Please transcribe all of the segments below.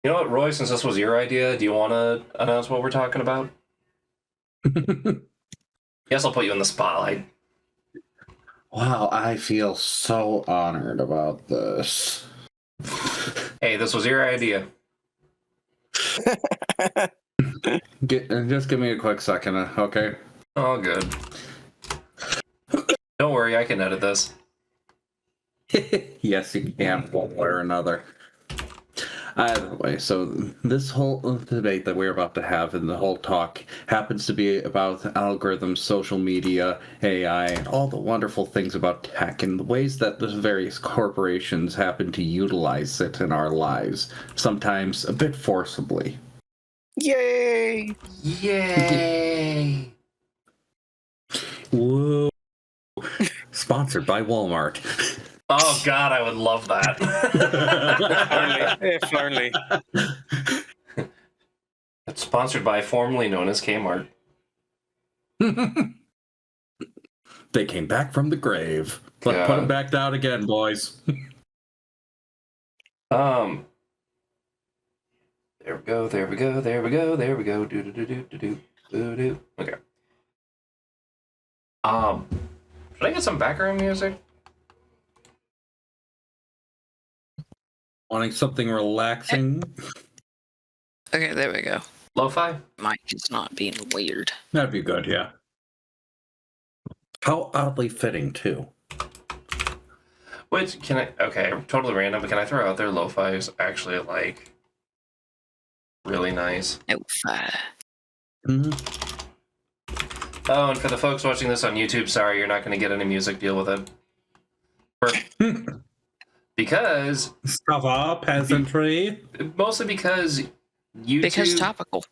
You know what, Roy, since this was your idea, do you want to announce what we're talking about? Yes, I'll put you in the spotlight. Wow, I feel so honored about this. Hey, this was your idea. Just give me a quick second, okay? All good. Don't worry, I can edit this. Yes, you can, one way or another. Either way, so this whole debate that we're about to have and the whole talk happens to be about algorithms, social media, AI, and all the wonderful things about tech and the ways that the various corporations happen to utilize it in our lives, sometimes a bit forcibly. Yay! Yay! Whoa. Sponsored by Walmart. Oh God, I would love that. If only. It's sponsored by formerly known as Kmart. They came back from the grave. Let's put them back down again, boys. There we go. There we go. There we go. There we go. Do do do do do do do do. Okay. Should I get some background music? Wanting something relaxing? Okay, there we go. Lo-fi? Mike is not being weird. That'd be good, yeah. How oddly fitting, too. Which, can I... Okay, totally random, but can I throw out there lo-fi is actually, like, really nice. Lo-fi. Mm-hmm. Oh, and for the folks watching this on YouTube, sorry, you're not going to get any music. Deal with it. Because... Ça va, peasantry? Mostly because YouTube... Because topical.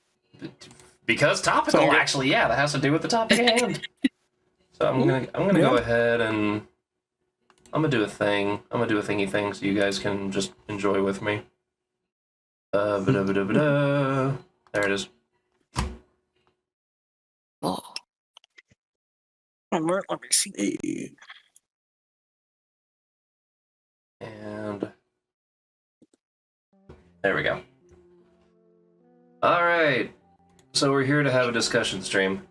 Because topical, actually, yeah, that has to do with the topic at hand. So I'm gonna go ahead and I'm gonna do a thing. I'm gonna do a thingy thing so you guys can just enjoy with me. There it is. Oh. Let me see. And there we go. All right. So we're here to have a discussion stream.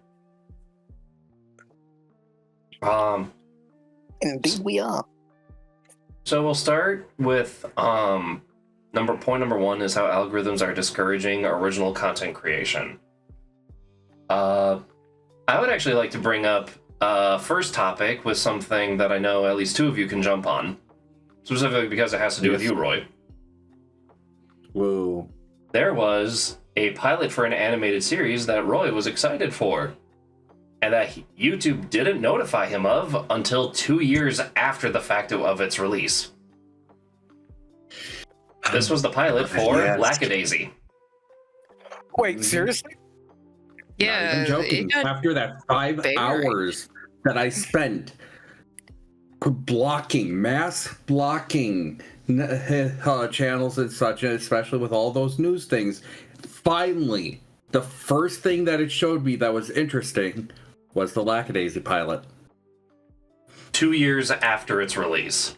Indeed we are. So we'll start with point number one is how algorithms are discouraging original content creation. I would actually like to bring up first topic with something that I know at least two of you can jump on, specifically because it has to do with you, Roy. Whoa. There was a pilot for an animated series that Roy was excited for, and that YouTube didn't notify him of until 2 years after the fact of its release. This was the pilot for Lackadaisy. Wait, seriously? Yeah, I'm joking. After that 5 hours that I spent mass blocking channels and such, especially with all those news things, finally, the first thing that it showed me that was interesting was the Lackadaisy pilot. 2 years after its release.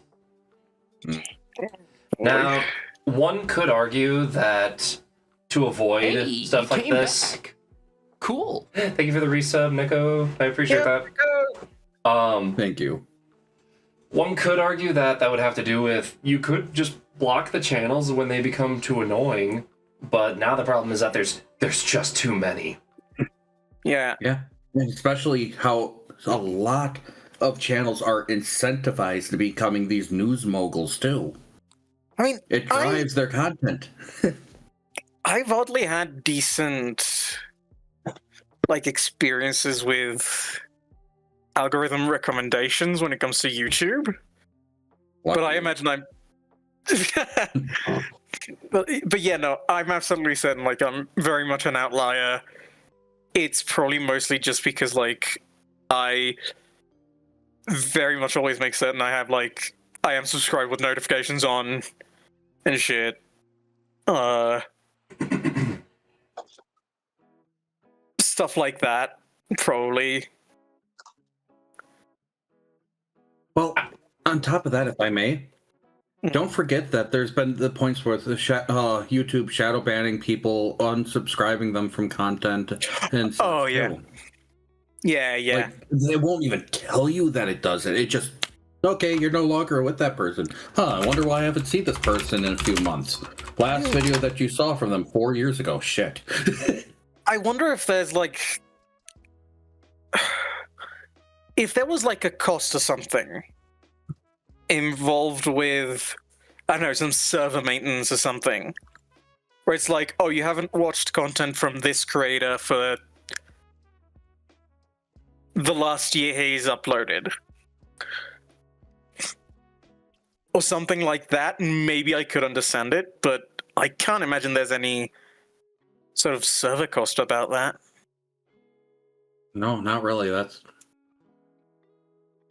Now, one could argue that to avoid stuff like this... Back. Cool. Thank you for the resub, Nico. I appreciate that. Thank you. One could argue that that would have to do with you could just block the channels when they become too annoying, but now the problem is that there's just too many. Yeah. Yeah. Especially how a lot of channels are incentivized to becoming these news moguls too. I mean, it drives their content. I've oddly had decent experiences with algorithm recommendations when it comes to YouTube. But I imagine I'm but yeah, no, I'm absolutely certain I'm very much an outlier. It's probably mostly just because I very much always make certain I have I am subscribed with notifications on and shit. Stuff like that, probably. Well, on top of that, if I may, Don't forget that there's been the points where YouTube shadow banning people, unsubscribing them from content, and stuff, Oh, yeah. too. Yeah, yeah. Like, they won't even tell you that it does it. It just, okay, you're no longer with that person. I wonder why I haven't seen this person in a few months. Last video that you saw from them 4 years ago. Shit. I wonder if there's like, if there was like a cost or something involved with, I don't know, some server maintenance or something, where it's like, oh, you haven't watched content from this creator for the last year he's uploaded. Or something like that, maybe I could understand it, but I can't imagine there's any sort of server cost about that. No, not really. That's...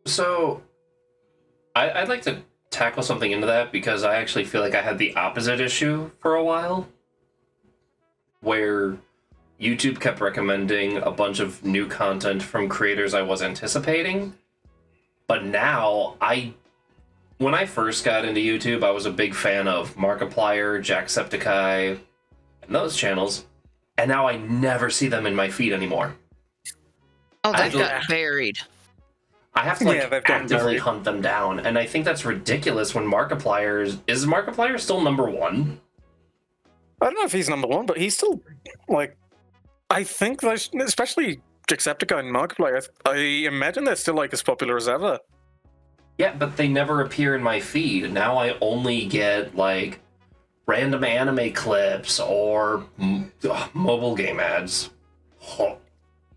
So, I'd like to tackle something into that because I actually feel like I had the opposite issue for a while, where YouTube kept recommending a bunch of new content from creators I was anticipating, but now when I first got into YouTube, I was a big fan of Markiplier, Jacksepticeye, and those channels, and now I never see them in my feed anymore. Oh, they've I- got buried. I have to they've gotten actively buried. hunt them down, and I think that's ridiculous when Markiplier is Markiplier still number one? I don't know if he's number one, but he's still, like, I think those, especially Jacksepticeye and Markiplier, I imagine they're still, like, as popular as ever. Yeah, but they never appear in my feed. Now I only get, like, random anime clips or mobile game ads. Oh.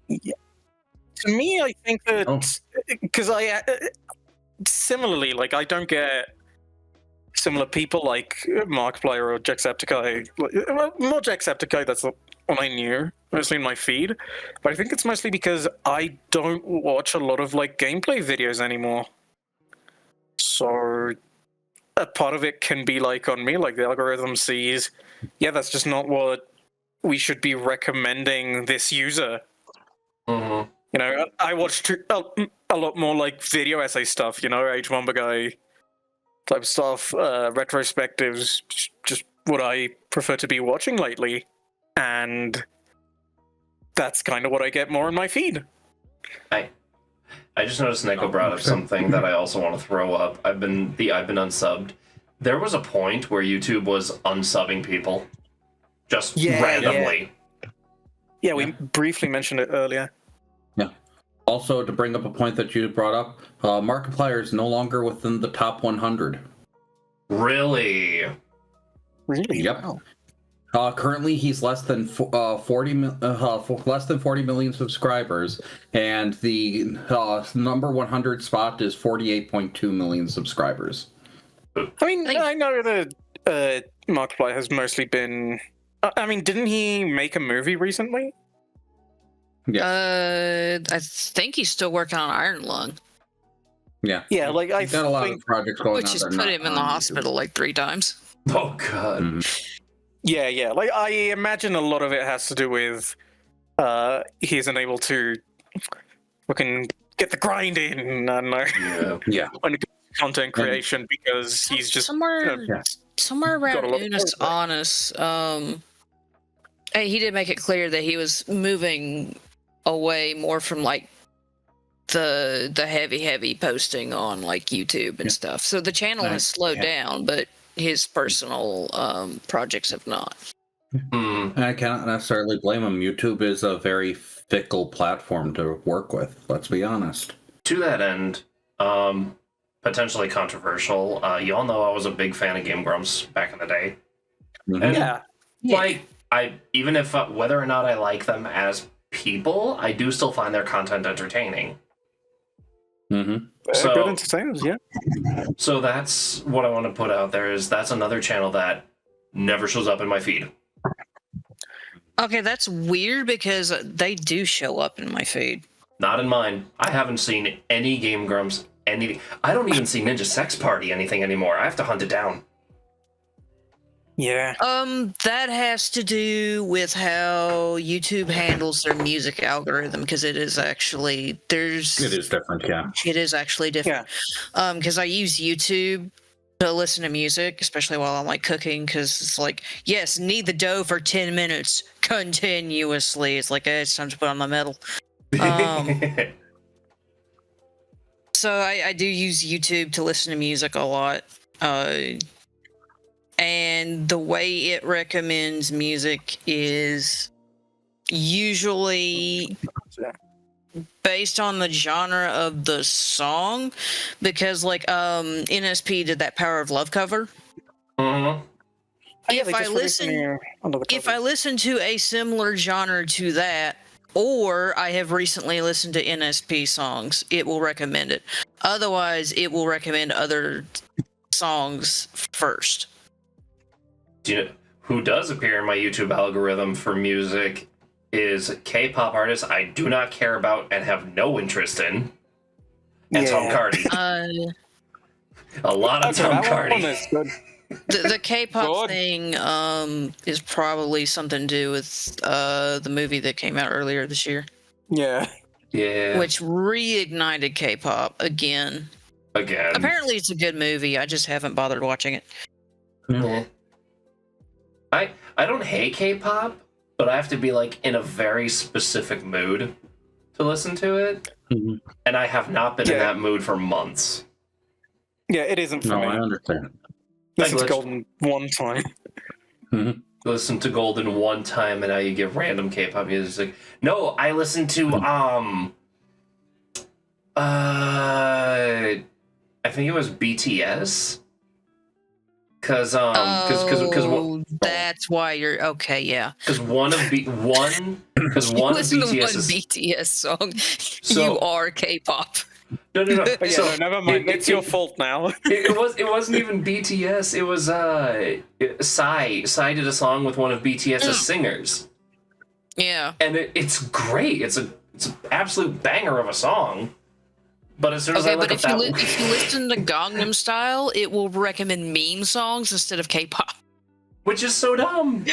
To me, I think that, because similarly, like, I don't get similar people like Markiplier or Jacksepticeye. Well, more Jacksepticeye, that's the one I knew, mostly in my feed. But I think it's mostly because I don't watch a lot of, like, gameplay videos anymore. So a part of it can be, like, on me, like, the algorithm sees, yeah, that's just not what we should be recommending this user. Mm-hmm. You know, I watched a lot more, like, video essay stuff, you know, H-Mamba guy type stuff, retrospectives, just what I prefer to be watching lately. And that's kind of what I get more in my feed. I just noticed Nico brought up something that I also want to throw up. I've been unsubbed. There was a point where YouTube was unsubbing people. Just randomly. Yeah, we briefly mentioned it earlier. Yeah. Also, to bring up a point that you brought up, Markiplier is no longer within the top 100. Really? Really? Yep. Wow. Currently, he's less than 40 million subscribers, and the number 100 spot is 48.2 million subscribers. I mean, I know that Markiplier has mostly been... I mean, didn't he make a movie recently? Yeah. I think he's still working on Iron Lung, Yeah. Yeah, like, I He's got a lot of think... projects going which on. has that are put not him in the on YouTube. hospital like 3 times. Oh, God. Mhm. Yeah. Like, I imagine a lot of it has to do with he isn't able to fucking get the grind in, I don't know, Yeah. Yeah. when it comes to content creation, because he's just... somewhere Yeah. somewhere Got a around lot of Unis work. Honest, hey, he did make it clear that he was moving away more from like the heavy posting on like YouTube and stuff. So the channel has slowed down, but his personal projects have not. Hmm. And I cannot necessarily blame him. YouTube is a very fickle platform to work with. Let's be honest. To that end, potentially controversial. You all know I was a big fan of Game Grumps back in the day. Mhm. And, Yeah. like, even if whether or not I like them as people, I do still find their content entertaining. Mhm. So- Good entertainers, yeah. So that's what I want to put out there. Is that's another channel that never shows up in my feed. Okay, that's weird because they do show up in my feed. Not in mine. I haven't seen any Game Grumps. Anything. I don't even see Ninja Sex Party anything anymore. I have to hunt it down. Yeah. That has to do with how YouTube handles their music algorithm, because it is actually It is different, yeah. it is actually different. Because I use YouTube to listen to music, especially while I'm like cooking, because it's like, yes, knead the dough for 10 minutes continuously. It's like, it's time to put on my metal. So I do use YouTube to listen to music a lot. And the way it recommends music is usually based on the genre of the song, because like NSP did that Power of Love cover. Mhm. If I listen to a similar genre to that, or I have recently listened to NSP songs, it will recommend it. Otherwise, it will recommend other songs first. Do you know who does appear in my YouTube algorithm for music is K-pop artists I do not care about and have no interest in. And Tom Cardi. A lot of Tom Cardi. The K-pop thing is probably something to do with the movie that came out earlier this year. Yeah. Which reignited K-pop again. Apparently it's a good movie. I just haven't bothered watching it. Mm-hmm. I don't hate K-pop, but I have to be like in a very specific mood to listen to it. Mm-hmm. And I have not been in that mood for months. Yeah, it isn't for me. I understand. Listen to Golden one time. Mm-hmm. Listen to Golden one time and now you get random K-pop music. No, I listened to I think it was BTS. Cause that's why you're okay, yeah. Because one of BTS song, you are K-pop. No. So never mind. It's your fault now. it wasn't even BTS. It was Psy. Psy did a song with one of BTS's singers. Yeah. And it's great. It's an absolute banger of a song. But as soon as I look if you listen to Gangnam Style, it will recommend meme songs instead of K-pop. Which is so dumb.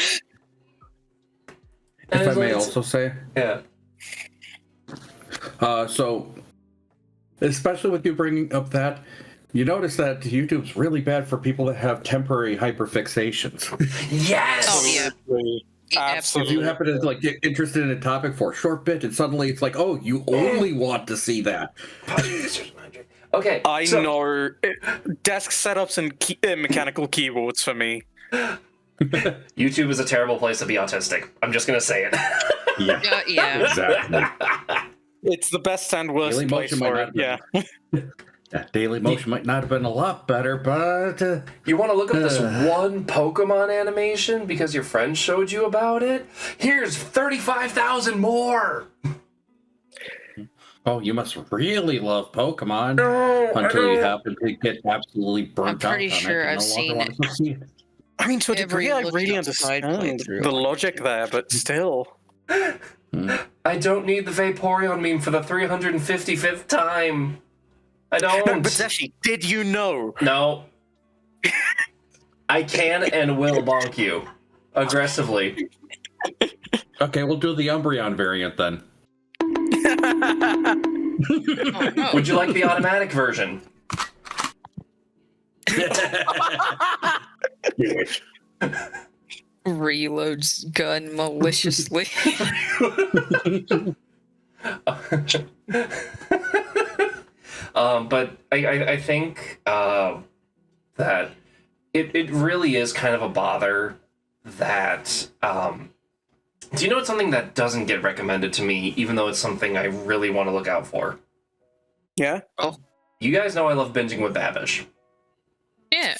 If I may also say. Yeah. So, especially with you bringing up that, you notice that YouTube's really bad for people that have temporary hyperfixations. Yes! Oh, yeah. Absolutely. If you happen to like get interested in a topic for a short bit, and suddenly it's like, oh, you only want to see that. Okay, I know desk setups and mechanical keyboards for me. YouTube is a terrible place to be autistic. I'm just gonna say it. Yeah. Exactly. It's the best and worst Daily place Motion for might it. Yeah. Daily Motion might not have been a lot better, but you want to look up this one Pokemon animation because your friend showed you about it? Here's 35,000 more. Oh, you must really love Pokemon Until you happen to get absolutely burnt out. I'm pretty sure I've seen it. I mean, to a degree, I really understand the logic there, but still. I don't need the Vaporeon meme for the 355th time. I don't. No, but Xeshire, did you know? No. I can and will bonk you. Aggressively. Okay, we'll do the Umbreon variant then. Would you like the automatic version? Reloads gun maliciously. But I think that it really is kind of a bother that do you know it's something that doesn't get recommended to me, even though it's something I really want to look out for? Yeah? Oh. You guys know I love binging with Babish. Yeah.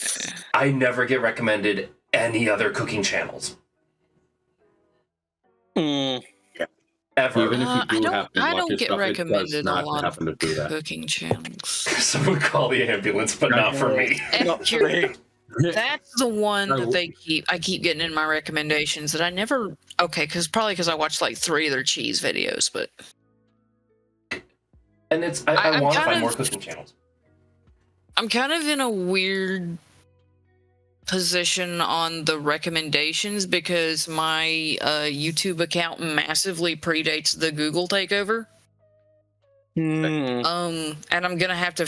I never get recommended any other cooking channels. Mm. Ever. Even if you do happen to I watch don't his get stuff, recommended it does not a lot happen to do that. cooking channels. Someone call the ambulance, but not for me. That's the one that I keep getting in my recommendations that I never. Okay, because I watched like 3 of their cheese videos, but. And it's I want to find more cooking channels. I'm kind of in a weird position on the recommendations because my YouTube account massively predates the Google takeover. Hmm. And I'm gonna have to.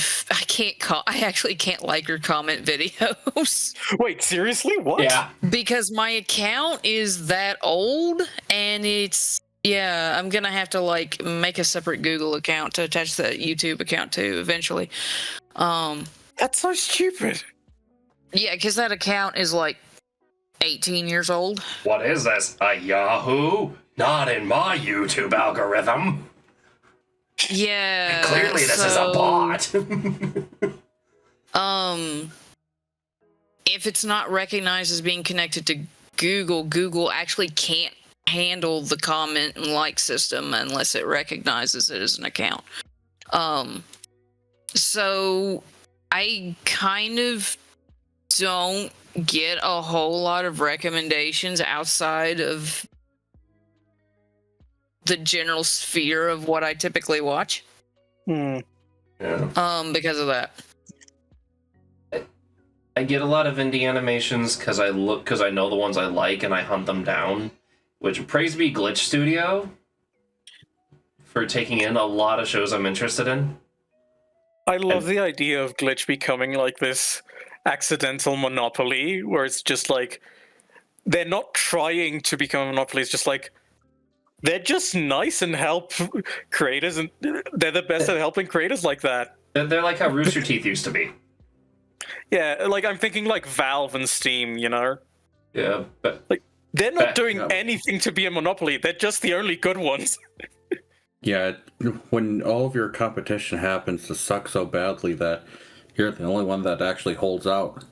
I actually can't like or comment videos Wait, seriously? What? Yeah. because my account is that old, and it's yeah. I'm gonna have to like make a separate Google account to attach the YouTube account to eventually. That's so stupid. Yeah, because that account is like 18 years old. What is this? A Yahoo? Not in my YouTube algorithm. Yeah. Clearly, this is a bot. If it's not recognized as being connected to Google, Google actually can't handle the comment and like system unless it recognizes it as an account. So I kind of don't get a whole lot of recommendations outside of the general sphere of what I typically watch. Hmm. Yeah. Because of that. I get a lot of indie animations because I know the ones I like and I hunt them down. Which praise be Glitch Studio for taking in a lot of shows I'm interested in. I love the idea of Glitch becoming like this accidental monopoly where it's just like they're not trying to become a monopoly, it's just like they're just nice and help creators, and they're the best at helping creators like that. They're like how Rooster Teeth used to be. Yeah, like I'm thinking like Valve and Steam, you know? Yeah, but They're not doing no. anything to be a monopoly, they're just the only good ones. Yeah, when all of your competition happens to suck so badly that you're the only one that actually holds out.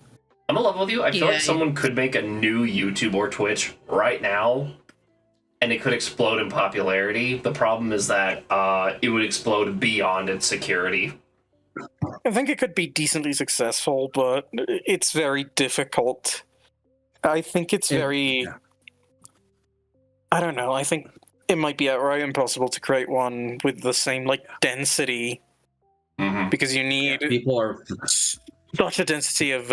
I'm in love with you. I feel Yeah. like someone could make a new YouTube or Twitch right now, and it could explode in popularity. The problem is that it would explode beyond its security. I think it could be decently successful, but it's very difficult. I think it's very... Yeah. I don't know, I think it might be outright impossible to create one with the same, like, density, Mm-hmm. because you need People are such a density of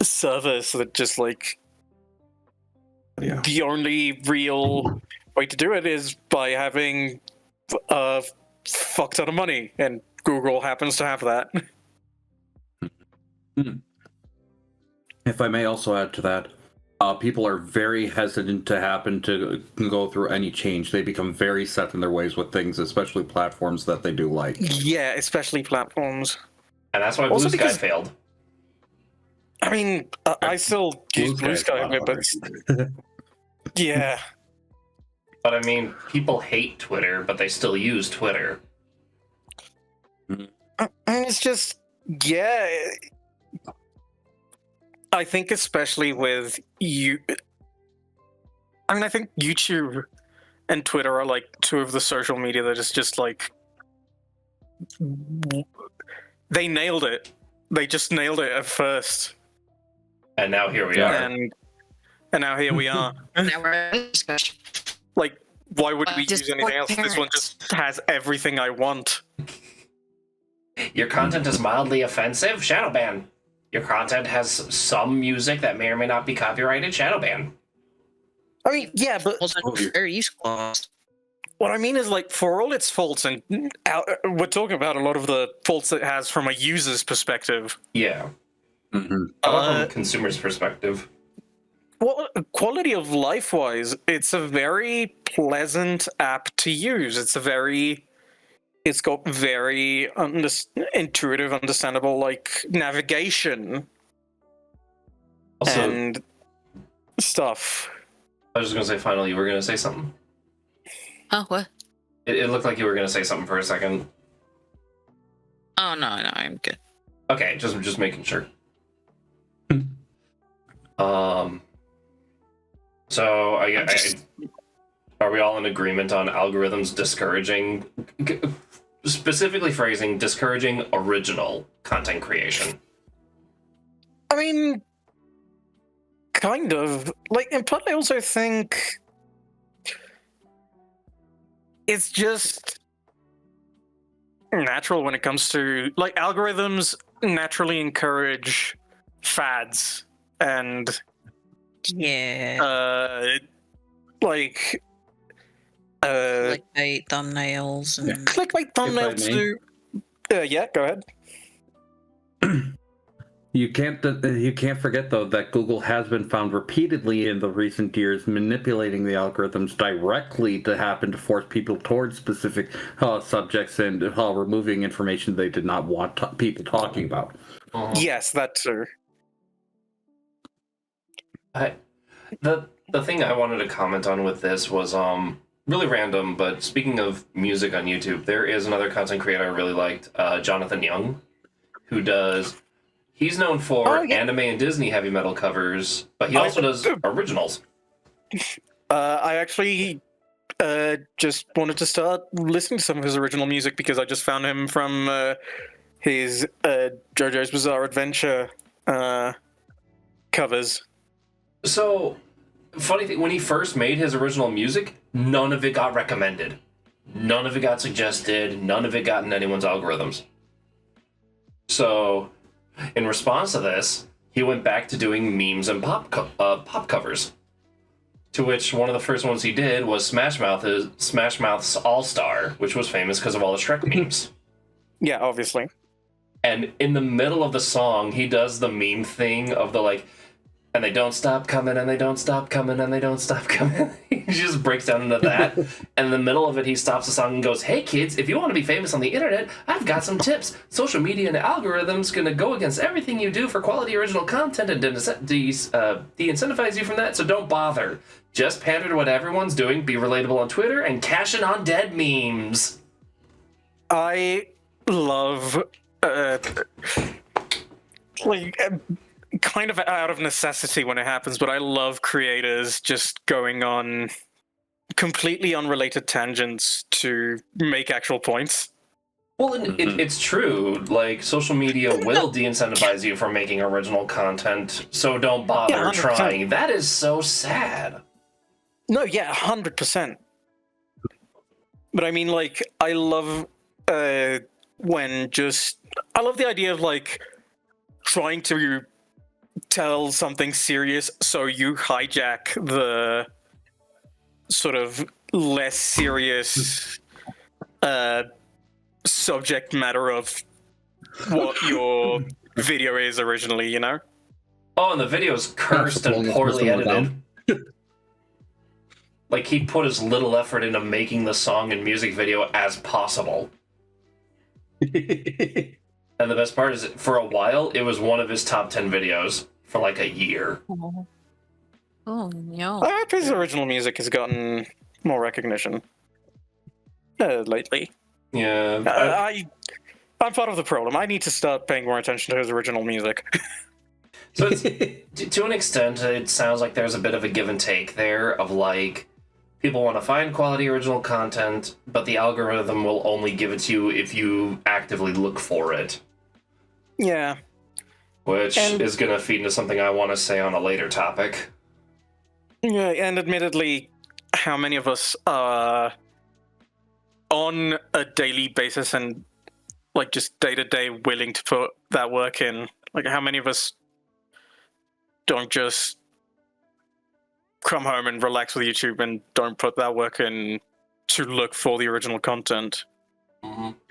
servers that just, like, yeah. the only real way to do it is by having a fuck ton of money, and Google happens to have that. If I may also add to that, people are very hesitant to happen to go through any change. They become very set in their ways with things, especially platforms that they do like. Yeah, especially platforms. And that's why Also Blue Sky because- failed. I mean, I still use Blue Sky a bit, but yeah. But I mean, people hate Twitter, but they still use Twitter. It's just, yeah. I think especially with you, I mean, I think YouTube and Twitter are like two of the social media that is just like, they nailed it. They just nailed it at first. And now here we are. And now here we are. Now we're in a discussion. Like, why would we Just use anything support else? This one just has everything I want. Your content is mildly offensive? Shadow ban. Your content has some music that may or may not be copyrighted? Shadow ban. I mean, yeah, but Very useful. what I mean is, like, for all its faults, and we're talking about a lot of the faults it has from a user's perspective. Yeah. Mm-hmm. How about from a consumer's perspective? Well, quality of life wise, it's a very pleasant app to use. It's got very intuitive, understandable, like, navigation Also, and stuff. I was just going to say, finally, you were going to say something? Oh, what? It looked like you were going to say something for a second. Oh, no, I'm good. Okay, just making sure. So are we all in agreement on algorithms discouraging, specifically phrasing, discouraging original content creation? I mean, kind of. Like, in part, I also think it's just natural when it comes to, like, algorithms naturally encourage fads and Yeah. like, Clickbait thumbnails and clickbait thumbnails may. too. Yeah, go ahead. You can't forget though that Google has been found repeatedly in the recent years manipulating the algorithms directly to happen to force people towards specific subjects and removing information they did not want people talking about. Yes, that too. The thing I wanted to comment on with this was really random, but speaking of music on YouTube, there is another content creator I really liked, Jonathan Young, who does. He's known for anime and Disney heavy metal covers, but he also does originals. I actually just wanted to start listening to some of his original music because I just found him from his JoJo's Bizarre Adventure covers. So, funny thing, when he first made his original music, none of it got recommended. None of it got suggested. None of it got in anyone's algorithms. So, in response to this, he went back to doing memes and pop covers. To which one of the first ones he did was Smash Mouth's All Star, which was famous because of all the Shrek memes. Yeah, obviously. And in the middle of the song, he does the meme thing of the like, and they don't stop coming, and they don't stop coming, and they don't stop coming. He just breaks down into that. And in the middle of it, he stops the song and goes, "Hey kids, if you want to be famous on the internet, I've got some tips. Social media and algorithms gonna go against everything you do for quality original content and de-incentivize you from that, so don't bother. Just pander to what everyone's doing, be relatable on Twitter, and cash in on dead memes." I love kind of out of necessity when it happens, but I love creators just going on completely unrelated tangents to make actual points. Well, it's true. Like, social media will de-incentivize you from making original content, so don't bother 100%. trying. That is so sad. No, yeah, 100%. But I mean, like, I love I love the idea of, like, trying to tell something serious, so you hijack the sort of less serious subject matter of what your video is originally, you know? Oh, and the video's cursed and poorly edited. Like, he put as little effort into making the song and music video as possible. And the best part is, for a while, it was one of his top 10 videos for like a year. Oh no! I hope his original music has gotten more recognition lately. Yeah. I'm part of the problem. I need to start paying more attention to his original music. So it's, to an extent, it sounds like there's a bit of a give and take there of like, people want to find quality original content, but the algorithm will only give it to you if you actively look for it. Yeah. Which is going to feed into something I want to say on a later topic. Yeah, and admittedly, how many of us are on a daily basis and like just day to day willing to put that work in? Like, how many of us don't just come home and relax with YouTube and don't put that work in to look for the original content?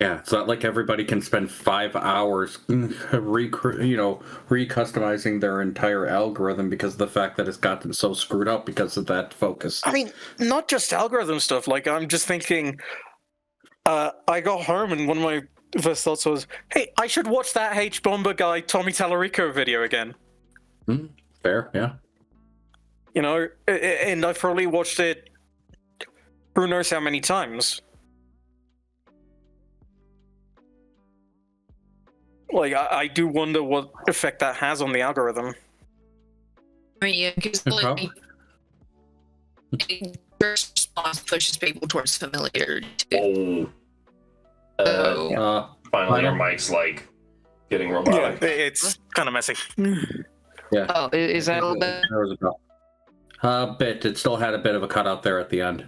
Yeah, it's not like everybody can spend 5 hours, recustomizing their entire algorithm because of the fact that it's gotten so screwed up because of that focus. I mean, not just algorithm stuff. Like, I'm just thinking, I got home and one of my first thoughts was, hey, I should watch that H-Bomber guy Tommy Tallarico video again. Fair, yeah. You know, and I've probably watched it who knows how many times. Like, I do wonder what effect that has on the algorithm. I mean, yeah, because like, first response pushes people towards familiarity too. Finally, your mic's like getting robotic. Yeah, it's kind of messy. Yeah. Oh, is that a little bit? There was a bit. It still had a bit of a cutout there at the end.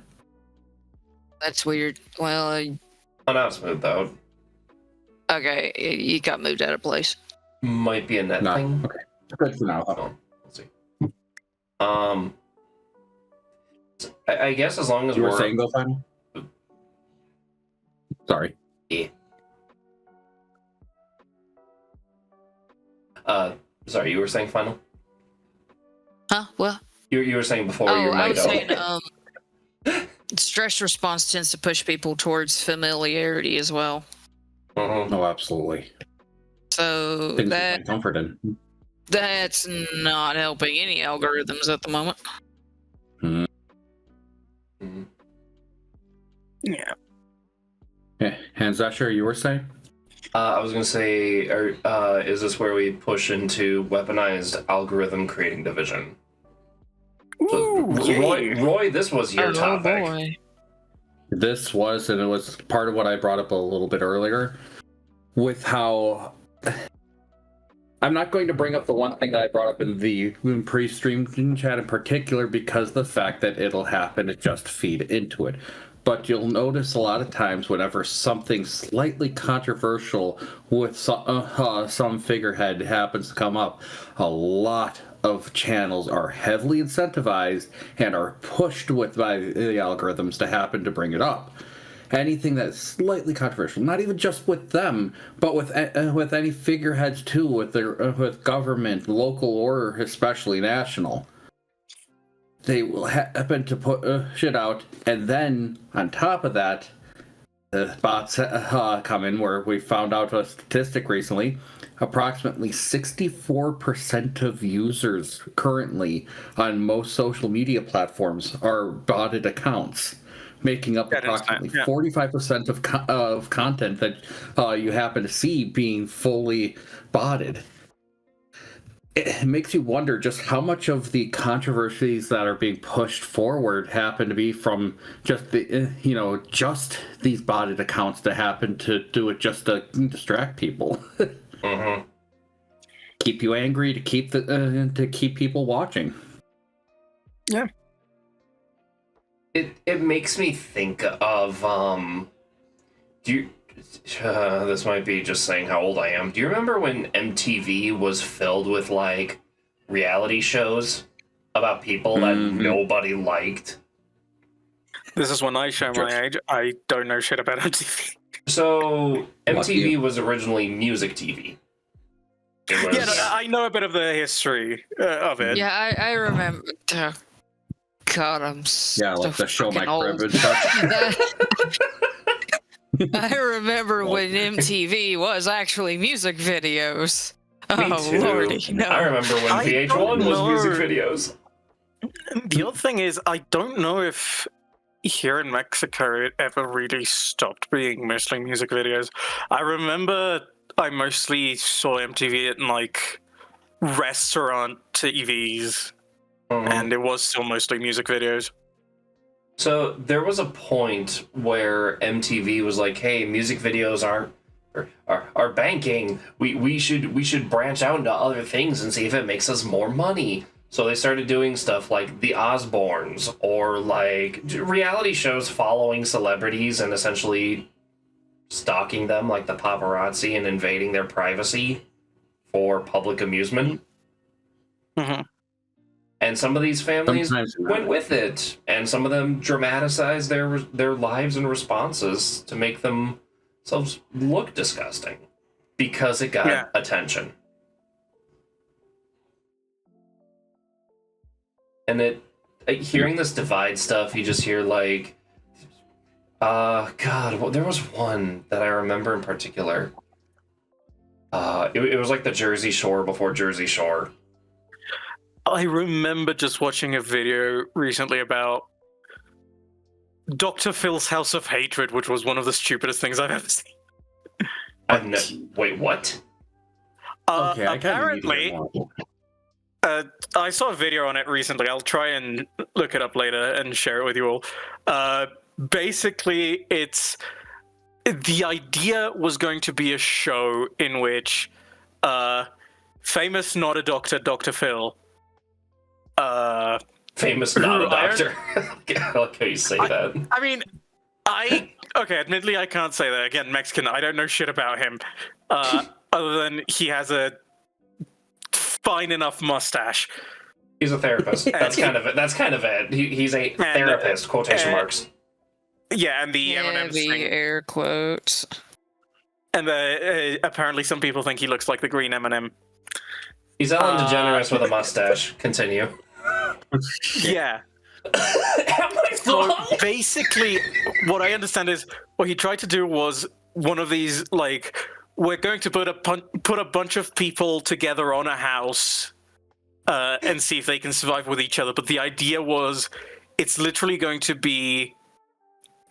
That's weird. Well, Oh, now it's smooth out. okay, you got moved out of place. Might be a net thing. Okay. Good for now. Oh, let's see. I guess as long as You were we're saying though, Simon? Sorry. Yeah. Sorry, you were saying final? Huh? What? You were saying before Oh, your I mic was open. saying, stress response tends to push people towards familiarity as well. Mhm. Oh, absolutely. So Things we find comfort in. that's not helping any algorithms at the moment. Mhm. Yeah. Okay. And Xeshire, you were saying? I was gonna say, is this where we push into weaponized algorithm creating division? So, Ooh, yay. Roy, this was your topic. Boy. This was, and it was part of what I brought up a little bit earlier, with how I'm not going to bring up the one thing that I brought up in the pre-stream chat in particular, because the fact that it'll happen to just feed into it. But you'll notice a lot of times whenever something slightly controversial with some figurehead happens to come up, a lot of channels are heavily incentivized and are pushed by the algorithms to happen to bring it up. Anything that's slightly controversial, not even just with them, but with any figureheads too, with government, local, or especially national, they will happen to put shit out, and then on top of that, the bots come in. Where we found out a statistic recently, approximately 64% of users currently on most social media platforms are botted accounts, making up approximately 45% of content that you happen to see being fully botted. It makes you wonder just how much of the controversies that are being pushed forward happen to be from just just these botted accounts that happen to do it just to distract people. Mm-hmm. Keep you angry, to keep people watching. Yeah. It makes me think of this might be just saying how old I am. Do you remember when MTV was filled with like reality shows about people that nobody liked? This is when I show my age. I don't know shit about MTV. So MTV was originally music TV. It was... Yeah, no, I know a bit of the history of it. Yeah, I remember. God, I'm like the show My old. Crib and stuff. I remember when MTV was actually music videos. Me too. Lordy, no. I remember when VH1 was music videos. The other thing is, I don't know if here in Mexico it ever really stopped being mostly music videos. I remember I mostly saw MTV in like restaurant TVs, and it was still mostly music videos. So there was a point where MTV was like, "Hey, music videos are banking. We should branch out into other things and see if it makes us more money." So they started doing stuff like the Osbournes, or like reality shows following celebrities and essentially stalking them like the paparazzi and invading their privacy for public amusement. Mm-hmm. And some of these families went with it, and some of them dramatized their lives and responses to make themselves look disgusting because it got attention. And hearing this divide stuff, you just hear like, God, there was one that I remember in particular. It was like the Jersey Shore before Jersey Shore. I remember just watching a video recently about Dr. Phil's House of Hatred, which was one of the stupidest things I've ever seen. Wait, what? Okay, apparently, I saw a video on it recently. I'll try and look it up later and share it with you all. Basically, the idea was going to be a show in which famous not a doctor, Dr. Phil, famous not a doctor. I like how you say that. I mean, admittedly, I can't say that. Again, Mexican, I don't know shit about him. Other than he has a fine enough mustache. He's a therapist. That's kind of it. He's a therapist, quotation marks. Yeah, and the M&M's Heavy thing. air quotes. And apparently some people think he looks like the green M&M. He's Ellen DeGeneres with a mustache. Continue. Yeah. Am I So wrong? basically, what I understand is what he tried to do was one of these, like, we're going to put a bunch of people together on a house and see if they can survive with each other. But the idea was it's literally going to be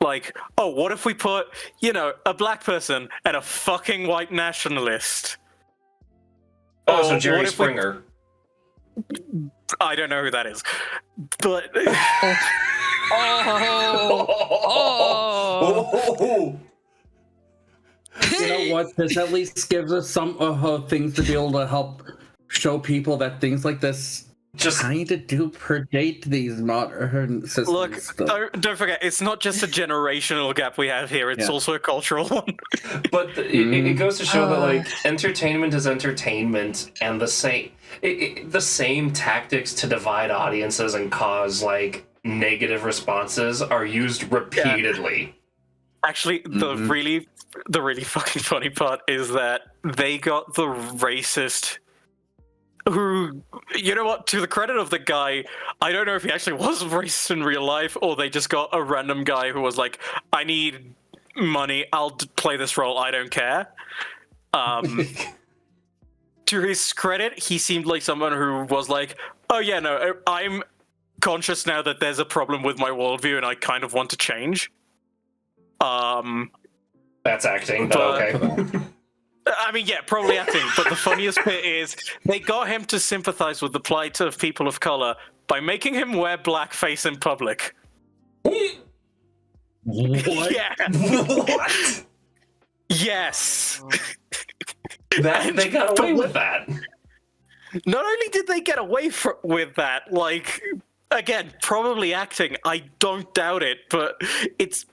like, oh, what if we put, a black person and a fucking white nationalist? Oh, so Or Jerry what if we- Springer. I don't know who that is. But Oh, Oh. You know what? This at least gives us some things to be able to help show people that things like this Just kind of do predate these modern systems. look, stuff. don't forget, it's not just a generational gap we have here, it's Yeah. also a cultural one. But it goes to show that like entertainment is entertainment, and the same tactics to divide audiences and cause like negative responses are used repeatedly. Actually, the really fucking funny part is that they got the racist who, you know what, to the credit of the guy, I don't know if he actually was racist in real life or they just got a random guy who was like, I need money, I'll play this role, I don't care. To his credit, he seemed like someone who was like, oh yeah, no, I'm conscious now that there's a problem with my worldview and I kind of want to change. That's acting, but okay. I mean, yeah, probably acting, but the funniest bit is they got him to sympathize with the plight of people of color by making him wear blackface in public. What? Yeah. What? Yes. That they got away with that. Not only did they get away with that, like, again, probably acting. I don't doubt it, but it's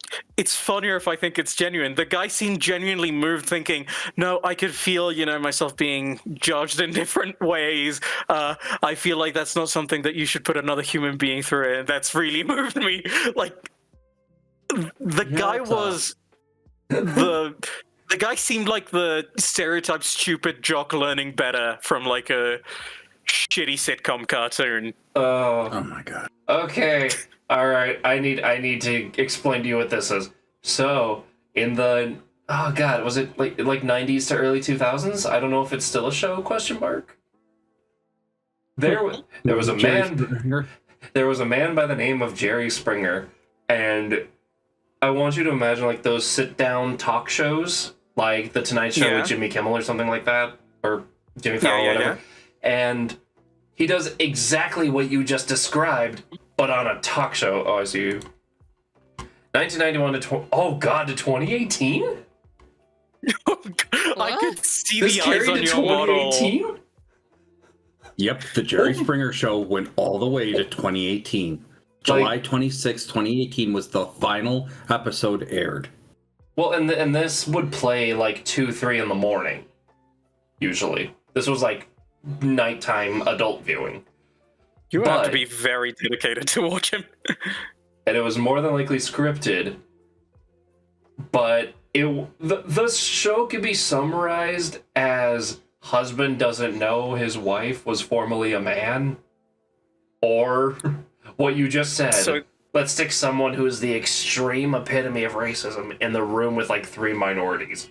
funnier if I think it's genuine. The guy seemed genuinely moved, thinking, "No, I could feel, myself being judged in different ways. I feel like that's not something that you should put another human being through, and that's really moved me." Like, the guy was the guy seemed like the stereotype stupid jock learning better from like a shitty sitcom cartoon. Oh my god. Okay. All right. I need to explain to you what this is. So, in the was it like 90s to early 2000s? I don't know if it's still a show, question mark. There was a man there was a man by the name of Jerry Springer, and I want you to imagine like those sit-down talk shows, like The Tonight Show with Jimmy Kimmel or something like that, or Jimmy Fallon, whatever. And he does exactly what you just described, but on a talk show. Oh, I see you. 1991 to 2018? I could see This the eyes carried on to your model. 2018? Yep, the Jerry Springer Show went all the way to 2018. July 26, 2018 was the final episode aired. Well, and this would play like 2, 3 in the morning, usually. This was like nighttime adult viewing. You would have to be very dedicated to watch him. And it was more than likely scripted, but the show could be summarized as husband doesn't know his wife was formerly a man, or what you just said. So, let's stick someone who is the extreme epitome of racism in the room with like 3 minorities.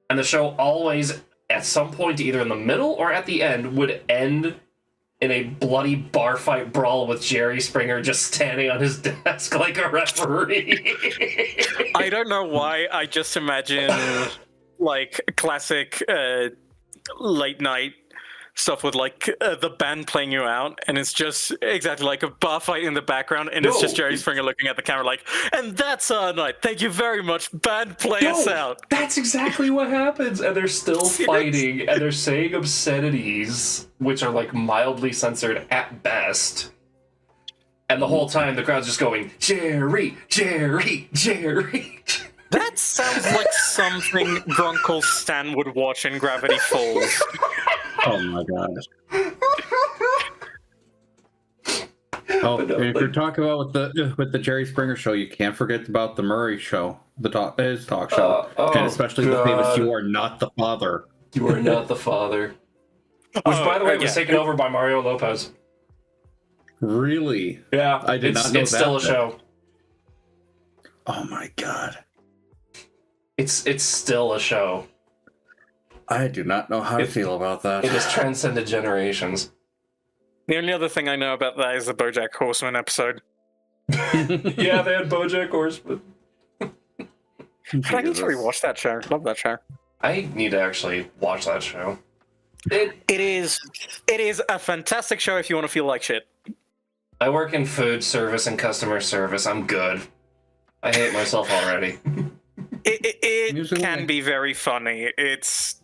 And the show always, at some point, either in the middle or at the end, would end in a bloody bar fight brawl with Jerry Springer just standing on his desk like a referee. I don't know why, I just imagine like classic late night stuff with like the band playing you out, and it's just exactly like a bar fight in the background, and it's just Jerry Springer looking at the camera like, and that's our night, thank you very much, band, play us out. That's exactly what happens, and they're still fighting, and they're saying obscenities, which are like mildly censored at best. And the whole time the crowd's just going, Jerry, Jerry, Jerry. That sounds like something Grunkle Stan would watch in Gravity Falls. Oh my god. Oh, But no, and if you're like, talking about with the Jerry Springer show, you can't forget about the Murray show, his talk show, and especially the famous God. "You Are Not the Father." You are not the father. Which, by the way, was taken over by Mario Lopez. Really? Yeah, I did not know it's that still a bit. show. Oh my god! It's still a show. I do not know how to feel about that. It has transcended generations. The only other thing I know about that is the BoJack Horseman episode. Yeah, they had BoJack Horseman. But I need to rewatch that show. Love that show. I need to actually watch that show. It is a fantastic show if you want to feel like shit. I work in food service and customer service. I'm good. I hate myself already. It can be very funny. It's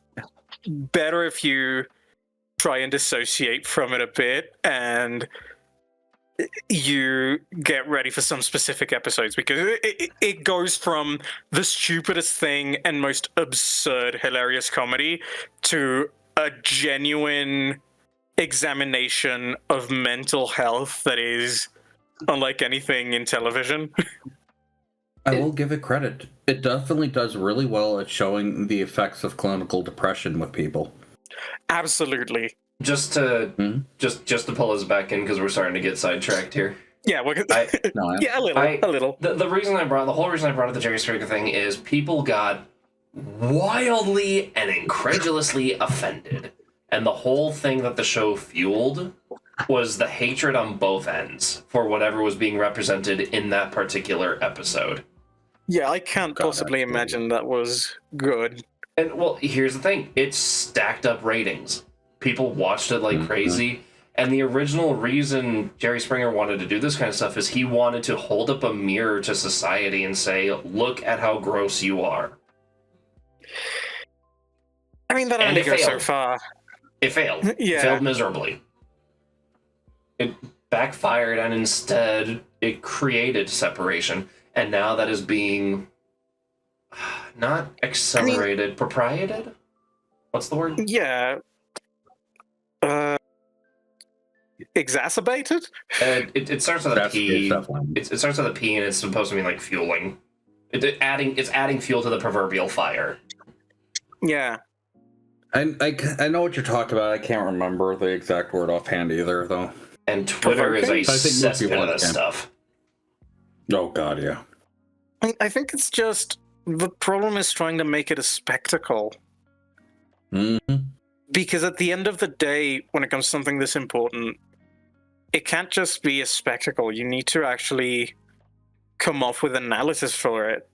better if you try and dissociate from it a bit and you get ready for some specific episodes, because it goes from the stupidest thing and most absurd, hilarious comedy to a genuine examination of mental health that is unlike anything in television. I will give it credit. It definitely does really well at showing the effects of clinical depression with people. Absolutely. Just to pull us back in, because we're starting to get sidetracked here. Yeah, yeah, a little. The reason the whole reason I brought up the Jerry Springer thing is people got wildly and incredulously offended, and the whole thing that the show fueled was the hatred on both ends for whatever was being represented in that particular episode. Yeah, I can't possibly imagine that was good. And well, here's the thing: it stacked up ratings. People watched it like crazy. And the original reason Jerry Springer wanted to do this kind of stuff is he wanted to hold up a mirror to society and say, look at how gross you are. I mean, that only goes so far. It failed. Yeah. It failed miserably. It backfired, and instead it created separation. And now that is being not accelerated, propriated? What's the word? Yeah. Exacerbated? It starts with a P. It starts with a P, and it's supposed to mean like fueling. It's adding fuel to the proverbial fire. Yeah. I know what you're talking about. I can't remember the exact word offhand either, though. And Twitter is a cesspit of this stuff. Oh god, yeah. I think it's just the problem is trying to make it a spectacle. Mm-hmm. Because at the end of the day, when it comes to something this important, it can't just be a spectacle. You need to actually come up with analysis for it.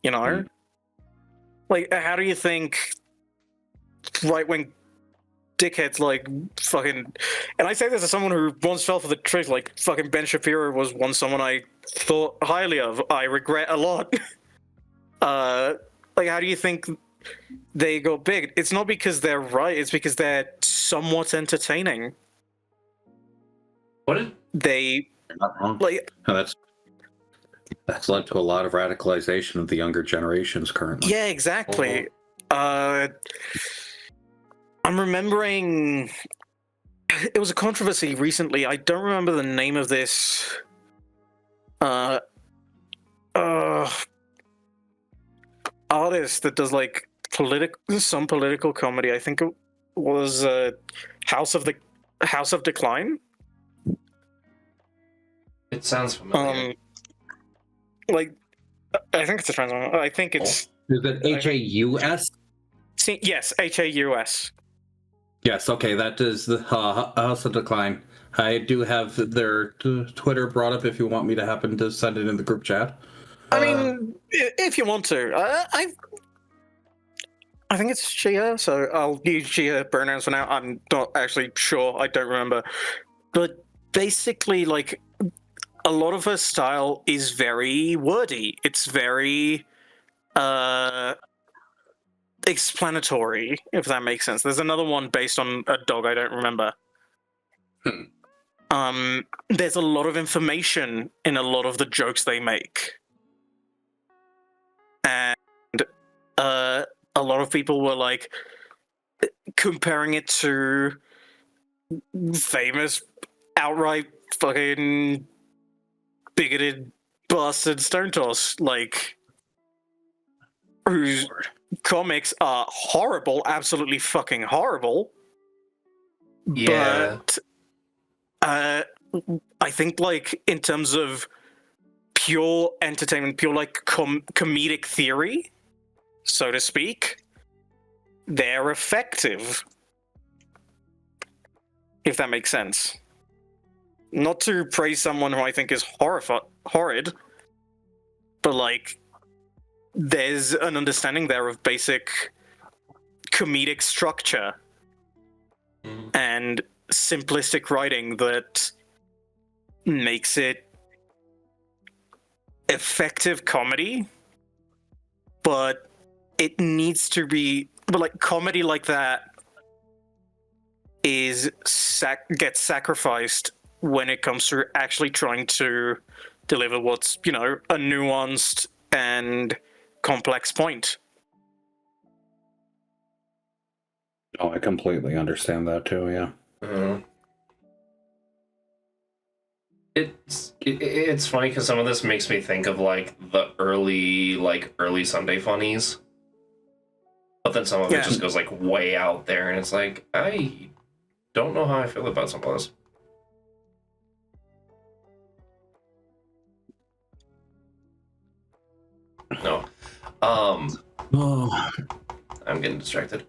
You know? Mm. Like, how do you think right-wing dickheads like fucking... And I say this as someone who once fell for the trick, like fucking Ben Shapiro was once someone I thought highly of. I regret a lot. Like, how do you think they go big? It's not because they're right, it's because they're somewhat entertaining. What did they... You're not wrong. Like, that's led to a lot of radicalization of the younger generations currently. yeah, exactly. I'm remembering it was a controversy recently. I don't remember the name of this artist that does like some political comedy. I think it was House of Decline. It sounds familiar. Like, I think it's a trans one. I think it's... Is it H-A-U-S? Yes, H-A-U-S. Yes, okay, that is the House of Decline. I do have their Twitter brought up if you want me to happen to send it in the group chat. I mean, if you want to. I think it's Xeshire, so I'll use Xeshire pronouns for now. I'm not actually sure. I don't remember. But basically, like... a lot of her style is very wordy. It's very explanatory, if that makes sense. There's another one based on a dog I don't remember. There's a lot of information in a lot of the jokes they make. And a lot of people were like comparing it to famous outright fucking bigoted bastard stone toss, like, whose comics are horrible, absolutely fucking horrible. Yeah. But I think, like, in terms of pure entertainment, pure like comedic theory, so to speak, they're effective. If that makes sense. Not to praise someone who I think is horrid, but like, there's an understanding there of basic comedic structure and simplistic writing that makes it effective comedy, but it needs to be, but like comedy like that is gets sacrificed when it comes to actually trying to deliver what's, you know, a nuanced and complex point. Oh, I completely understand that too, yeah. It's funny because some of this makes me think of like the early Sunday funnies, but then some of it just goes like way out there, and it's like, I don't know how I feel about some of this. No. Oh, I'm getting distracted.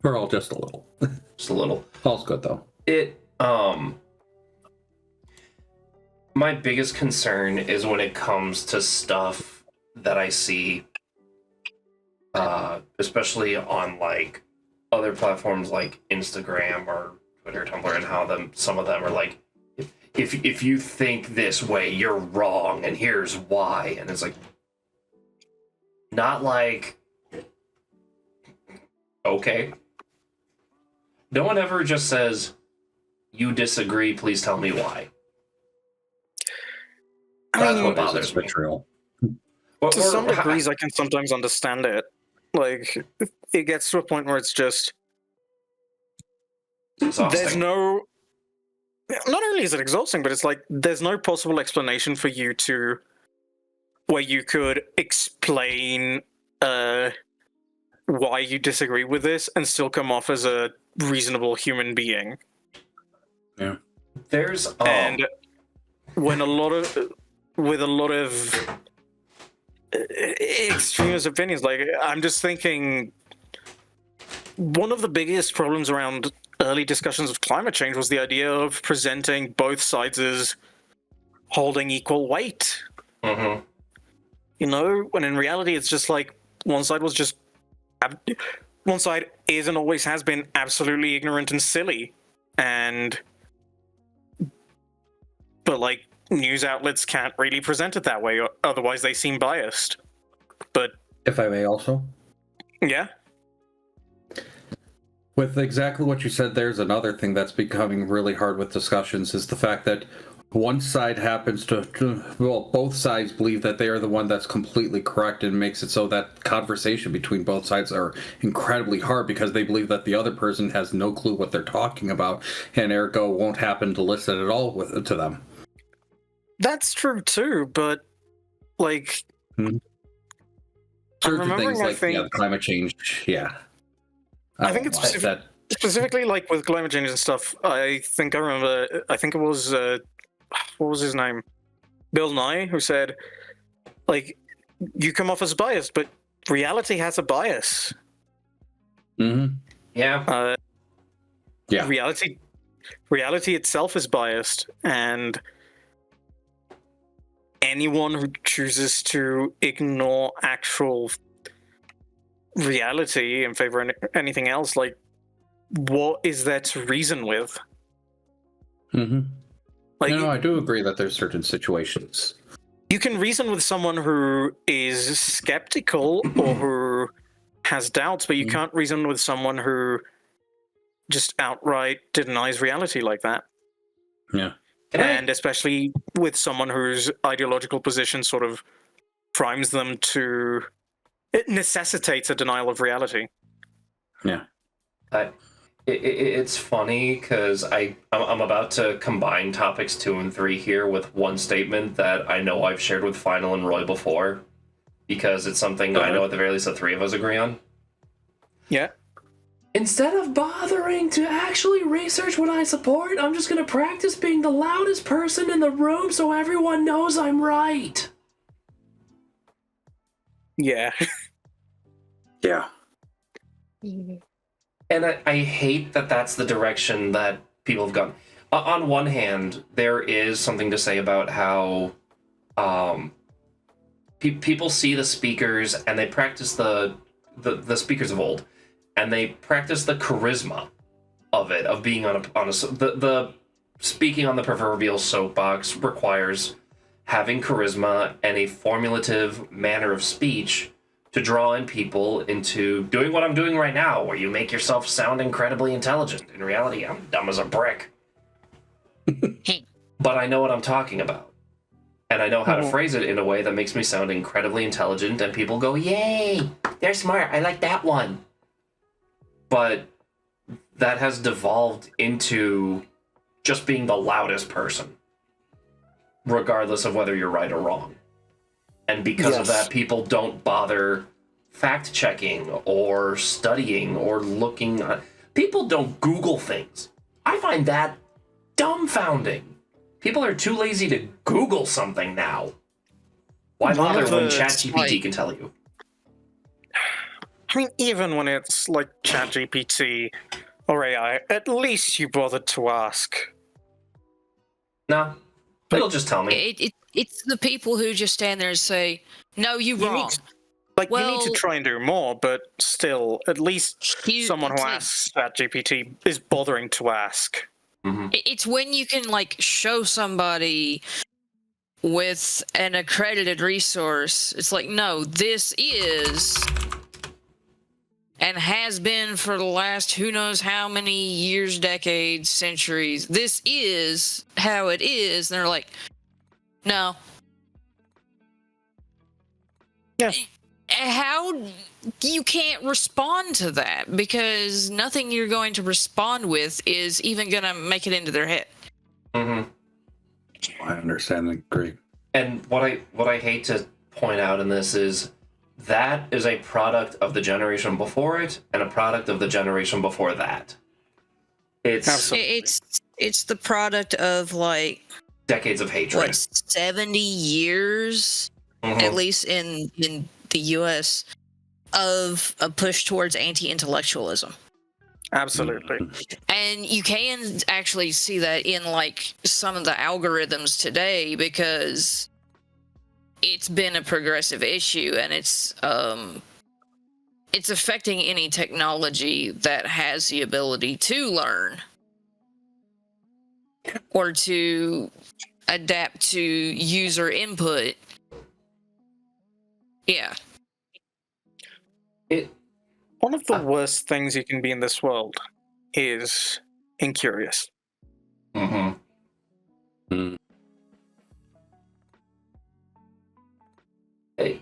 we're all just a little. Just a little. All's good though. My biggest concern is when it comes to stuff that I see, especially on like other platforms like Instagram or Twitter, Tumblr, and how some of them are like, if you think this way, you're wrong, and here's why. And it's like, not like, okay. No one ever just says, you disagree, please tell me why. That's what bothers me. To some degrees, I can sometimes understand it. Like, it gets to a point where it's just, there's no, not only is it exhausting, but it's like, there's no possible explanation for you to, where you could explain why you disagree with this and still come off as a reasonable human being. Yeah. There's and when with a lot of extremist opinions, like, I'm just thinking one of the biggest problems around early discussions of climate change was the idea of presenting both sides as holding equal weight. Mm-hmm. You know, when in reality it's just like one side is and always has been absolutely ignorant and silly, but like, news outlets can't really present it that way, or otherwise they seem biased. But if I may also, yeah, with exactly what you said, there's another thing that's becoming really hard with discussions is the fact that one side happens well, both sides believe that they are the one that's completely correct, and makes it so that conversation between both sides are incredibly hard because they believe that the other person has no clue what they're talking about, and ergo won't happen to listen at all to them. That's true too, but like, certain things like climate change, yeah. I think it's specifically like with climate change and stuff. I think I remember. I think it was what was his name? Bill Nye, who said, like, you come off as biased, but reality has a bias. Mm-hmm. Yeah. Yeah. Reality itself is biased, and anyone who chooses to ignore actual reality in favor of anything else, like, what is there to reason with? Mm-hmm. Like, no, I do agree that there's certain situations. You can reason with someone who is skeptical or who has doubts, but you can't reason with someone who just outright denies reality like that. Yeah. And especially with someone whose ideological position sort of primes them to... It necessitates a denial of reality. Yeah. It's funny because I'm about to combine topics 2 and 3 here with one statement that I know I've shared with Final and Roy before, because it's something I know at the very least the three of us agree on. Yeah. Instead of bothering to actually research what I support, I'm just gonna practice being the loudest person in the room so everyone knows I'm right. Yeah. Yeah. And I hate that that's the direction that people have gone. On one hand, there is something to say about how people see the speakers and they practice the speakers of old, and they practice the charisma of it, of being the speaking on the proverbial soapbox requires having charisma and a formulative manner of speech to draw in people into doing what I'm doing right now, where you make yourself sound incredibly intelligent. In reality, I'm dumb as a brick. But I know what I'm talking about. And I know how to phrase it in a way that makes me sound incredibly intelligent, and people go, yay, they're smart, I like that one. But that has devolved into just being the loudest person, regardless of whether you're right or wrong. And because of that, people don't bother fact-checking or studying or looking. People don't Google things. I find that dumbfounding. People are too lazy to Google something now. Why bother when ChatGPT can tell you? I mean, even when it's like ChatGPT or AI, at least you bothered to ask. No, it'll just tell me. It's the people who just stand there and say, "No, you're wrong." You need to try and do more, but still, at least someone who asks ChatGPT is bothering to ask. Mm-hmm. It's when you can show somebody with an accredited resource. It's like, no, this is and has been for the last who knows how many years, decades, centuries. This is how it is. And they're like, no. Yeah. How you can't respond to that, because nothing you're going to respond with is even going to make it into their head. Mm-hmm. I understand and agree. And what I hate to point out in this is that is a product of the generation before it and a product of the generation before that. It's the product of decades of hatred. 70 years, at least in the US, of a push towards anti-intellectualism. Absolutely. And you can actually see that in some of the algorithms today, because it's been a progressive issue, and it's affecting any technology that has the ability to learn or to adapt to user input. Yeah. One of the worst things you can be in this world is incurious. Mm-hmm. Hey,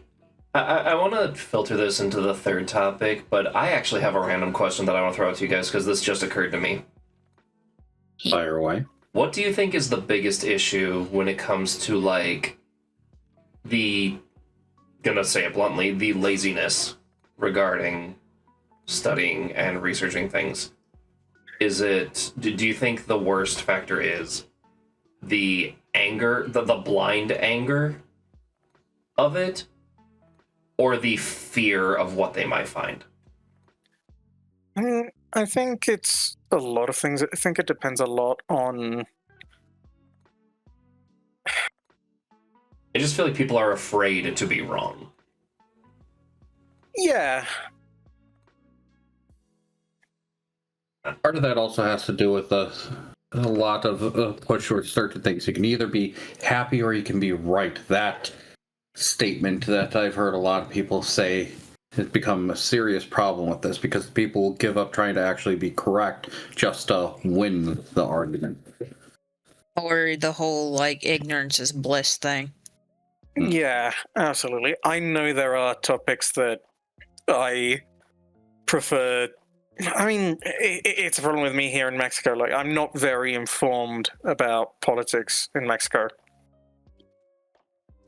I want to filter this into the third topic, but I actually have a random question that I want to throw out to you guys, because this just occurred to me. Fire away. What do you think is the biggest issue when it comes to gonna say it bluntly, the laziness regarding studying and researching things? Is it, do you think the worst factor is the anger, the blind anger of it, or the fear of what they might find? I think it's a lot of things. I think it depends a lot on... I just feel like people are afraid to be wrong. Yeah. Part of that also has to do with a lot of push towards certain things. You can either be happy or you can be right. That statement that I've heard a lot of people say has become a serious problem with this, because people will give up trying to actually be correct just to win the argument. Or the whole ignorance is bliss thing. Yeah, absolutely. I know there are topics that I prefer I mean, it's a problem with me here in Mexico. Like, I'm not very informed about politics in Mexico.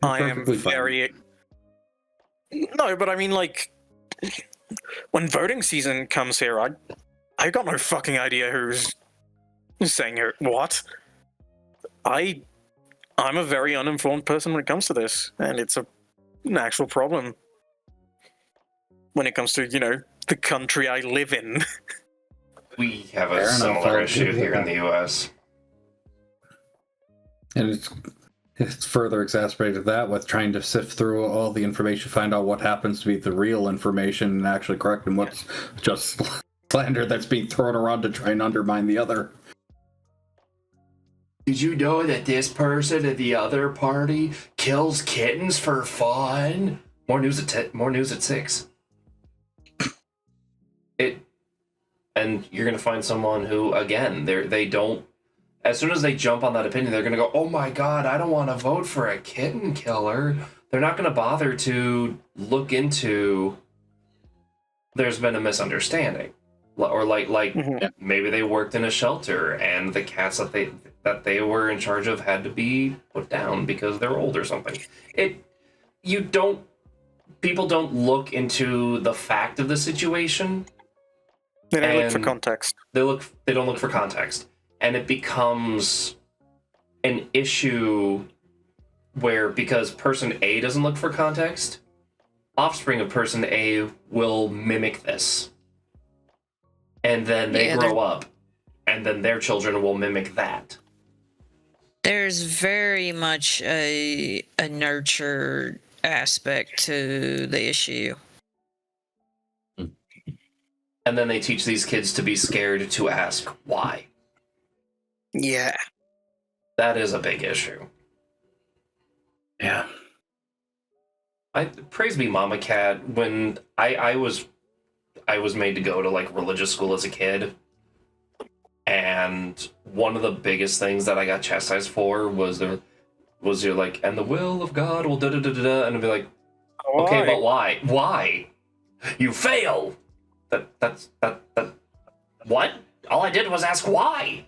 I am Perfectly fine. very... No, but I mean, like, when voting season comes here, I got no fucking idea who's saying what. I'm a very uninformed person when it comes to this, and it's an actual problem when it comes to, you know, the country I live in. We have a Fair enough, similar I'll issue give you here in that. the U.S. And it's further exacerbated that with trying to sift through all the information, find out what happens to be the real information, and actually correct and what's just slander that's being thrown around to try and undermine the other. Did you know that this person at the other party kills kittens for fun? More news at 6. And you're gonna find someone who, again, they don't. As soon as they jump on that opinion, they're gonna go, "Oh my god, I don't want to vote for a kitten killer." They're not gonna bother to look into. There's been a misunderstanding, or like Mhm. maybe they worked in a shelter and the cats that they were in charge of had to be put down because they're old or something. People don't look into the fact of the situation. They don't look for And context. They don't look for context, and it becomes an issue where, because person A doesn't look for context, offspring of person A will mimic this, and then they grow up, and then their children will mimic that. There's very much a nurture aspect to the issue. And then they teach these kids to be scared to ask why. Yeah. That is a big issue. Yeah. Praise be Mama Cat. When I was made to go to like religious school as a kid, and one of the biggest things that I got chastised for was you're like, and the will of God will da da da da da, and I'd be like, okay, but why? Why? You fail. That's what? All I did was ask why.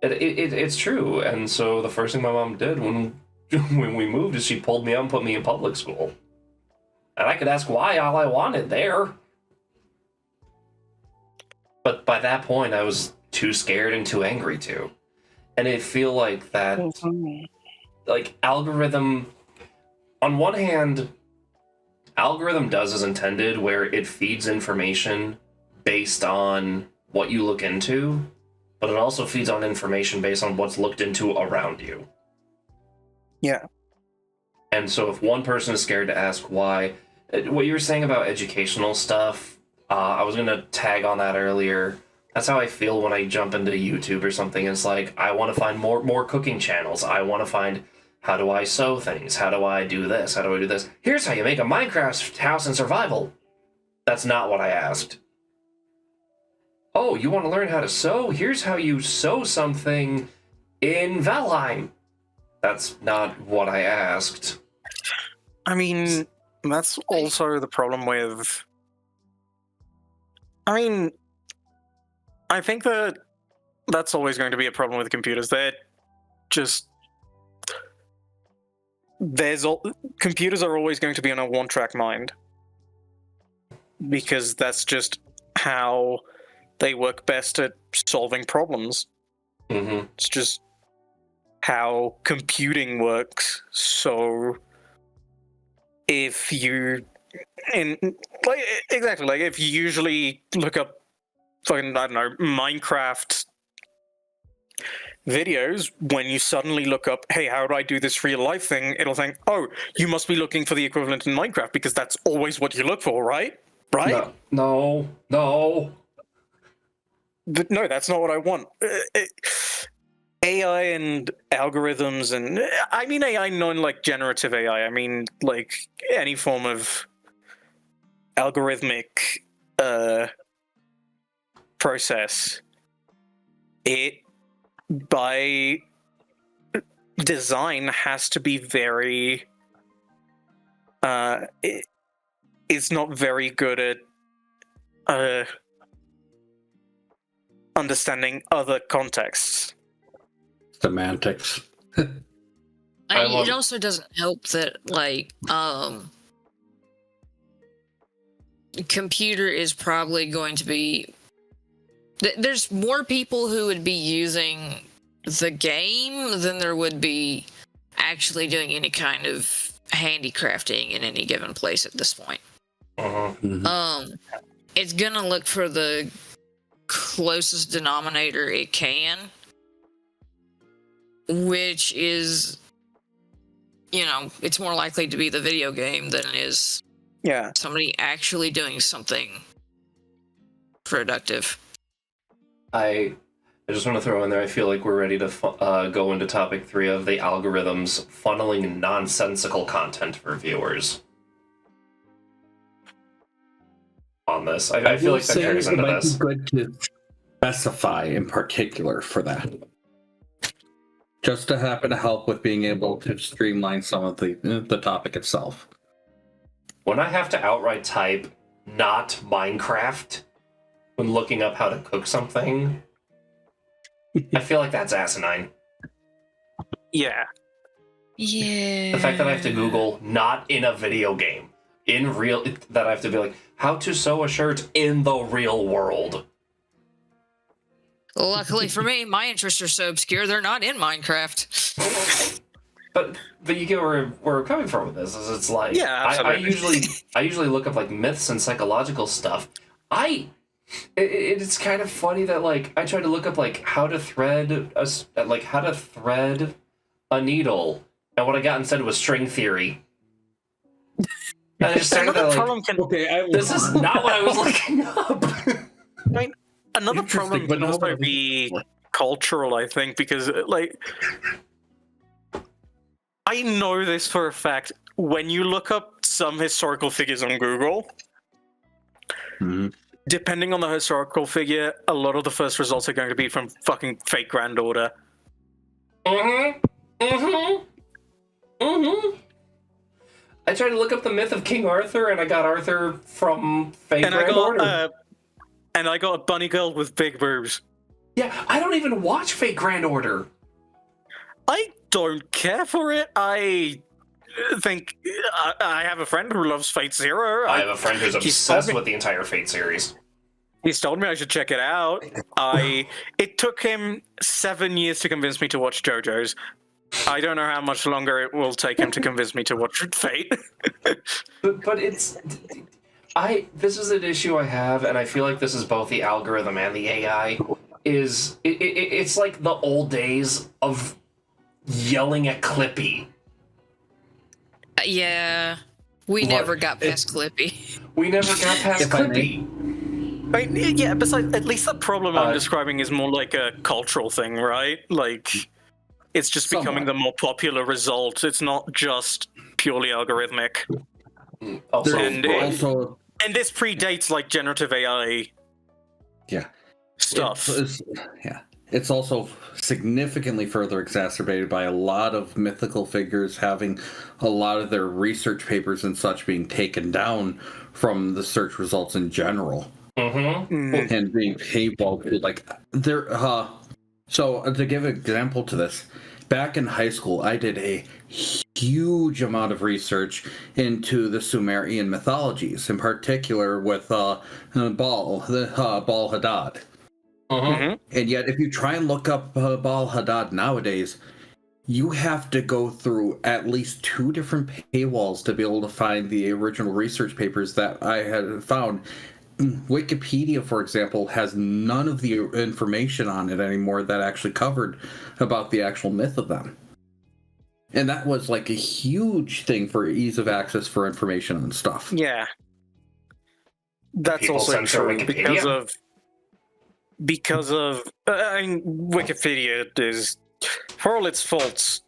It's true, and so the first thing my mom did when we moved is she pulled me out and put me in public school, and I could ask why all I wanted there. But by that point, I was too scared and too angry to, and I feel like that, like algorithm. On one hand, algorithm does as intended, where it feeds information based on what you look into, but it also feeds on information based on what's looked into around you. Yeah. And so if one person is scared to ask why, what you were saying about educational stuff, I was going to tag on that earlier. That's how I feel when I jump into YouTube or something. It's like, I want to find more cooking channels. I want to find, how do I sew things? How do I do this? How do I do this? Here's how you make a Minecraft house in survival. That's not what I asked. Oh, you want to learn how to sew? Here's how you sew something in Valheim. That's not what I asked. I mean, that's also the problem with... I mean, I think that that's always going to be a problem with computers. They're just... Computers are always going to be on a one-track mind. Because that's just how they work best at solving problems. Mm-hmm. It's just how computing works. So if you... exactly, like if you usually look up fucking, I don't know, Minecraft videos, when you suddenly look up, hey, how do I do this real life thing, it'll think, oh, you must be looking for the equivalent in Minecraft, because that's always what you look for, right? Right? No. But no, that's not what I want. AI and algorithms, and I mean AI non like generative AI. I mean like any form of algorithmic process. It by design has to be very is not very good at understanding other contexts. Semantics. It also doesn't help that like computer is probably going to be there's more people who would be using the game than there would be actually doing any kind of handicrafting in any given place at this point. Mhm. It's gonna look for the closest denominator it can, which is, you know, it's more likely to be the video game than it is somebody actually doing something productive. I just want to throw in there, I feel like we're ready to go into topic 3 of the algorithms funneling nonsensical content for viewers. On this, I feel like that carries into this. It might be good to specify in particular for that. Just to happen to help with being able to streamline some of the topic itself. When I have to outright type not Minecraft when looking up how to cook something, I feel like that's asinine. Yeah. Yeah. The fact that I have to Google not in a video game, in real, that I have to be like, how to sew a shirt in the real world. Luckily for me, my interests are so obscure they're not in Minecraft. But you get where we're coming from with this. Is it's like, Yeah, I absolutely. usually look up like myths and psychological stuff. It's kind of funny that like I tried to look up like how to thread a needle, and what I got instead was string theory. And I just started Another to, problem like, can this is not what I was looking up. I mean, another problem but can also nobody- be cultural, I think, because like I know this for a fact. When you look up some historical figures on Google, Mhm. depending on the historical figure, a lot of the first results are going to be from fucking fake granddaughter. I tried to look up the myth of King Arthur, and I got Arthur from fake And Grand I got a bunny girl with big boobs. Yeah, I don't even watch Fake Grand Order. I don't care for it. I think I have a friend who loves Fate Zero. I have a friend who's he's obsessed told me- with the entire Fate series. He's told me I should check it out. It took him 7 years to convince me to watch JoJo's. I don't know how much longer it will take him to convince me to watch Fate. But it's... this is an issue I have, and I feel like this is both the algorithm and the AI, is... It's like the old days of yelling at Clippy. Yeah. We What? never got past Clippy. We never got past If I may- Clippy. Right, yeah, besides, at least the problem I'm Uh, describing is more like a cultural thing, right? Like, it's just becoming the more popular result. It's not just purely algorithmic. Also, And- also, And this predates, like, generative AI yeah. stuff. It's also significantly further exacerbated by a lot of mythical figures having a lot of their research papers and such being taken down from the search results in general and being paywalled. Like there, so to give an example to this, back in high school, I did a huge amount of research into the Sumerian mythologies, in particular with Baal Hadad. Mhm. And yet, if you try and look up Baal Hadad nowadays, you have to go through at least 2 different paywalls to be able to find the original research papers that I had found. Wikipedia, for example, has none of the information on it anymore that actually covered about the actual myth of them. And that was like a huge thing for ease of access for information and stuff. Yeah. That's People also censor true Wikipedia? because of I mean, Wikipedia is, for all its faults,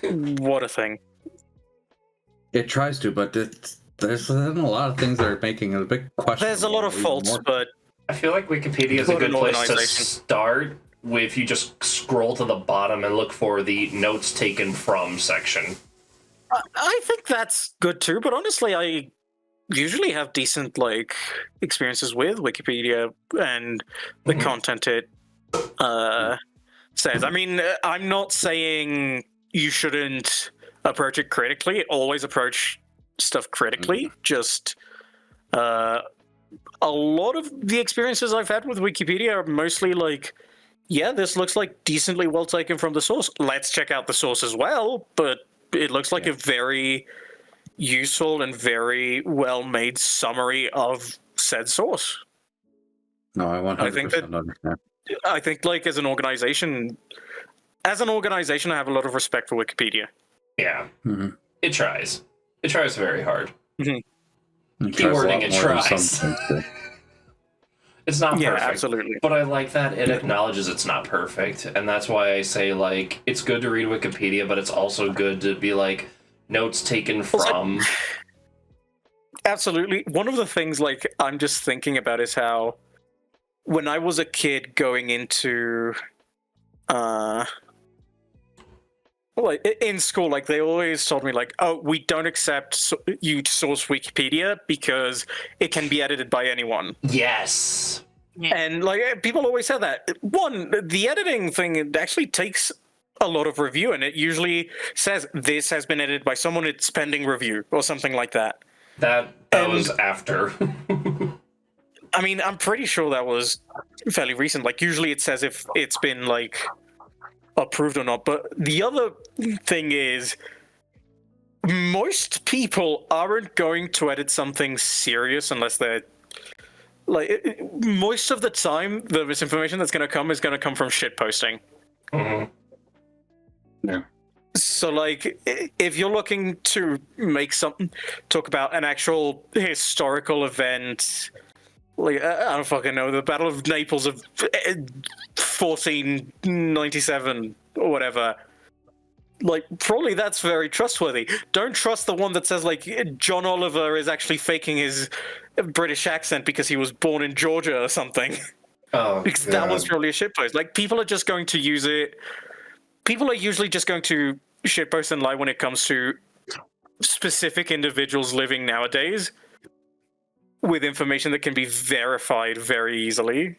what a thing. It tries to, but there's a lot of things that are making it a big question. There's a lot of faults, but I feel like Wikipedia is a What good an place to organization. start if you just scroll to the bottom and look for the notes taken from section. I think that's good too. But honestly, usually have decent like experiences with Wikipedia and the Mhm. content it says. I mean, I'm not saying you shouldn't approach it critically. Always approach stuff critically. Just a lot of the experiences I've had with Wikipedia are mostly like, yeah, this looks like decently well taken from the source. Let's check out the source as well. But it looks like a very useful and very well made summary of said source. No, I 100% I think that- understand. I think, like, as an organization, I have a lot of respect for Wikipedia. Yeah. Mhm. It tries. It tries very hard. It tries a Keywording, lot it more than tries. some things do. It's not Yeah, perfect. absolutely. But I like that it acknowledges it's not perfect. And that's why I say, like, it's good to read Wikipedia, but it's also good to be like, notes taken from. Absolutely. One of the things, like, I'm just thinking about is how when I was a kid going into like in school, like, they always told me, like, oh, we don't accept you to source Wikipedia because it can be edited by anyone. Yes. And like, people always said that. One, the editing thing, it actually takes a lot of review, and it usually says this has been edited by someone, it's pending review or something like that. That was after. I mean, I'm pretty sure that was fairly recent. Like, usually it says if it's been, like, approved or not. But the other thing is, most people aren't going to edit something serious unless they're, like, most of the time, the misinformation that's going to come is going to come from shitposting. Mhm. Yeah. So, like, if you're looking to make something, talk about an actual historical event, like, I don't fucking know, the Battle of Naples of 1497 or whatever, like, probably that's very trustworthy. Don't trust the one that says, like, John Oliver is actually faking his British accent because he was born in Georgia or something. Oh, Because that was God. probably a shitpost. Like, people are just going to use it. People are usually just going to shitpost and lie when it comes to specific individuals living nowadays with information that can be verified very easily.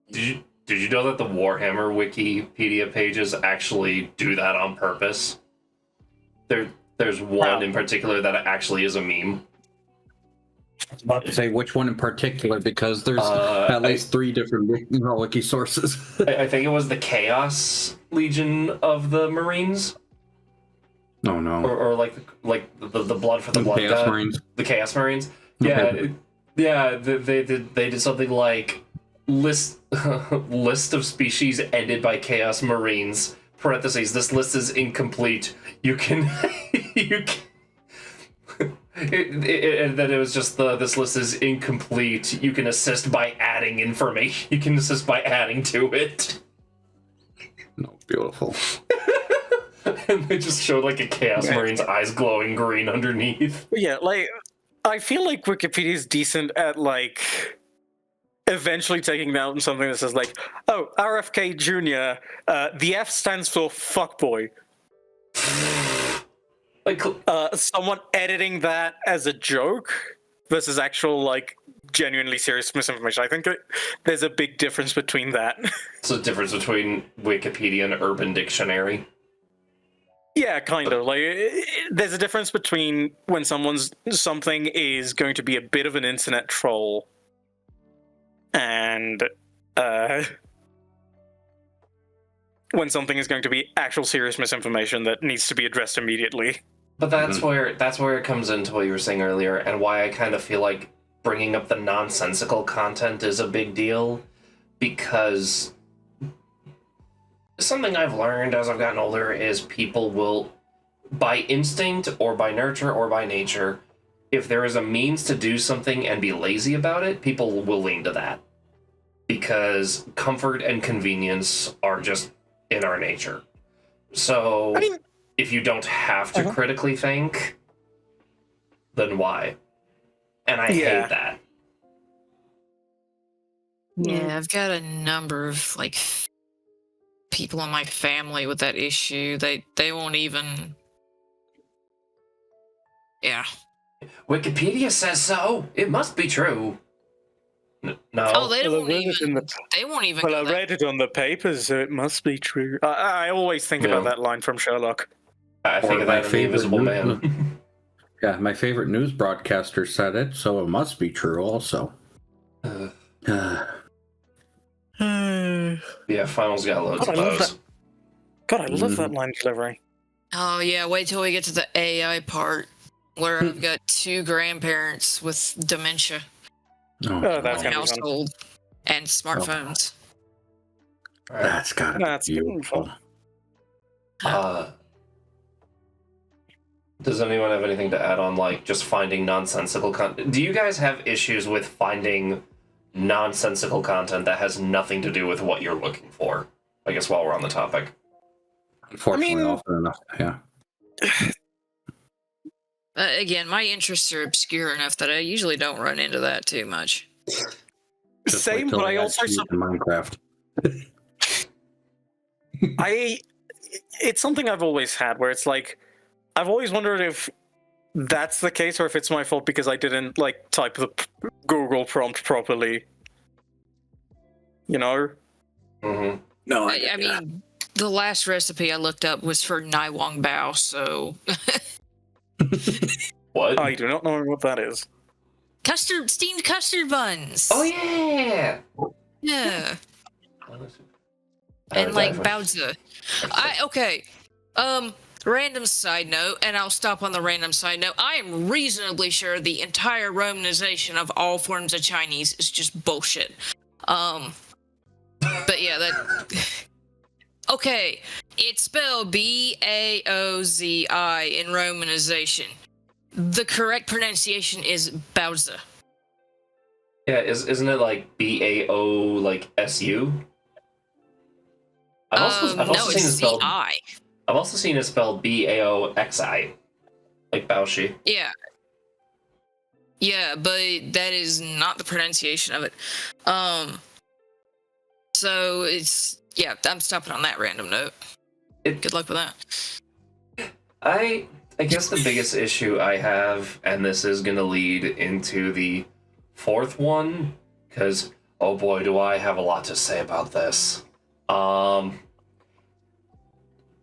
Did you know that the Warhammer Wikipedia pages actually do that on purpose? There's one in particular that actually is a meme. I was about to say which one in particular, because there's at least 3 different wiki sources. I think it was the Chaos Legion of the Marines, Oh no. or like the blood for the blood Chaos god, Marines. the Chaos Marines. Okay. Yeah. They did something like list of species ended by Chaos Marines. Parentheses. This list is incomplete. You can you can. And then it was just this list is incomplete. You can assist by adding information. You can assist by adding to it. No, beautiful. And they just showed like a Chaos Marine's eyes glowing green underneath. Yeah, like, I feel like Wikipedia is decent at, like, eventually taking down something that says, like, oh, RFK Jr., the F stands for fuckboy. Like, Someone editing that as a joke versus actual, like, genuinely serious misinformation. I think there's a big difference between that. it's the difference between Wikipedia and Urban Dictionary. Yeah, kind of. Like, there's a difference between when something is going to be a bit of an internet troll and when something is going to be actual serious misinformation that needs to be addressed immediately. But that's where it comes into what you were saying earlier, and why I kind of feel like bringing up the nonsensical content is a big deal, because something I've learned as I've gotten older is people will, by instinct or by nurture or by nature, if there is a means to do something and be lazy about it, people will lean to that. Because comfort and convenience are just in our nature. So, I mean, if you don't have to critically think, then why? And I hate that. Yeah, I've got a number of like people in my family with that issue. They won't even. Yeah, Wikipedia says so. It must be true. No. Oh, they Well, I won't read even. it in the They won't even. Well, go I that- read it on the papers, so it must be true. I always think about Yeah. that line from Sherlock. I think Or of my that in The favorite Invisible news- Man. Yeah, my favorite news broadcaster said it, so it must be true also. Yeah, Final's got loads God, of I love those. God, I love that Mhm. line delivery. Oh yeah, wait till we get to the AI part where I've got 2 grandparents with dementia Oh, in that's the gonna be fun. household and smartphones. Right. That's gotta be That's beautiful. Does anyone have anything to add on, like, just finding nonsensical content? Do you guys have issues with finding nonsensical content that has nothing to do with what you're looking for? I guess while we're on the topic. Unfortunately, I mean- often enough. Yeah. Again, my interests are obscure enough that I usually don't run into that too much. Just Same, wait till but they I add also cheese in Minecraft. it's something I've always had where it's like I've always wondered if that's the case or if it's my fault because I didn't like type the Google prompt properly. You know? Mm-hmm. No, I mean, the last recipe I looked up was for Nai Wang Bao, so What? I do not know what that is. steamed custard buns. Oh, yeah! Yeah, and like baozi. Okay. Random side note, and I'll stop on the random side note. I am reasonably sure the entire Romanization of all forms of Chinese is just bullshit. But yeah, that. Okay, it's spelled Baozi in Romanization. The correct pronunciation is Baozi. Yeah, isn't it like BAO, like SU? I've also No, seen it it's spelled. CI. I've also seen it spelled BAOXI, like Baoshi. Yeah. Yeah, but that is not the pronunciation of it. So it's yeah, I'm stopping on that random note. Good luck with that. I guess the biggest issue I have, and this is gonna lead into the 4th one, because oh boy, do I have a lot to say about this.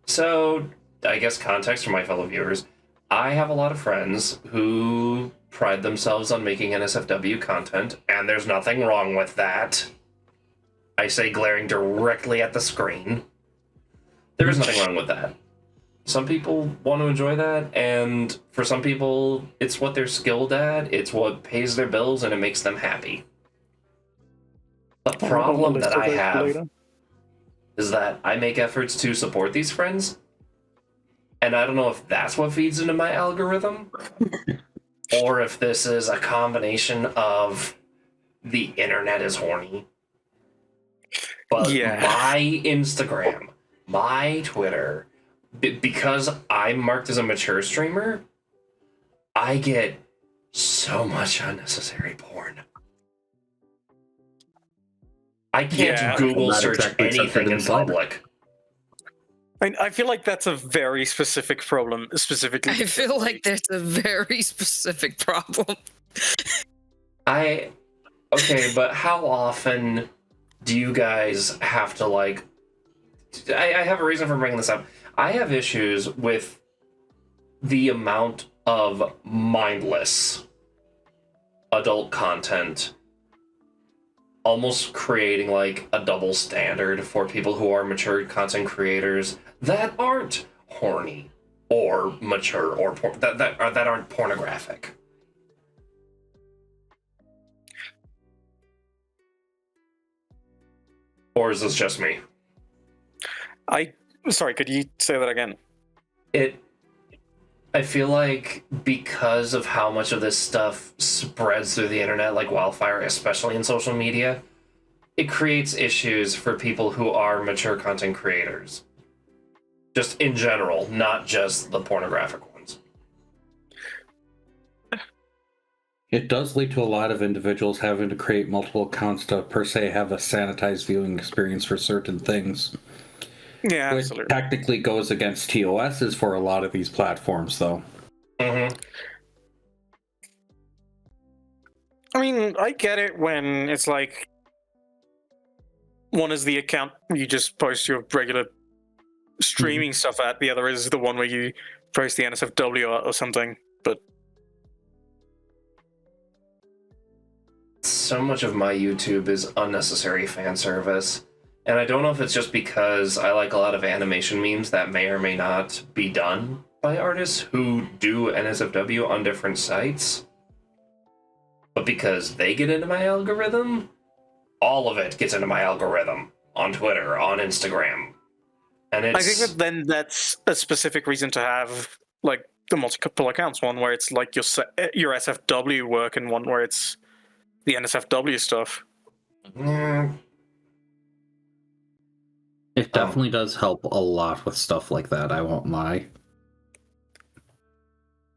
So I guess context for my fellow viewers. I have a lot of friends who pride themselves on making NSFW content, and there's nothing wrong with that. I say glaring directly at the screen. There is nothing wrong with that. Some people want to enjoy that, and for some people, it's what they're skilled at, it's what pays their bills, and it makes them happy. The problem that I have is that I make efforts to support these friends, and I don't know if that's what feeds into my algorithm, or if this is a combination of the internet is horny. But Yeah. my Instagram, my Twitter, because I'm marked as a mature streamer, I get so much unnecessary porn. I can't Yeah. Google Not search exactly anything accepted in in cyber. public. I feel like that's a very specific problem, specifically. I feel like there's a very specific problem. Okay, but how often do you guys have to, like... I have a reason for bringing this up. I have issues with the amount of mindless adult content almost creating, like, a double standard for people who are mature content creators that aren't horny or mature or that aren't pornographic. Or is this just me? Sorry, could you say that again? I feel like because of how much of this stuff spreads through the internet like wildfire, especially in social media, it creates issues for people who are mature content creators. Just in general, not just the pornographic ones. It does lead to a lot of individuals having to create multiple accounts to per se have a sanitized viewing experience for certain things. Yeah, Which absolutely. technically goes against TOSs for a lot of these platforms, though. Mm-hmm. I mean, I get it when it's like one is the account you just post your regular streaming stuff at, the other is the one where you post the NSFW art or something. But so much of my YouTube is unnecessary fan service. And I don't know if it's just because I like a lot of animation memes that may or may not be done by artists who do NSFW on different sites. But because they get into my algorithm, all of it gets into my algorithm on Twitter, on Instagram. And it's... I think that then that's a specific reason to have like the multiple accounts, one where it's like your SFW work and one where it's the NSFW stuff. It definitely does help a lot with stuff like that, I won't lie.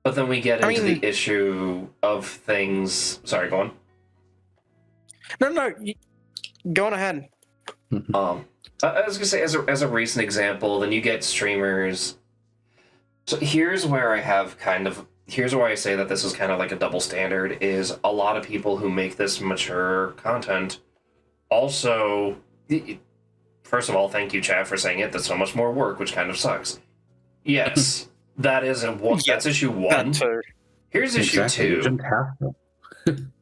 But then we get into the issue of things... Sorry, go on. No, go on ahead. I was gonna say, as a recent example, then you get streamers. So here's where here's where I say that this is kind of like a double standard, is a lot of people who make this mature content also... First of all, thank you, chat, for saying it. That's so much more work, which kind of sucks. Yes, that's issue one. Here's issue two.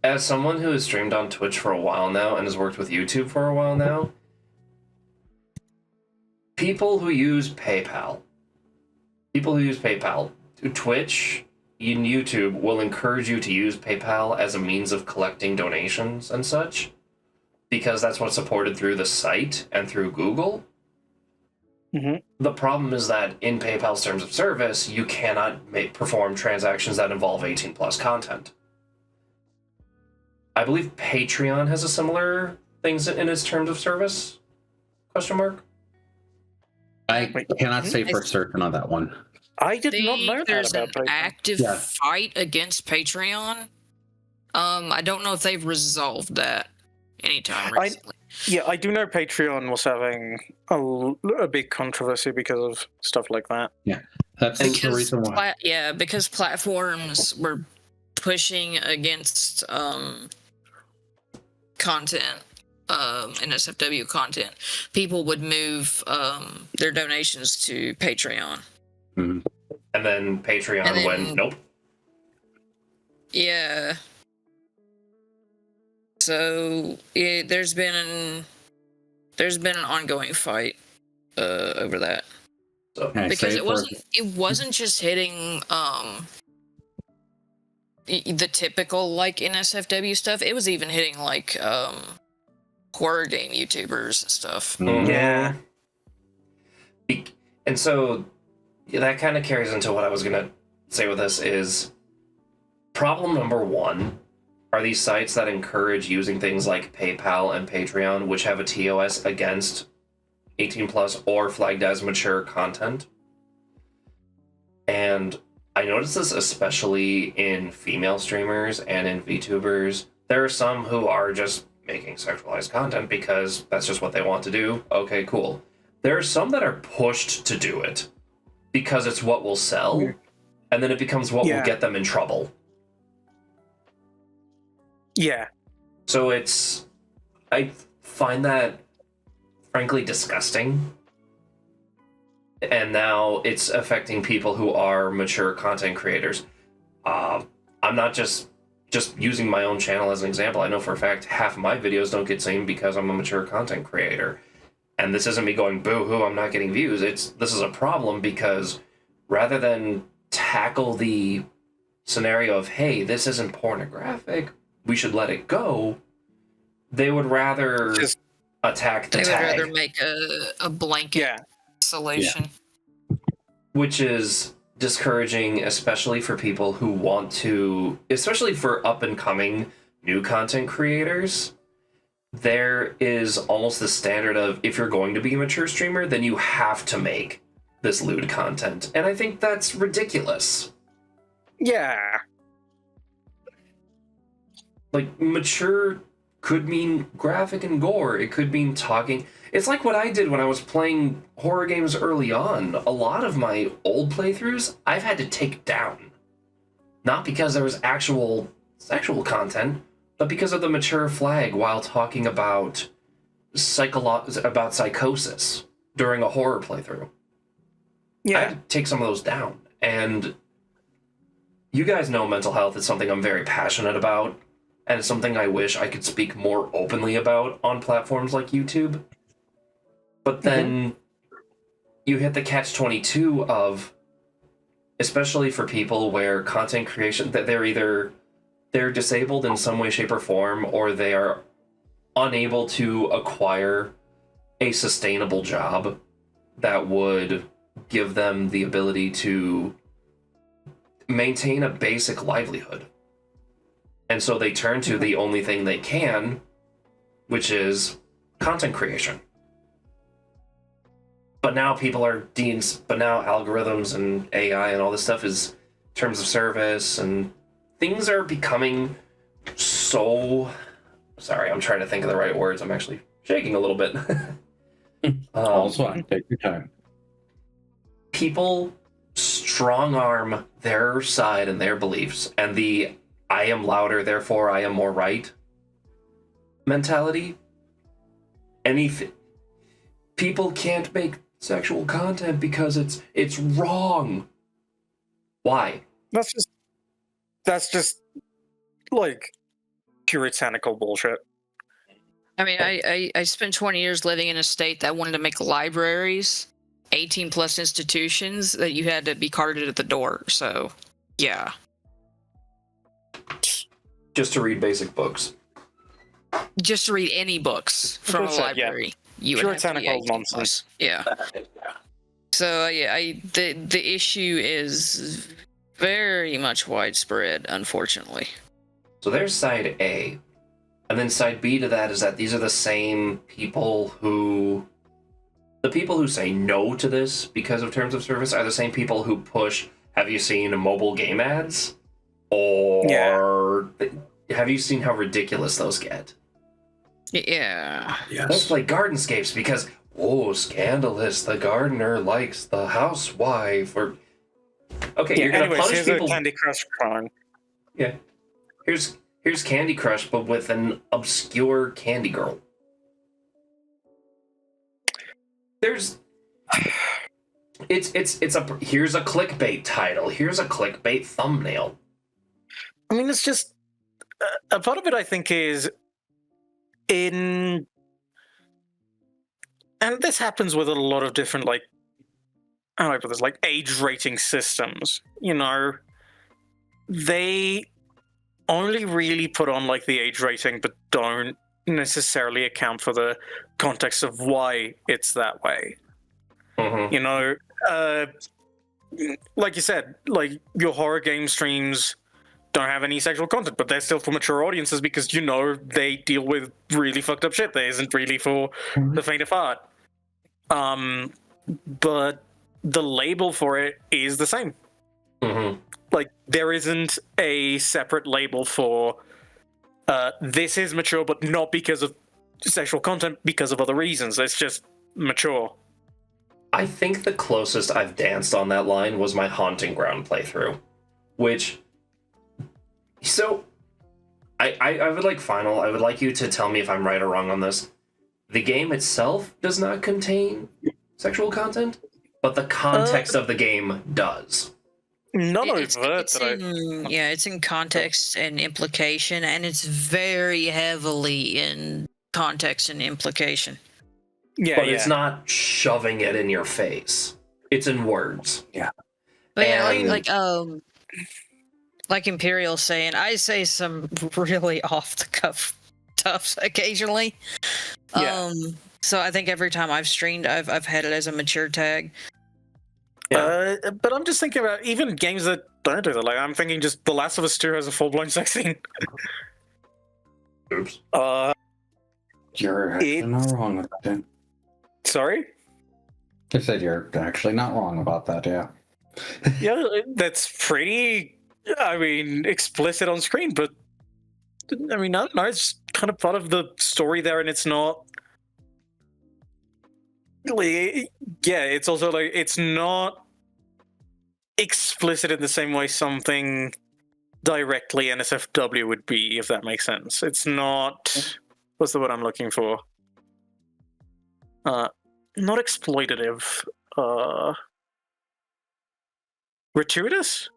As someone who has streamed on Twitch for a while now and has worked with YouTube for a while now, people who use PayPal, Twitch and YouTube will encourage you to use PayPal as a means of collecting donations and such, because that's what's supported through the site and through Google. Mm-hmm. The problem is that in PayPal's terms of service, you cannot perform transactions that involve 18 plus content. I believe Patreon has a similar things in its terms of service? Question mark? I cannot say for certain on that one. I did not know that there's about an PayPal. active fight against Patreon. I don't know if they've resolved that anytime recently. I do know Patreon was having a big controversy because of stuff like that. Yeah, that's the reason why. Because platforms were pushing against content, NSFW content. People would move their donations to Patreon. Mm-hmm. And then Patreon went, nope. Yeah. So there's been an ongoing fight over that, because it wasn't just hitting the typical like NSFW stuff. It was even hitting like horror game YouTubers and stuff. Yeah. And so that kind of carries into what I was gonna say with this is problem number one are these sites that encourage using things like PayPal and Patreon, which have a TOS against 18 plus or flagged as mature content. And I noticed this especially in female streamers and in VTubers. There are some who are just making sexualized content because that's just what they want to do. Okay, cool. There are some that are pushed to do it because it's what will sell, and then it becomes what will get them in trouble. Yeah. So I find that frankly disgusting. And now it's affecting people who are mature content creators. I'm not just using my own channel as an example. I know for a fact half of my videos don't get seen because I'm a mature content creator. And this isn't me going, boo-hoo, I'm not getting views. This is a problem because rather than tackle the scenario of, hey, this isn't pornographic, we should let it go, they would rather attack the tag. They would rather make a blanket solution. Which is discouraging, especially for people who want to, especially for up-and-coming new content creators. There is almost the standard of, if you're going to be a mature streamer, then you have to make this lewd content. And I think that's ridiculous. Yeah. Like, mature could mean graphic and gore. It could mean talking. It's like what I did when I was playing horror games early on. A lot of my old playthroughs, I've had to take down. Not because there was actual sexual content, but because of the mature flag while talking about psychosis during a horror playthrough. I Yeah. had to take some of those down. And you guys know mental health is something I'm very passionate about, and it's something I wish I could speak more openly about on platforms like YouTube. But then you hit the catch-22 of, especially for people where content creation, that they're disabled in some way, shape, or form, or they are unable to acquire a sustainable job that would give them the ability to maintain a basic livelihood. And so they turn to the only thing they can, which is content creation. But now but now algorithms and AI and all this stuff is terms of service, and things are becoming so... Sorry, I'm trying to think of the right words. I'm actually shaking a little bit. Also, take your time. People strong arm their side and their beliefs, and the I am louder, therefore I am more right mentality. People can't make sexual content because it's wrong. Why? That's just like puritanical bullshit. I mean, I spent 20 years living in a state that wanted to make libraries 18 plus institutions that you had to be carded at the door. So, yeah. Just to read basic books. Just to read any books from a That's it, yeah. library, you would have to be Puritanical 18 nonsense. plus. Yeah. So yeah, the issue is very much widespread, unfortunately. So there's side A. And then side B to that is that these are the same people who... The people who say no to this because of terms of service are the same people who push, have you seen mobile game ads? Or have you seen how ridiculous those get? Yeah. Let's play Gardenscapes because, oh, scandalous, the gardener likes the housewife, or... Okay, Yeah, you're gonna anyways, punish here's people... a Candy Crush clone. Yeah. Here's Candy Crush, but with an obscure candy girl. Here's a clickbait title. Here's a clickbait thumbnail. I mean, it's just a part of it. I think is and this happens with a lot of different how do I put this, age rating systems. You know, they only really put on the age rating, but don't necessarily account for the context of why it's that way. Mm-hmm. You know, like you said, your horror game streams don't have any sexual content, but they're still for mature audiences because they deal with really fucked up shit. That isn't really for the faint of heart. But the label for it is the same. Mm-hmm. There isn't a separate label for this is mature, but not because of sexual content, because of other reasons. It's just mature. I think the closest I've danced on that line was my Haunting Ground playthrough, which... So, I would like you to tell me if I'm right or wrong on this. The game itself does not contain sexual content, but the context of the game does. Not It's overt. it's in context and implication, and it's very heavily in context and implication. Yeah, But it's not shoving it in your face. It's in words. But yeah, And- like Imperial saying, I say some really off the cuff stuff occasionally. Yeah. So I think every time I've streamed, I've had it as a mature tag. But I'm just thinking about even games that don't do that. I'm thinking just The Last of Us 2 has a full-blown sex scene. Oops. You're actually not wrong with that. Sorry? I said you're actually not wrong about that, yeah. Yeah, that's pretty, explicit on screen, but I don't know, it's kind of part of the story there, and it's not... it's also, it's not explicit in the same way something directly NSFW would be, if that makes sense. It's not. What's the word I'm looking for? Not exploitative. Gratuitous?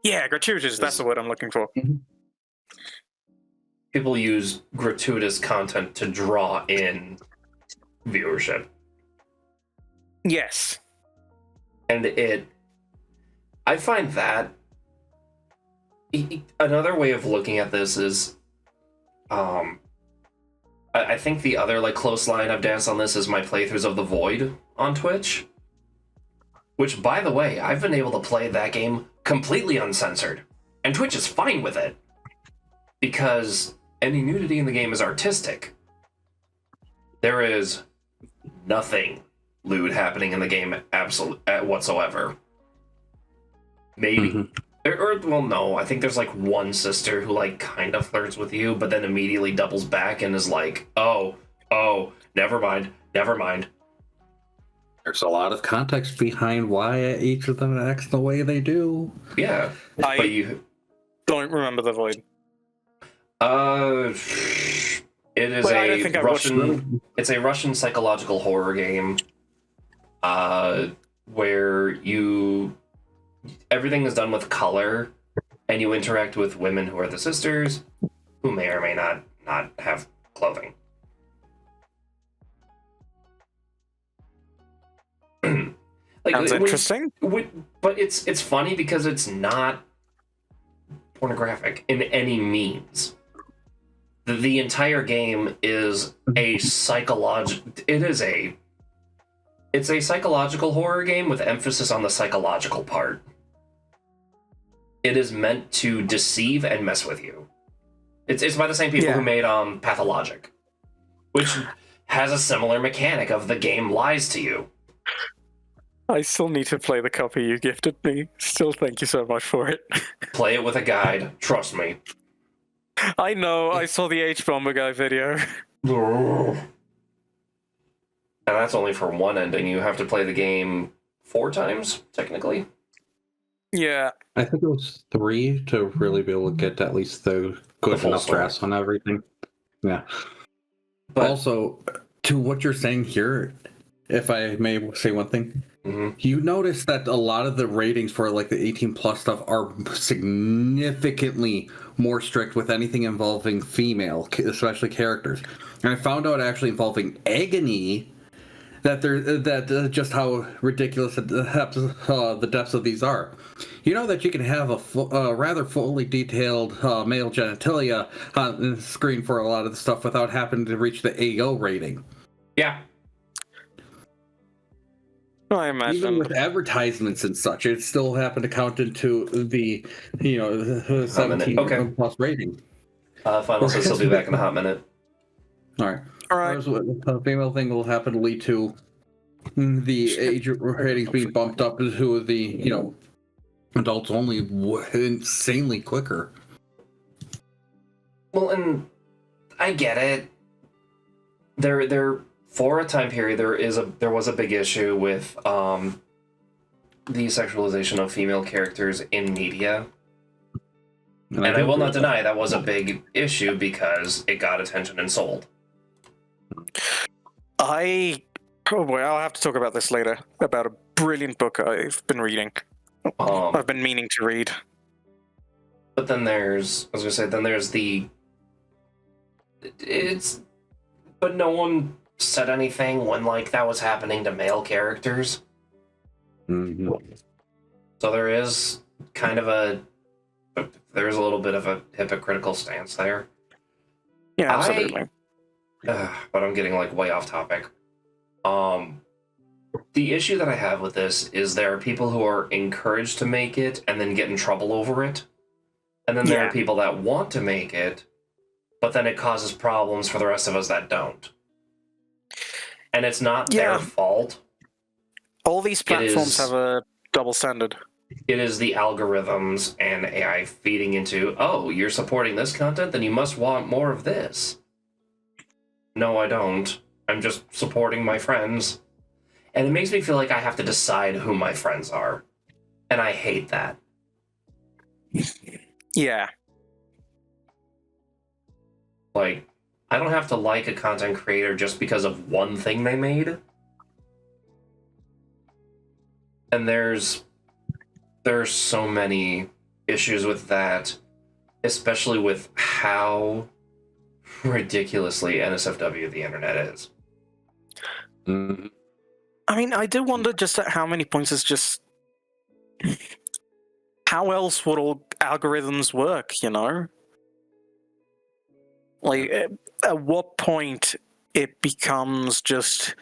Yeah, gratuitous. That's the word I'm looking for. People use gratuitous content to draw in viewership. Yes. And I find that another way of looking at this is, I think the other like close line I've danced on this is my playthroughs of The Void on Twitch. Which, by the way, I've been able to play that game completely uncensored. And Twitch is fine with it. Because any nudity in the game is artistic. There is nothing lewd happening in the game whatsoever. Maybe. No, I think there's like one sister who like kind of flirts with you, but then immediately doubles back and is like, oh, never mind. There's a lot of context behind why each of them acts the way they do. Yeah. But you don't remember The Void. It is it's a Russian psychological horror game. Where everything is done with color, and you interact with women who are the sisters, who may or may not have clothing. Sounds interesting. But it's funny because it's not pornographic in any means. The entire game is a it's a psychological horror game with emphasis on the psychological part. It is meant to deceive and mess with you. It's by the same people who made Pathologic, which has a similar mechanic of the game lies to you. I still need to play the copy you gifted me. Still, thank you so much for it. Play it with a guide, trust me. I know, I saw the H-Bomber guy video. And that's only for one ending. You have to play the game 4 times, technically. Yeah. I think it was 3 to really be able to get at least the good enough grasp on everything. Yeah. But also, to what you're saying here, if I may say one thing, you notice that a lot of the ratings for like the 18 plus stuff are significantly more strict with anything involving female, especially characters. And I found out actually involving Agony that just how ridiculous the depths of these are. You know that you can have a rather fully detailed male genitalia on the screen for a lot of the stuff without having to reach the AO rating. Yeah. I imagine. Even with advertisements and such, it still happened to count into the 17 plus rating. Final says he'll be back in a hot minute. All right. The female thing will happen to lead to the age ratings being bumped up to the adults only insanely quicker. Well, and I get it. There for a time period there was a big issue with the sexualization of female characters in media. And I will not deny that was a big issue because it got attention and sold. I'll have to talk about this later, about a brilliant book I've been reading. I've been meaning to read. But then there's but no one said anything when like that was happening to male characters. Mm-hmm. So there is there's a little bit of a hypocritical stance there. Yeah, absolutely. But I'm getting like way off topic. The issue that I have with this is there are people who are encouraged to make it and then get in trouble over it. And then there are people that want to make it, but then it causes problems for the rest of us that don't. And it's not their fault. All these platforms have a double standard. It is the algorithms and AI feeding into, oh, you're supporting this content, then you must want more of this. No, I don't. I'm just supporting my friends. And it makes me feel like I have to decide who my friends are. And I hate that. Yeah. Like, I don't have to like a content creator just because of one thing they made. And there's so many issues with that, especially with how ridiculously NSFW the internet is. Mhm. I mean, I do wonder just at how many points it's just... How else would all algorithms work, you know? Like, at what point it becomes just...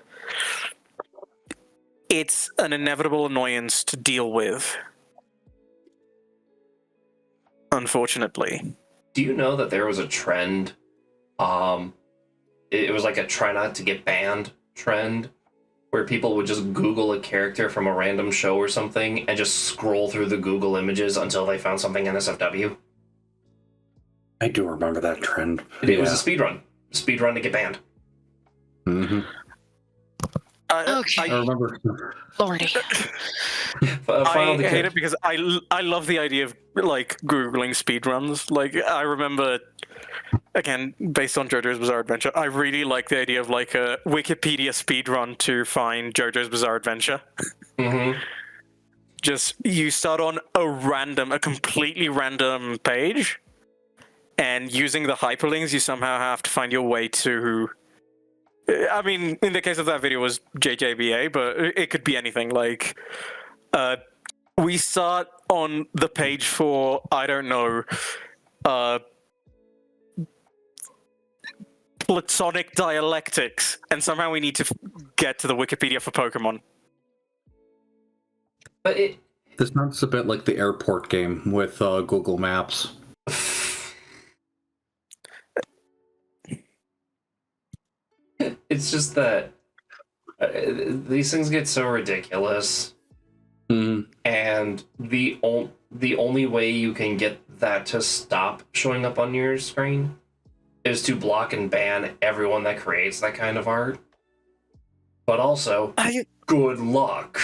It's an inevitable annoyance to deal with. Unfortunately. Do you know that there was a trend? It was like a try not to get banned trend, where people would just Google a character from a random show or something and just scroll through the Google images until they found something NSFW. I do remember that trend. It was a speedrun. Speedrun to get banned. Mm-hmm. Okay. I remember. Lordy. Final I hate it because I love the idea of like Googling speedruns. Like I remember, again, based on JoJo's Bizarre Adventure, I really like the idea of like a Wikipedia speedrun to find JoJo's Bizarre Adventure. Mm-hmm. Just you start on a completely random page, and using the hyperlinks, you somehow have to find your way to. I mean, in the case of that video, it was JJBA, but it could be anything. Like, we start on the page for, I don't know, platonic dialectics, and somehow we need to get to the Wikipedia for Pokemon. But it... This sounds a bit like the airport game with Google Maps. It's just that these things get so ridiculous, and the only way you can get that to stop showing up on your screen is to block and ban everyone that creates that kind of art. But also, good luck.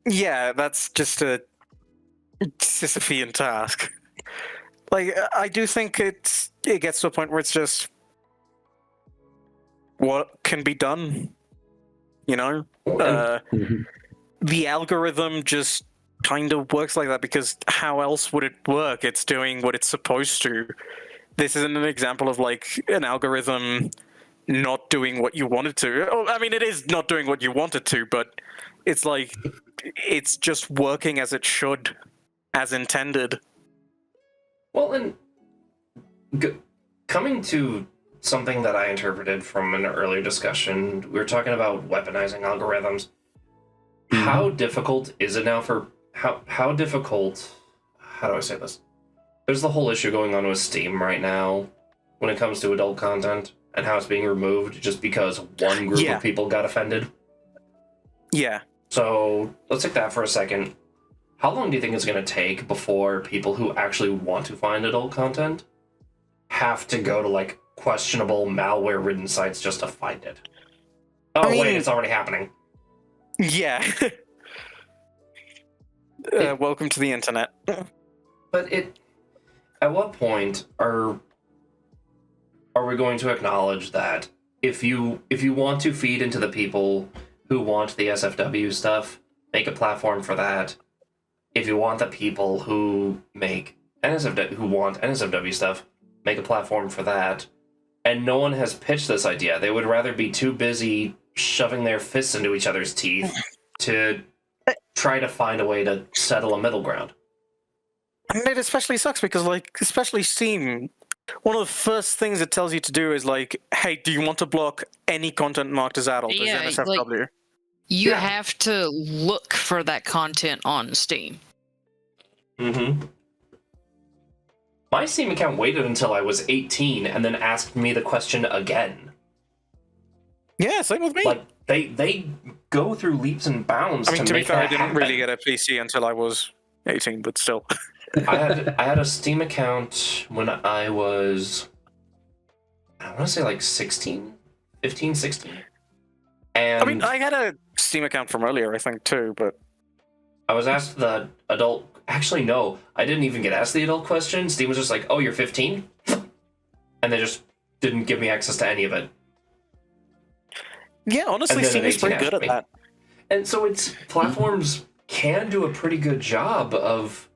Yeah, that's just a Sisyphean task. Like, I do think it gets to a point where it's just what can be done, you know? The algorithm just kind of works like that because how else would it work? It's doing what it's supposed to. This isn't an example of like an algorithm not doing what you want it to. Oh, I mean, it is not doing what you want it to, but it's like it's just working as it should, as intended. Well, and coming to something that I interpreted from an earlier discussion, we were talking about weaponizing algorithms. How difficult is it now for how difficult? How do I say this? There's the whole issue going on with Steam right now when it comes to adult content and how it's being removed just because one group of people got offended. Yeah. So let's take that for a second. How long do you think it's going to take before people who actually want to find adult content have to go to like questionable malware-ridden sites just to find it? Oh, wait, it's already happening. Yeah. Welcome to the internet. But at what point are we going to acknowledge that if you want to feed into the people who want the SFW stuff, make a platform for that. If you want the people who want NSFW stuff, make a platform for that. And no one has pitched this idea. They would rather be too busy shoving their fists into each other's teeth to try to find a way to settle a middle ground. And it especially sucks because, like, especially Steam, one of the first things it tells you to do is, like, hey, do you want to block any content marked as adult as NSFW? Like, you have to look for that content on Steam. Mm-hmm. My Steam account waited until I was 18 and then asked me the question again. Yeah, same with me. Like, they go through leaps and bounds. I mean, to be make fair, that I didn't happen. really get a PC until I was 18, but still. I had a Steam account when I was, I want to say like 16, 15, 16. And I mean, I had a Steam account from earlier, I think, too, but... I was asked the adult actually, no, I didn't even get asked the adult question. Steam was just like, oh, you're 15? And they just didn't give me access to any of it. Yeah, honestly, And then Steam at is pretty 18 good at asked me. that. And so it's platforms can do a pretty good job of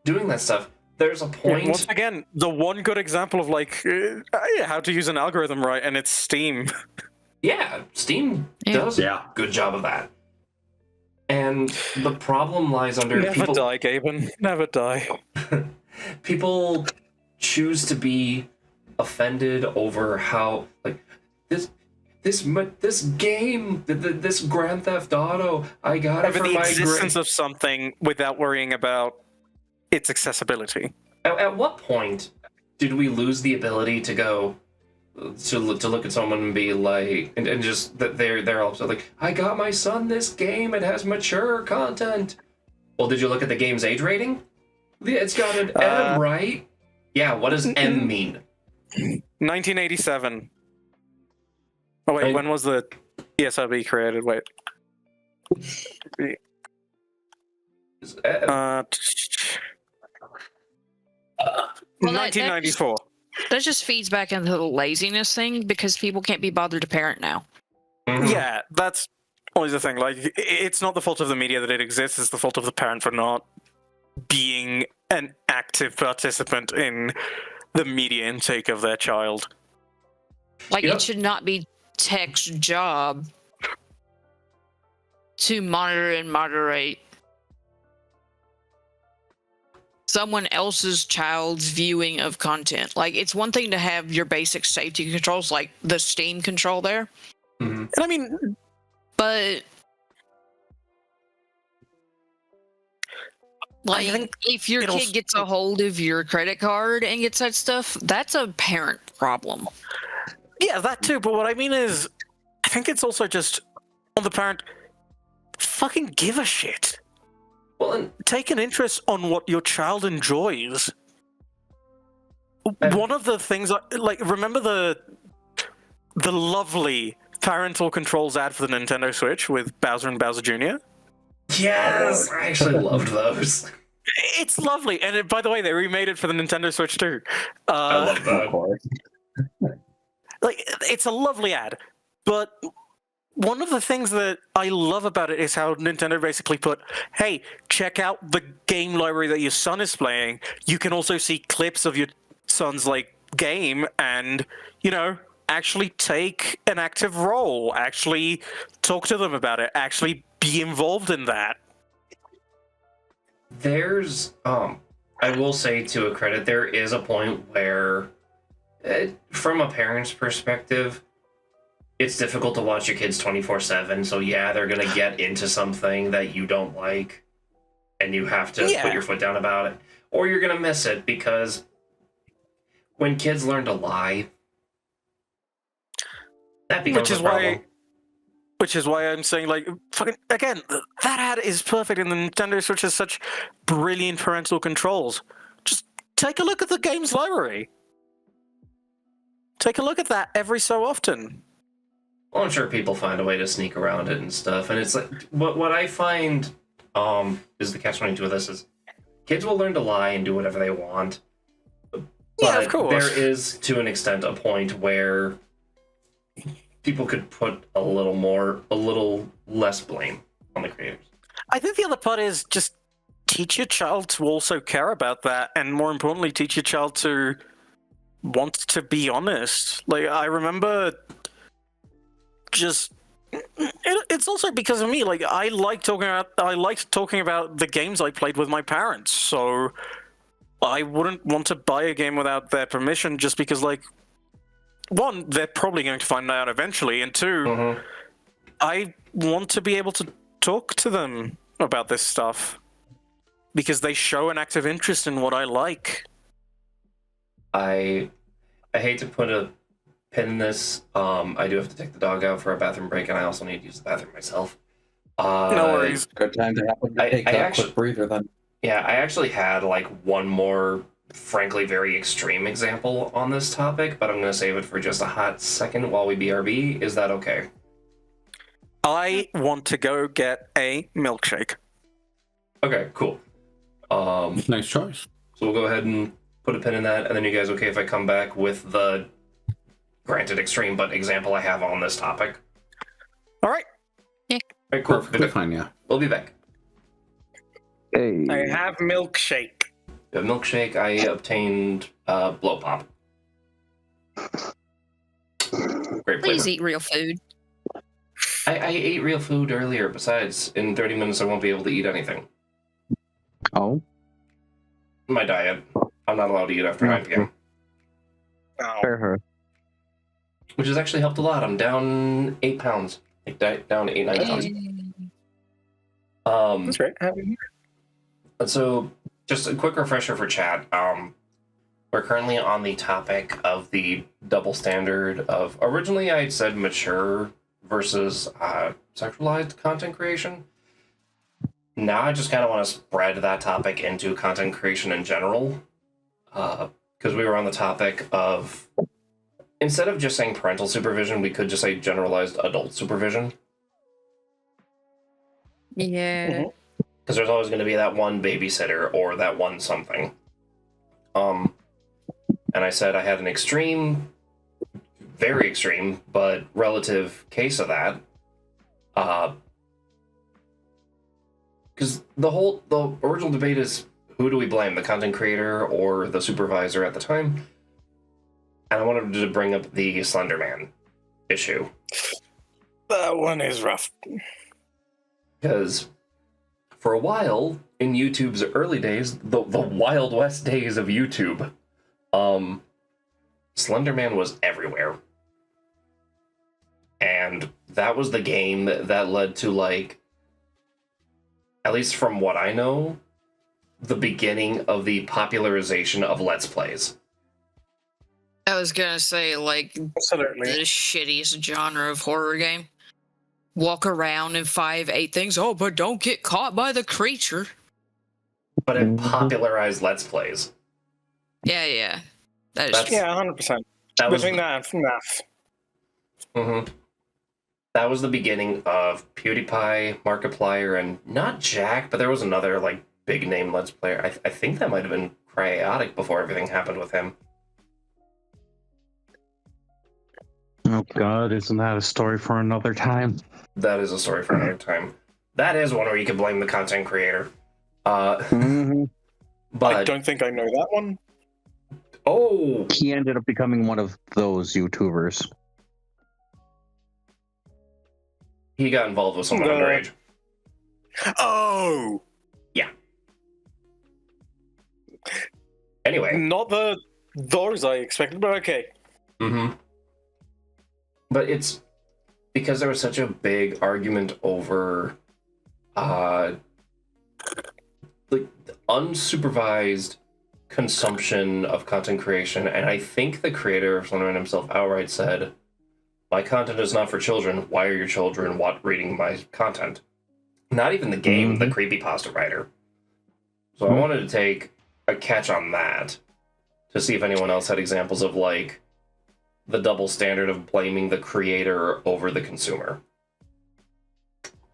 doing that stuff. There's a point. Yeah, once again, the one good example of like how to use an algorithm right, and it's Steam. Yeah, Steam Yeah. does a good job of that. And the problem lies under Never people. die, Gaben. Never die. People choose to be offended over how like this game, this Grand Theft Auto, I got it Over for the my existence of something without worrying about its accessibility. At what point did we lose the ability to go to look at someone and be like, and just that they're also like, I got my son this game, it has mature content. Well, did you look at the game's age rating? It's got an M, right? Yeah, what does M mean? 1987. Oh wait, when was the ESRB created? Wait. Well, 1994. That just feeds back into the laziness thing because people can't be bothered to parent now. Mhm. Yeah, that's always the thing. Like, it's not the fault of the media that it exists, it's the fault of the parent for not being an active participant in the media intake of their child. Like, Yep. it should not be tech's job to monitor and moderate someone else's child's viewing of content. Like, it's one thing to have your basic safety controls, like the Steam control there, Mhm. And I mean, but like, think if your it'll- kid gets a hold of your credit card and gets that stuff, that's a parent problem. yeah, that too, but what I mean is, I think it's also just on the parent, fucking give a shit. Well, and Take an interest on what your child enjoys. And- One of the things, like, remember the lovely parental controls ad for the Nintendo Switch with Bowser and Bowser Jr.? yes, I actually loved those. It's lovely, and by the way, they remade it for the Nintendo Switch too. I love Of that. course. Like, it's a lovely ad, but one of the things that I love about it is how Nintendo basically put, hey, check out the game library that your son is playing. You can also see clips of your son's, like, game and, you know, actually take an active role, actually talk to them about it, actually be involved in that. There's I will say, to a credit, there is a point where from a parent's perspective, it's difficult to watch your kids 24/7. So yeah, they're gonna get into something that you don't like, and you have to Yeah. put your foot down about it, or you're gonna miss it, because when kids learn to lie, that becomes Which is a problem. Which is why I'm saying, like, fucking, again, that ad is perfect, and the Nintendo Switch has such brilliant parental controls. Just take a look at the game's library. Take a look at that every so often. Well, I'm sure people find a way to sneak around it and stuff. And it's like, what I find is the catch-22 of this is kids will learn to lie and do whatever they want. Yeah, But of course. there is, to an extent, a point where people could put a little less blame on the creators. I think the other part is just teach your child to also care about that, and more importantly, teach your child to want to be honest. Like, I remember just it's also because of me. Like, I liked talking about the games I played with my parents, so I wouldn't want to buy a game without their permission, just because, like, one, they're probably going to find out eventually, and two, Mm-hmm. I want to be able to talk to them about this stuff because they show an active interest in what I like. I hate to put a pin in this. I do have to take the dog out for a bathroom break, and I also need to use the bathroom myself. No worries. Good time to take I a actually- quick breather then. Yeah, I actually had like one more, frankly, very extreme example on this topic, but I'm going to save it for just a hot second while we BRB. Is that okay? I want to go get a milkshake. Okay, cool. Nice choice. So we'll go ahead and put a pin in that, and then you guys okay if I come back with the granted extreme but example I have on this topic? All right. All right, cool. Perfectly fine, yeah. We'll be back. Hey. I have milkshake. The milkshake, I obtained blow pop. Great Please flavor. eat real food. I ate real food earlier. Besides, in 30 minutes I won't be able to eat anything. Oh. My diet. I'm not allowed to eat after 9 p.m. Oh. Fair. Which has actually helped a lot. I'm down 8 pounds. Like down 8, 9 pounds. That's right. And so, just a quick refresher for chat. We're currently on the topic of the double standard of, originally I had said mature versus sexualized content creation. Now I just kind of want to spread that topic into content creation in general. Because we were on the topic of, instead of just saying parental supervision, we could just say generalized adult supervision. Yeah. Because there's always going to be that one babysitter or that one something. And I said I had an extreme, very extreme, but relative case of that. Because the original debate is, who do we blame, the content creator or the supervisor at the time? And I wanted to bring up the Slender Man issue. That one is rough. Because for a while, in YouTube's early days, the Wild West days of YouTube, Slender Man was everywhere. And that was the game that led to, like, at least from what I know, the beginning of the popularization of Let's Plays. I was gonna say, like, Absolutely. the shittiest genre of horror game. Walk around and 5-8 things. Oh, but don't get caught by the creature. But it popularized Let's Plays. Yeah. That is That's- true. Yeah, 100%. That was Between that and FNAF. That was the beginning of PewDiePie, Markiplier, and not Jack, but there was another, like, big name Let's Player. I think that might have been Cryotic before everything happened with him. Oh God, isn't that a story for another time? That is a story for another time. That is one where you could blame the content creator. Mm-hmm. But I don't think I know that one. oh, He ended up becoming one of those YouTubers. he got involved with someone No. underage. Oh! Anyway, Not those I expected, but okay. But it's because there was such a big argument over like unsupervised consumption of content creation, and I think the creator of Slenderman himself outright said, "My content is not for children. Why are your children reading my content?" Not even the game, the creepypasta writer. So I wanted to take a catch on that to see if anyone else had examples of, like, the double standard of blaming the creator over the consumer.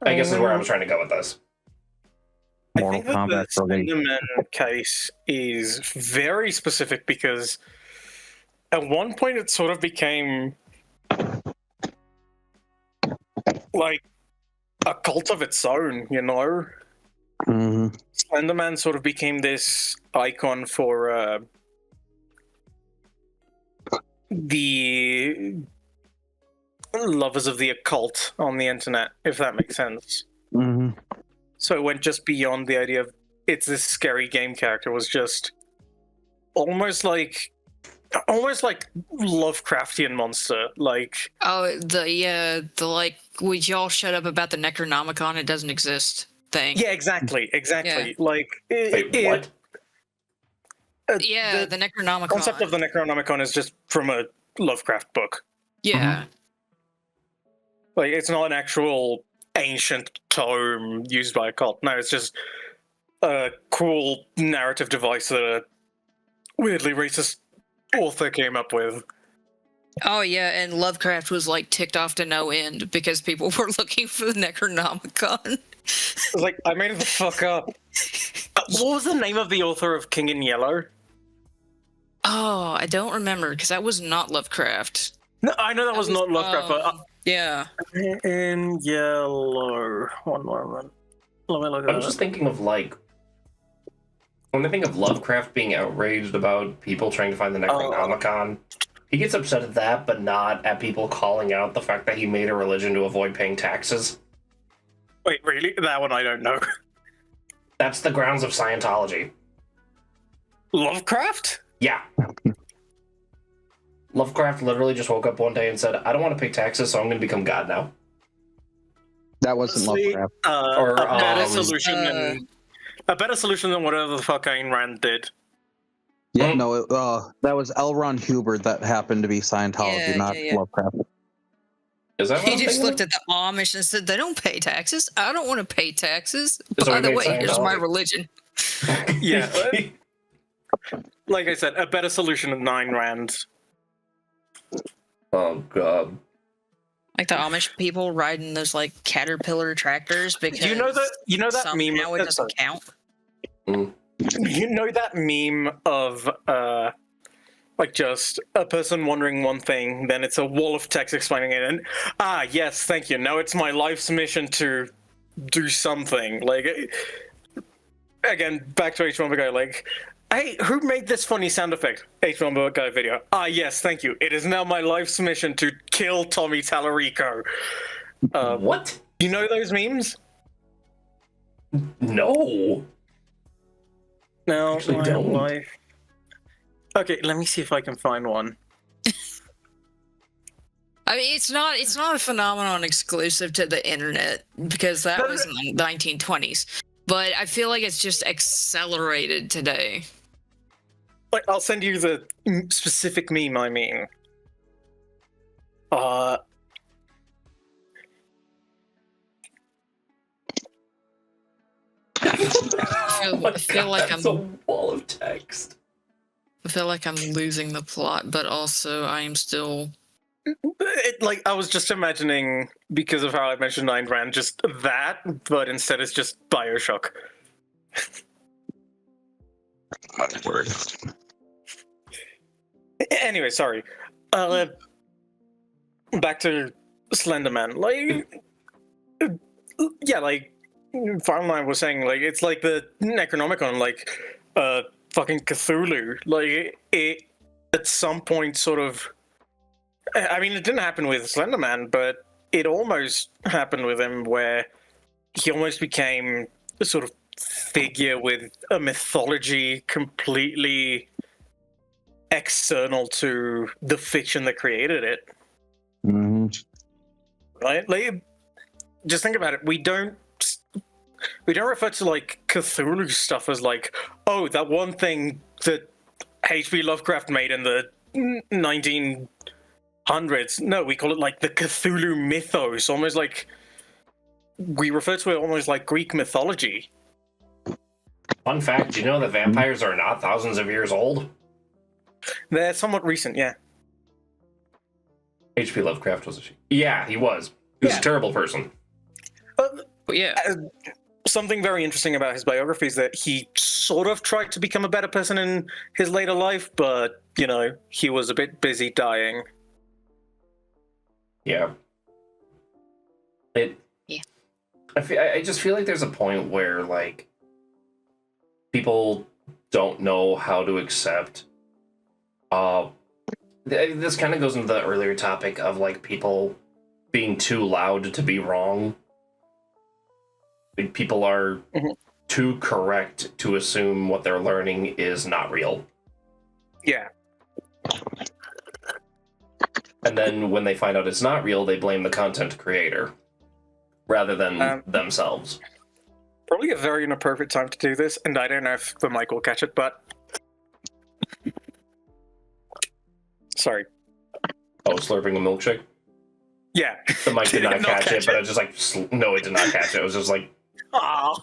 I guess is where I was trying to go with this. I Mortal think that Kombat the related. Slenderman case is very specific because at one point it sort of became like a cult of its own, you know? Mm-hmm. Slenderman sort of became this icon for the lovers of the occult on the internet, if that makes sense. Mm-hmm. So it went just beyond the idea of it's this scary game character. It was just almost like Lovecraftian monster. Like, Oh, the like, would y'all shut up about the Necronomicon? It doesn't exist thing. yeah, exactly. Yeah. Like, Wait, what? Yeah, the the Necronomicon. concept of the Necronomicon is just from a Lovecraft book. Yeah. Like, it's not an actual ancient tome used by a cult. No, it's just a cool narrative device that a weirdly racist author came up with. Oh yeah, and Lovecraft was like ticked off to no end because people were looking for the Necronomicon. It's like, I made it the fuck up. What was the name of the author of King in Yellow? Oh, I don't remember because that was not Lovecraft. No, I know that was not Lovecraft, but yeah. in Yellow. One moment. Let me look at I'm just thinking of like when I think of Lovecraft being outraged about people trying to find the Necronomicon, he gets upset at that, but not at people calling out the fact that he made a religion to avoid paying taxes. Wait, really? That one I don't know. That's the grounds of Scientology. Lovecraft? Yeah. Lovecraft literally just woke up one day and said, I don't want to pay taxes, so I'm going to become God now. That wasn't Honestly, Lovecraft. Or, a better um, solution than whatever the fuck Ayn Rand did. Yeah, no, that was L. Ron Hubbard that happened to be Scientology, not Lovecraft. Is that what He I'm just thinking looked of? at the Amish and said, they don't pay taxes. I don't want to pay taxes. So By he the made way, here's my Scientology. religion. Yeah. Like I said, a better solution than Ayn Rand. Oh, God. Like the Amish people riding those like Caterpillar tractors because You know that meme. somehow it doesn't count. You know that meme of like just a person wondering one thing, then it's a wall of text explaining it, and yes, thank you. Now it's my life's mission to do something. Like again, back to H1 guy. Like, hey, who made this funny sound effect? H1 guy video. Yes, thank you. It is now my life's mission to kill Tommy Tallarico. What? You know those memes? No. No, Actually my don't. life. Okay, let me see if I can find one. I mean, it's not a phenomenon exclusive to the internet because that was in the 1920s. But I feel like it's just accelerated today. Like, I'll send you the specific meme I mean. I feel like that's a I'm wall of text. I feel like I'm losing the plot, but also I am still. Like, I was just imagining, because of how I mentioned Ayn Rand, just that, but instead it's just Bioshock. Anyway, sorry. Back to Slenderman. Like, yeah, like Farmline was saying, like it's like the Necronomicon, like fucking Cthulhu. Like it at some point sort of. I mean, it didn't happen with Slenderman, but it almost happened with him, where he almost became a sort of figure with a mythology completely external to the fiction that created it. Mm-hmm. Right? Like, just think about it. We don't refer to like Cthulhu stuff as like, oh, that one thing that H.P. Lovecraft made in the 1900s. No, we call it like the Cthulhu mythos, almost like we refer to it almost like Greek mythology. Fun fact, do you know that vampires are not thousands of years old? They're somewhat recent, yeah. H.P. Lovecraft was a yeah, he was. He was Yeah. a terrible person. But yeah, Something very interesting about his biography is that he sort of tried to become a better person in his later life, but, you know, he was a bit busy dying. Yeah. Yeah. I just feel like there's a point where, like, people don't know how to accept. This kind of goes into the earlier topic of, like, people being too loud to be wrong. Like, people are too correct to assume what they're learning is not real. Yeah. And then when they find out it's not real, they blame the content creator rather than themselves. Probably a very inappropriate time to do this, and I don't know if the mic will catch it, but... Sorry. Oh, slurping a milkshake? Yeah. The mic did not catch it, but I it. just like, no, it did not catch it. It was just like, Oh.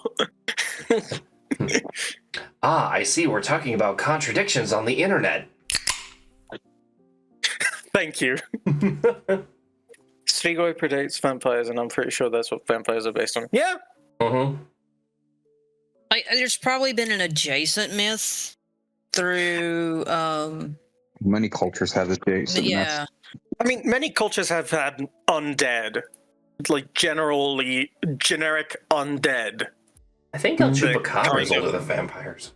I see, we're talking about contradictions on the internet. Thank you. Strigoi predates vampires, and I'm pretty sure that's what vampires are based on. Yeah. Mm-hmm. Like, there's probably been an adjacent myth through, Many cultures have adjacent yeah. myths. I mean, many cultures have had undead, like generally generic undead. I think El Mm. Chupacabra is Kind of. older than vampires.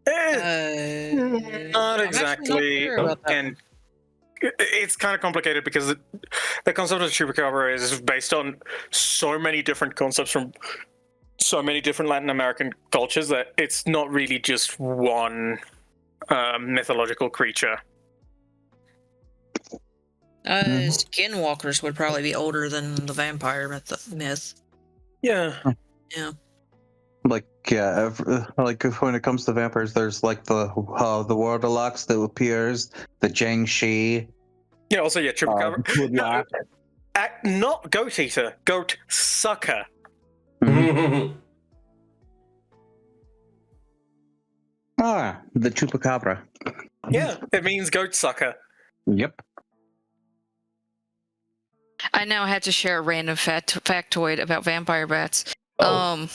Not I'm actually exactly, sure about that. and it's kind of complicated because the concept of chupacabra is based on so many different concepts from so many different Latin American cultures that it's not really just one mythological creature. Skinwalkers would probably be older than the vampire myth. Yeah. Like like when it comes to vampires, there's like the warlocks that appears, the Jiangshi. Yeah. Also, yeah, chupacabra. Woodlock. Not goat eater, goat sucker. The chupacabra. Yeah, it means goat sucker. Yep. I now had to share a random factoid about vampire bats. Oh.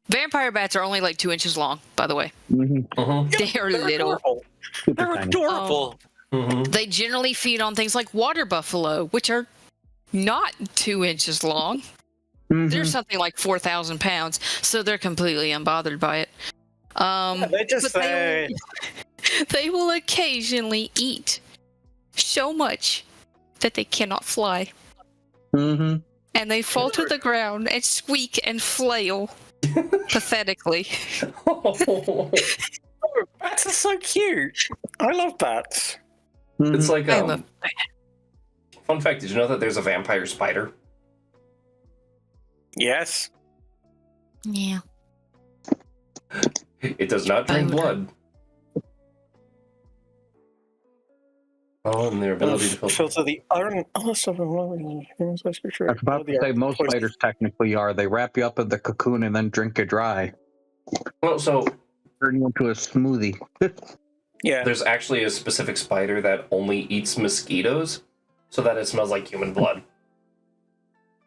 Vampire bats are only like 2 inches long, by the way. Mhm. They are little. Adorable. Super They're tiny. adorable. Mhm. They generally feed on things like water buffalo, which are not 2 inches long. They're something like 4,000 pounds, so they're completely unbothered by it. They just but say, they will occasionally eat so much that they cannot fly. Mm-hmm. And they fall to the ground and squeak and flail pathetically. oh, bats are so cute. I love bats. It's like I love fun fact, did you know that there's a vampire spider? Yes. Yeah. It does not drink blood. Oh, and their ability to filter the iron. Oh, that's something wrong. I was about to say most spiders technically are. They wrap you up in the cocoon and then drink it dry. Well, so Turn you into a smoothie. Yeah. there's actually a specific spider that only eats mosquitoes so that it smells like human blood.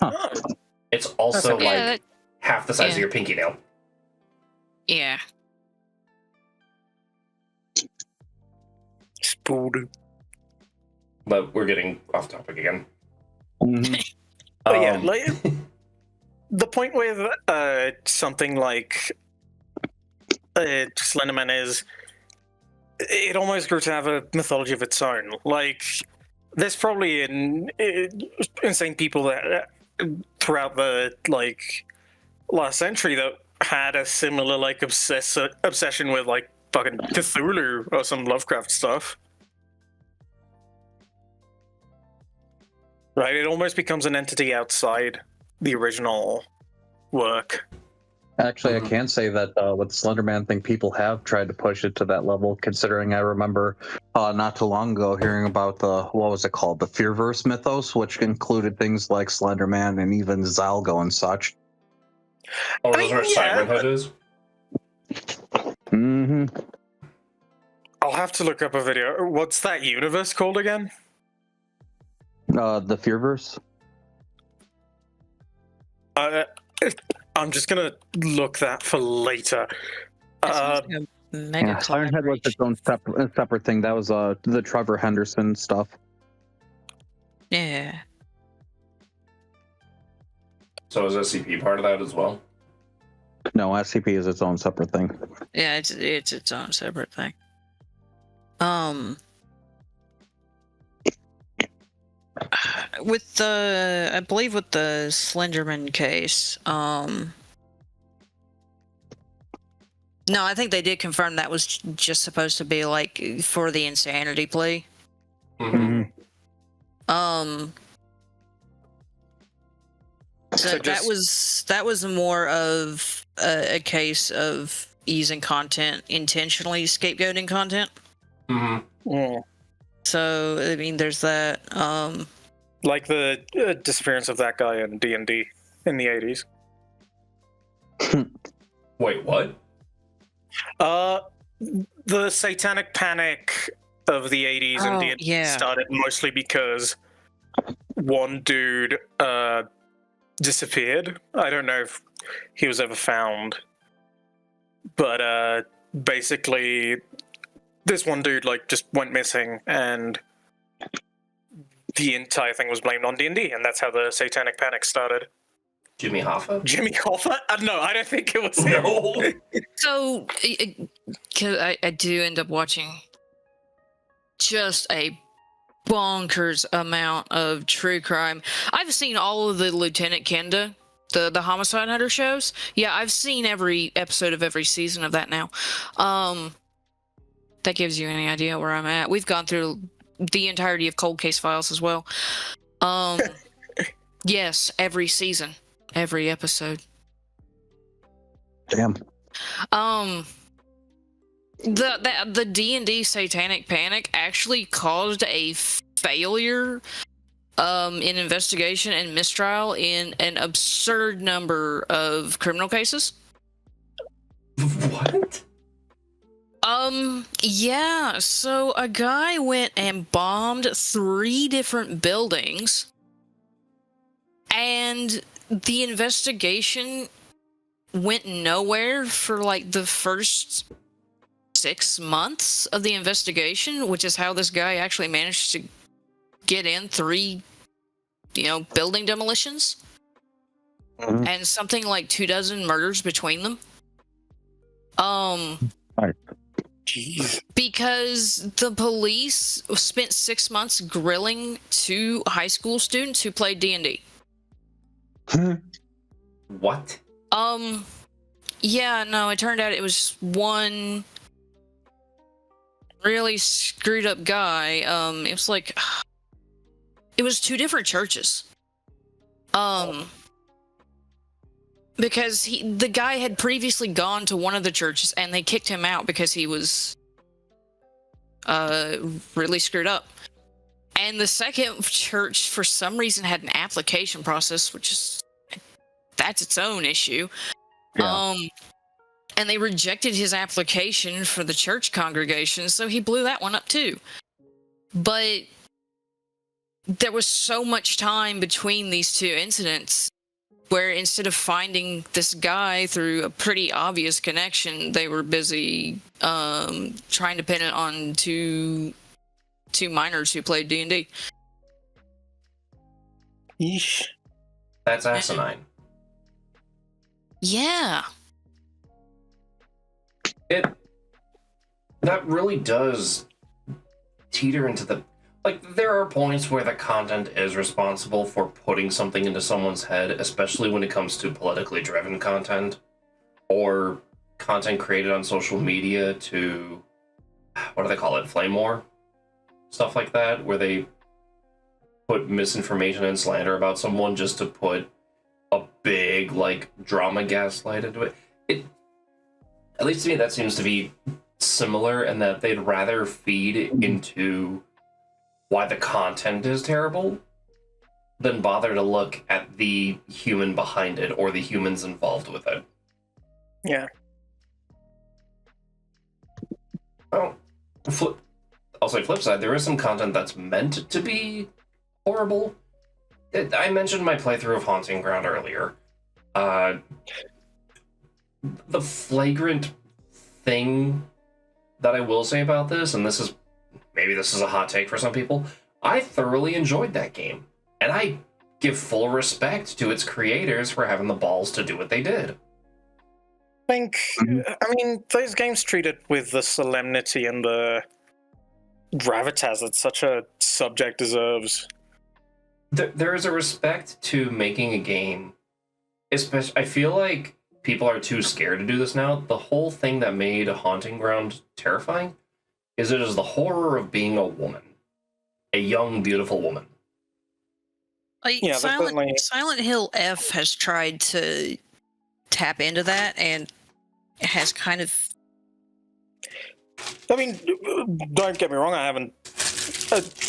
Oh, It's also That's like Yeah, half the size of yeah. your pinky nail. yeah. spoodoo. But we're getting off topic again. Mhm. But yeah, Um, like the point with something like Slenderman is it almost grew to have a mythology of its own. Like there's probably insane people that throughout the like last century that had a similar like obsession with like fucking Cthulhu or some Lovecraft stuff. Right, it almost becomes an entity outside the original work. Actually, I can say that with the Slenderman thing, people have tried to push it to that level. Considering I remember not too long ago hearing about the what was it called, the Fearverse mythos, which included things like Slenderman and even Zalgo and such. Oh, I those mean, are yeah, Siren Hood is? Mm-hmm. I'll have to look up a video. What's that universe called again? The Fearverse. I'm just gonna look that for later. That sounds like a mega Yeah, Siren Head was its own separate thing. That was the Trevor Henderson stuff. Yeah. So is SCP part of that as well? No, SCP is its own separate thing. Yeah, it's its own separate thing. With the, I believe with the Slenderman case, no, I think they did confirm that was just supposed to be like for the insanity plea. Mm-hmm. So That was more of a case of using content intentionally, scapegoating content. Mm-hmm. Yeah. So I mean, there's that. Like the disappearance of that guy in D&D in the 80s. Wait, what? The satanic panic of the 80s and D&D yeah. started mostly because one dude disappeared. I don't know if he was ever found. But basically, this one dude like just went missing, and the entire thing was blamed on D&D, and that's how the Satanic Panic started. Jimmy Hoffa? Jimmy Hoffa? No, I don't think it was him. No. So, cause I do end up watching just a bonkers amount of true crime. I've seen all of the Lieutenant Kenda, the Homicide Hunter shows. Yeah, I've seen every episode of every season of that now. That gives you any idea where I'm at. We've gone through the entirety of Cold Case Files as well. Yes, every season, every episode. Damn. The D&D Satanic Panic actually caused a failure in investigation and mistrial in an absurd number of criminal cases. What? Yeah, so a guy went and bombed 3 different buildings, and the investigation went nowhere for like the first 6 months of the investigation, which is how this guy actually managed to get in 3, building demolitions, and something like 24 murders between them. Jeez. Because the police spent 6 months grilling 2 high school students who played D&D. What? Yeah, no, it turned out it was one really screwed up guy. It was like, it was 2 different churches. Because the guy had previously gone to one of the churches and they kicked him out because he was really screwed up. And the second church, for some reason, had an application process, that's its own issue. Yeah. And they rejected his application for the church congregation, so he blew that one up too. But there was so much time between these 2 incidents where instead of finding this guy through a pretty obvious connection, they were busy trying to pin it on two minors who played D&D. Yeesh. That's asinine. Yeah. That really does teeter into the... Like, there are points where the content is responsible for putting something into someone's head, especially when it comes to politically driven content, or content created on social media to, what do they call it, flame war? Stuff like that, where they put misinformation and slander about someone just to put a big, like, drama gaslight into it. At least to me, that seems to be similar in that they'd rather feed into why the content is terrible than bother to look at the human behind it or the humans involved with it. Yeah. Well, I'll say flip side, there is some content that's meant to be horrible. I mentioned my playthrough of Haunting Ground earlier. The flagrant thing that I will say about this, and maybe this is a hot take for some people, I thoroughly enjoyed that game. And I give full respect to its creators for having the balls to do what they did. I mean, those games treat it with the solemnity and the gravitas that such a subject deserves. There is a respect to making a game. Especially, I feel like people are too scared to do this now. The whole thing that made Haunting Ground terrifying is it is the horror of being a woman. A young, beautiful woman. Like, Yeah, Silent Hill F has tried to tap into that and has kind of... I mean, don't get me wrong, I haven't...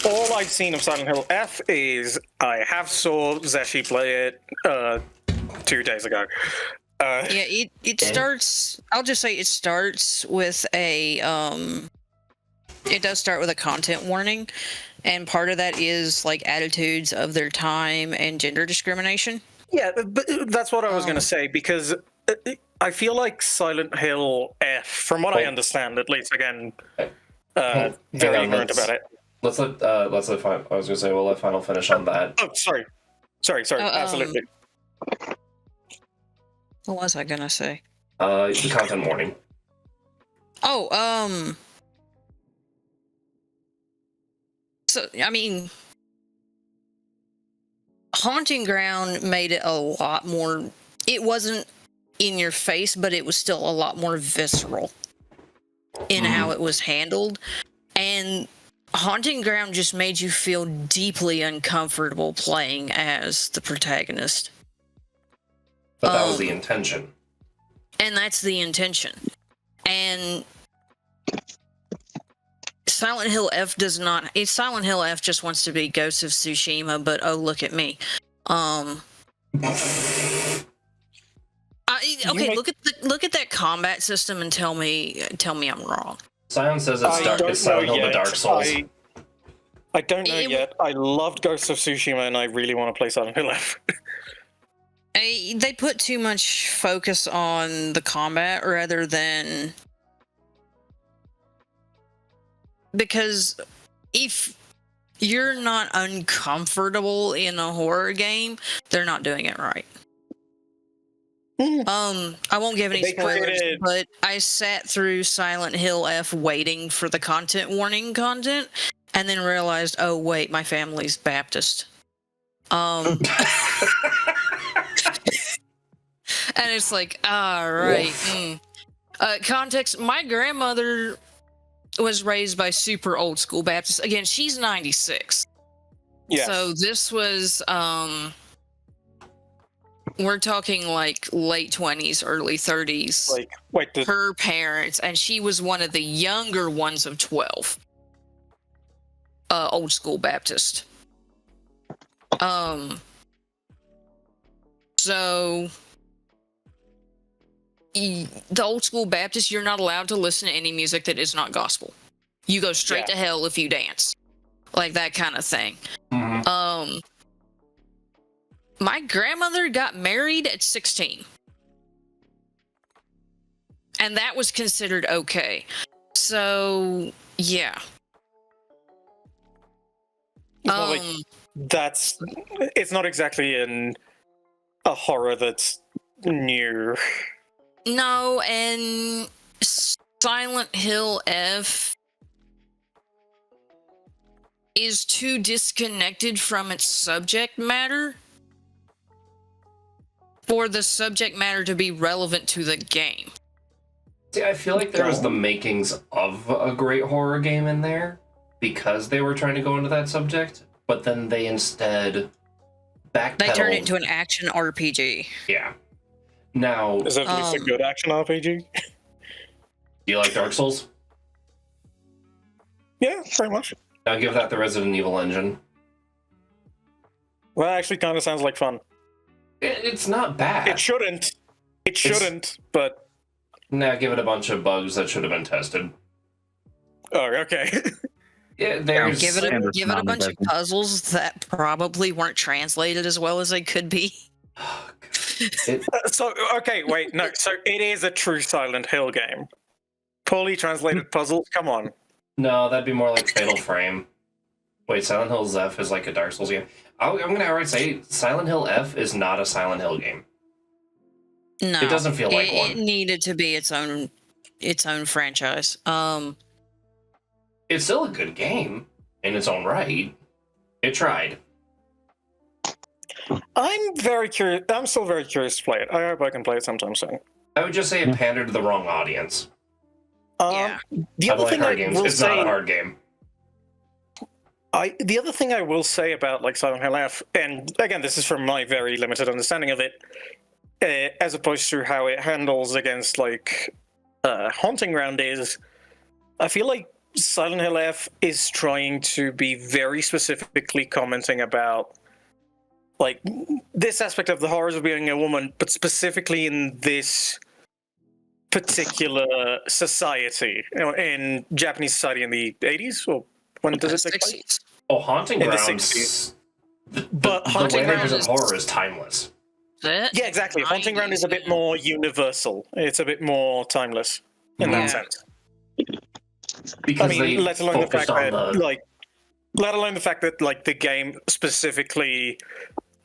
all I've seen of Silent Hill F is I have saw Xeshire play it 2 days ago. Yeah, it starts... I'll just say it starts with a... it does start with a content warning, and part of that is like attitudes of their time and gender discrimination. Yeah, but that's what I was going to say, because I feel like Silent Hill F, from what I understand, at least, again, Hang very on, ignorant about it. Let's let I was gonna say we'll let Final finish on that. Oh, sorry, absolutely. What was I gonna say? The content warning. Oh, so, I mean, Haunting Ground made it a lot more... It wasn't in your face, but it was still a lot more visceral in how it was handled. And Haunting Ground just made you feel deeply uncomfortable playing as the protagonist. But that was the intention. And that's the intention. And Silent Hill F does not... Silent Hill F just wants to be Ghost of Tsushima, but oh, look at me. Okay, look at that combat system and tell me I'm wrong. Silent says it's Silent Hill the Dark Souls. I don't know yet. I loved Ghost of Tsushima, and I really want to play Silent Hill F. They put too much focus on the combat rather than... Because if you're not uncomfortable in a horror game, they're not doing it right. I won't give any spoilers, but I sat through Silent Hill F waiting for the content warning content, and then realized, oh wait, my family's Baptist. And it's like, right. Context, my grandmother was raised by super old school Baptists. Again, she's 96. Yeah. So this was, we're talking like late 20s, early 30s. Like, wait, her parents, and she was one of the younger ones of 12. Old school Baptist. So the old school Baptist, you're not allowed to listen to any music that is not gospel. You go straight to hell if you dance. Like that kind of thing. Mm-hmm. My grandmother got married at 16. And that was considered okay. So, yeah. It's not exactly a horror that's new. No, and Silent Hill F is too disconnected from its subject matter for the subject matter to be relevant to the game. See, I feel like there was the makings of a great horror game in there because they were trying to go into that subject, but then they instead backpedaled. They turned it into an action RPG. Yeah. Now, is it at least a good action RPG? Do you like Dark Souls? Yeah, very much. I'll give that the Resident Evil engine. Well, that actually kind of sounds like fun. It's not bad. It shouldn't. But... Nah, give it a bunch of bugs that should have been tested. Oh, okay. Yeah, there's... Give it a bunch of puzzles that probably weren't translated as well as they could be. So, okay, wait, no. So it is a true Silent Hill game. Poorly translated puzzles? Come on. No, that'd be more like Fatal Frame. Wait, Silent Hill F is like a Dark Souls game. I'm going to outright say Silent Hill F is not a Silent Hill game. No. It doesn't feel like one. It needed to be its own franchise. It's still a good game in its own right. It tried. I'm very curious. I'm still very curious to play it. I hope I can play it sometime soon. I would just say it pandered to the wrong audience. Yeah. The other thing I will it's say, not a hard game. The other thing I will say about like Silent Hill F, and again, this is from my very limited understanding of it, as opposed to how it handles against like Haunting Ground, is I feel like Silent Hill F is trying to be very specifically commenting about like this aspect of the horrors of being a woman, but specifically in this particular society, in Japanese society in the 80s, or when does it take place? Oh, Haunting In the Grounds. 60s. But the way they present horror is timeless. set. Yeah, exactly. Haunting Ground is a bit Yeah. more universal. It's a bit more timeless in that Yeah. sense. Because I mean, they let alone the focused fact on that, the let alone the fact that, like, the game specifically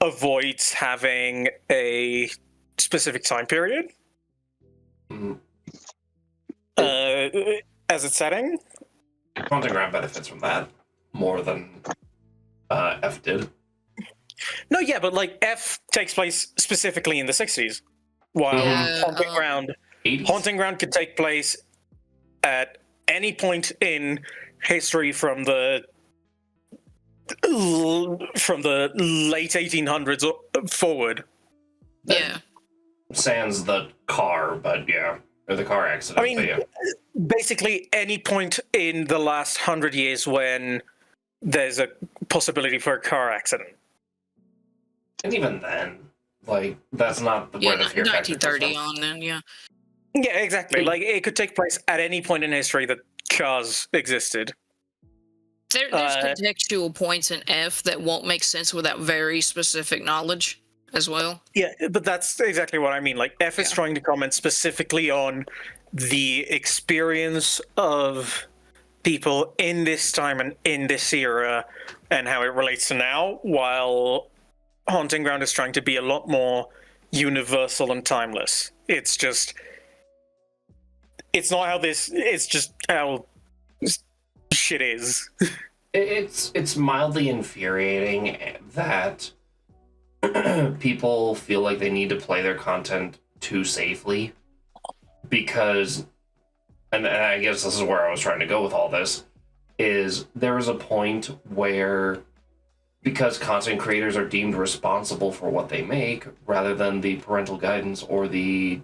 avoids having a specific time period Mm, as its setting. Haunting Ground benefits from that more than F did. No, yeah, but like F takes place specifically in the 60s, while Yeah, Haunting Ground could take place at any point in history from the late 1800s forward. Yeah. Sans the car, but yeah, or the car accident. I mean, but yeah. basically any point in the last 100 years when there's a possibility for a car accident. And even then, like, that's not Yeah, where the fear factor comes 1930 from. on then, yeah. Yeah, exactly. Like, it could take place at any point in history that cars existed. There's contextual points in F that won't make sense without very specific knowledge as well. Yeah, but that's exactly what I mean. Like, F is Yeah. trying to comment specifically on the experience of people in this time and in this era and how it relates to now, while Haunting Ground is trying to be a lot more universal and timeless. It's just... It's not how this... It's just how shit is. It's mildly infuriating that people feel like they need to play their content too safely because, and I guess this is where I was trying to go with all this, is there is a point where, because content creators are deemed responsible for what they make rather than the parental guidance or the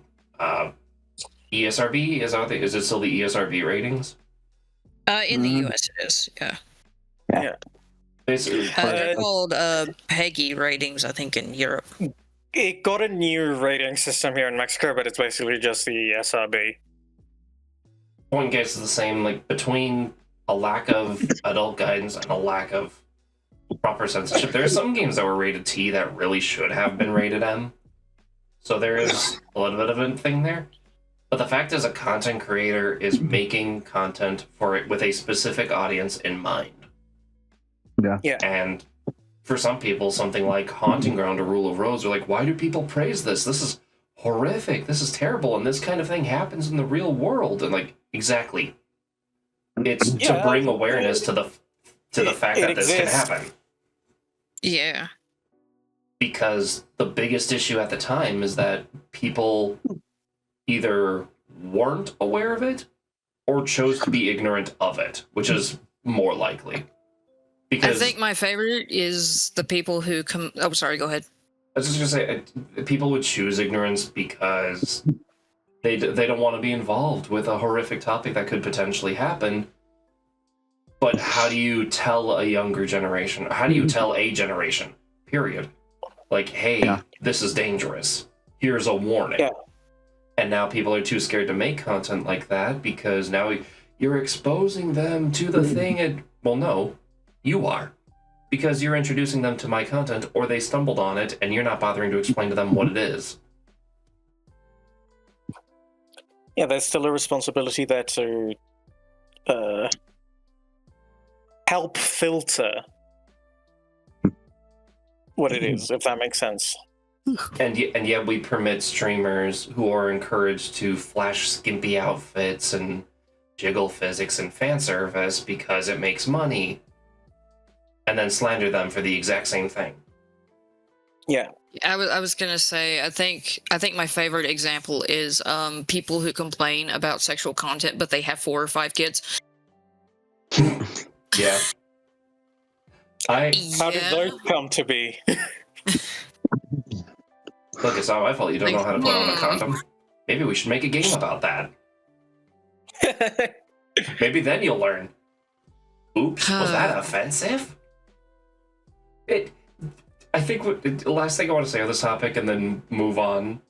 ESRB, is it still the ESRB ratings? In the US it is, yeah. Basically, They're called PEGI ratings, I think, in Europe. It got a new rating system here in Mexico, but it's basically just the SRB. point gets the same, like, between a lack of adult guidance and a lack of proper censorship. There are some games that were rated T that really should have been rated M. So there is a little bit of a thing there. But the fact is, a content creator is making content for it with a specific audience in mind. Yeah. And for some people, something like Haunting Ground or Rule of Rose are like, why do people praise this? This is horrific. This is terrible. And this kind of thing happens in the real world. And like, exactly. It's to bring awareness to the fact that this can happen. Yeah. Because the biggest issue at the time is that people either weren't aware of it or chose to be ignorant of it, which is more likely. Because I think my favorite is the people who come... Oh, sorry, go ahead. I was just going to say, people would choose ignorance because they don't want to be involved with a horrific topic that could potentially happen. But how do you tell a younger generation? How do you tell a generation, period? Like, hey, this is dangerous. Here's a warning. Yeah. And now people are too scared to make content like that because now you're exposing them to the thing. And well, no, you are. Because you're introducing them to my content, or they stumbled on it, and you're not bothering to explain to them what it is. Yeah, there's still a responsibility there to help filter what it is, if that makes sense. And yet we permit streamers who are encouraged to flash skimpy outfits and jiggle physics and fan service because it makes money, and then slander them for the exact same thing. Yeah. I was gonna say, I think my favorite example is people who complain about sexual content but they have 4 or 5 kids. Yeah. How did those come to be? Look, it's not my fault you don't know how to put on a condom. Maybe we should make a game about that. Maybe then you'll learn. Oops, was that offensive? I think the last thing I want to say on this topic and then move on.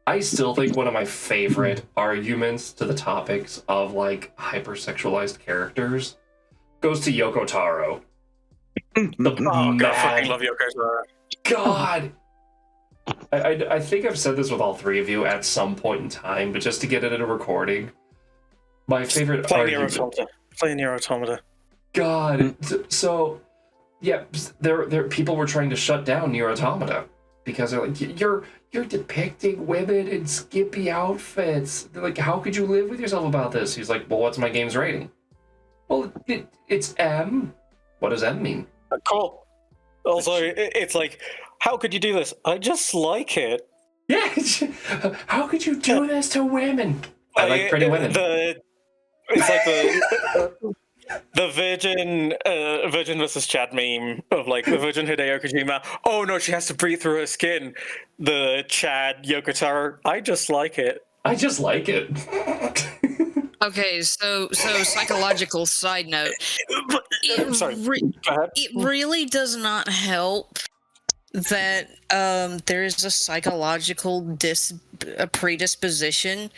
I still think one of my favorite arguments to the topics of like hypersexualized characters goes to Yoko Taro. Oh, God, I fucking love Yoko Taro. God, I think I've said this with all three of you at some point in time, but just to get it in a recording, my favorite Play argument. Nier Automata. Play Nier Automata. God, so yeah, there people were trying to shut down Nier Automata because they're like, you're depicting women in skimpy outfits. They're like, how could you live with yourself about this? He's like, well, what's my game's rating? Well, it's M. What does M mean? Cool. Also, it's like, how could you do this? I just like it. Yeah, how could you do this to women? I like pretty women. It's like the Virgin versus Chad meme of like the Virgin Hideo Kojima. Oh no, she has to breathe through her skin. The Chad Yokotaro. I just like it. I just like it. Okay, so psychological side note. I'm sorry. Go ahead. It really does not help that there is a psychological predisposition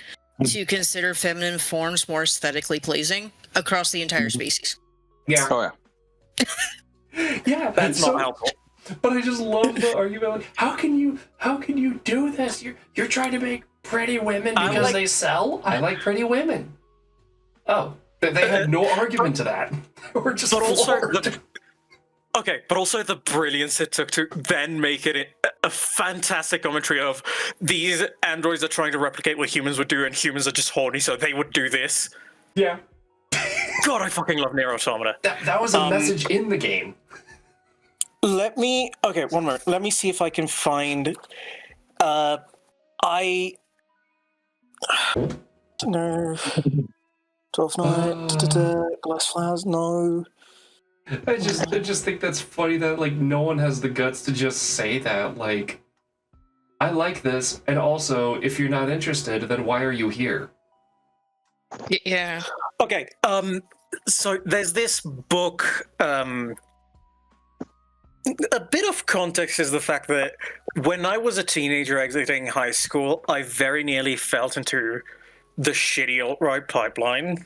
to consider feminine forms more aesthetically pleasing across the entire species. Yeah. Oh yeah. Yeah, That's not helpful. But I just love the argument. Like, how can you do this? You're trying to make pretty women because they sell. I like pretty women. Oh, they had no argument to that. We're just floored. Okay, but also the brilliance it took to then make it a fantastic commentary of these androids are trying to replicate what humans would do, and humans are just horny, so they would do this. Yeah. God, I fucking love Nier Automata. That was a message in the game. Okay, one moment. Let me see if I can find. No. 12 Night. Glass Flowers. No. I just think that's funny that like no one has the guts to just say that. Like, I like this, and also if you're not interested, then why are you here? Yeah. Okay. So there's this book. A bit of context is the fact that when I was a teenager exiting high school, I very nearly fell into the shitty alt-right pipeline.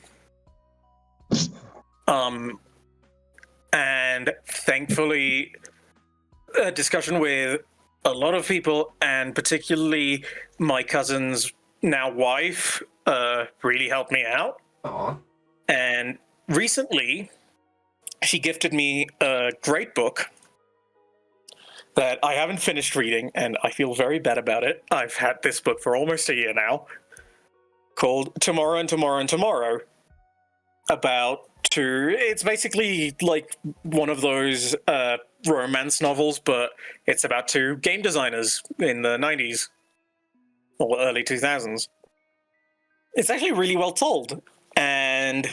And thankfully, a discussion with a lot of people, and particularly my cousin's now wife, really helped me out. Aw. And recently, she gifted me a great book that I haven't finished reading, and I feel very bad about it. I've had this book for almost a year now, called Tomorrow and Tomorrow and Tomorrow, it's basically like one of those romance novels, but it's about two game designers in the 90s or early 2000s. It's actually really well told, and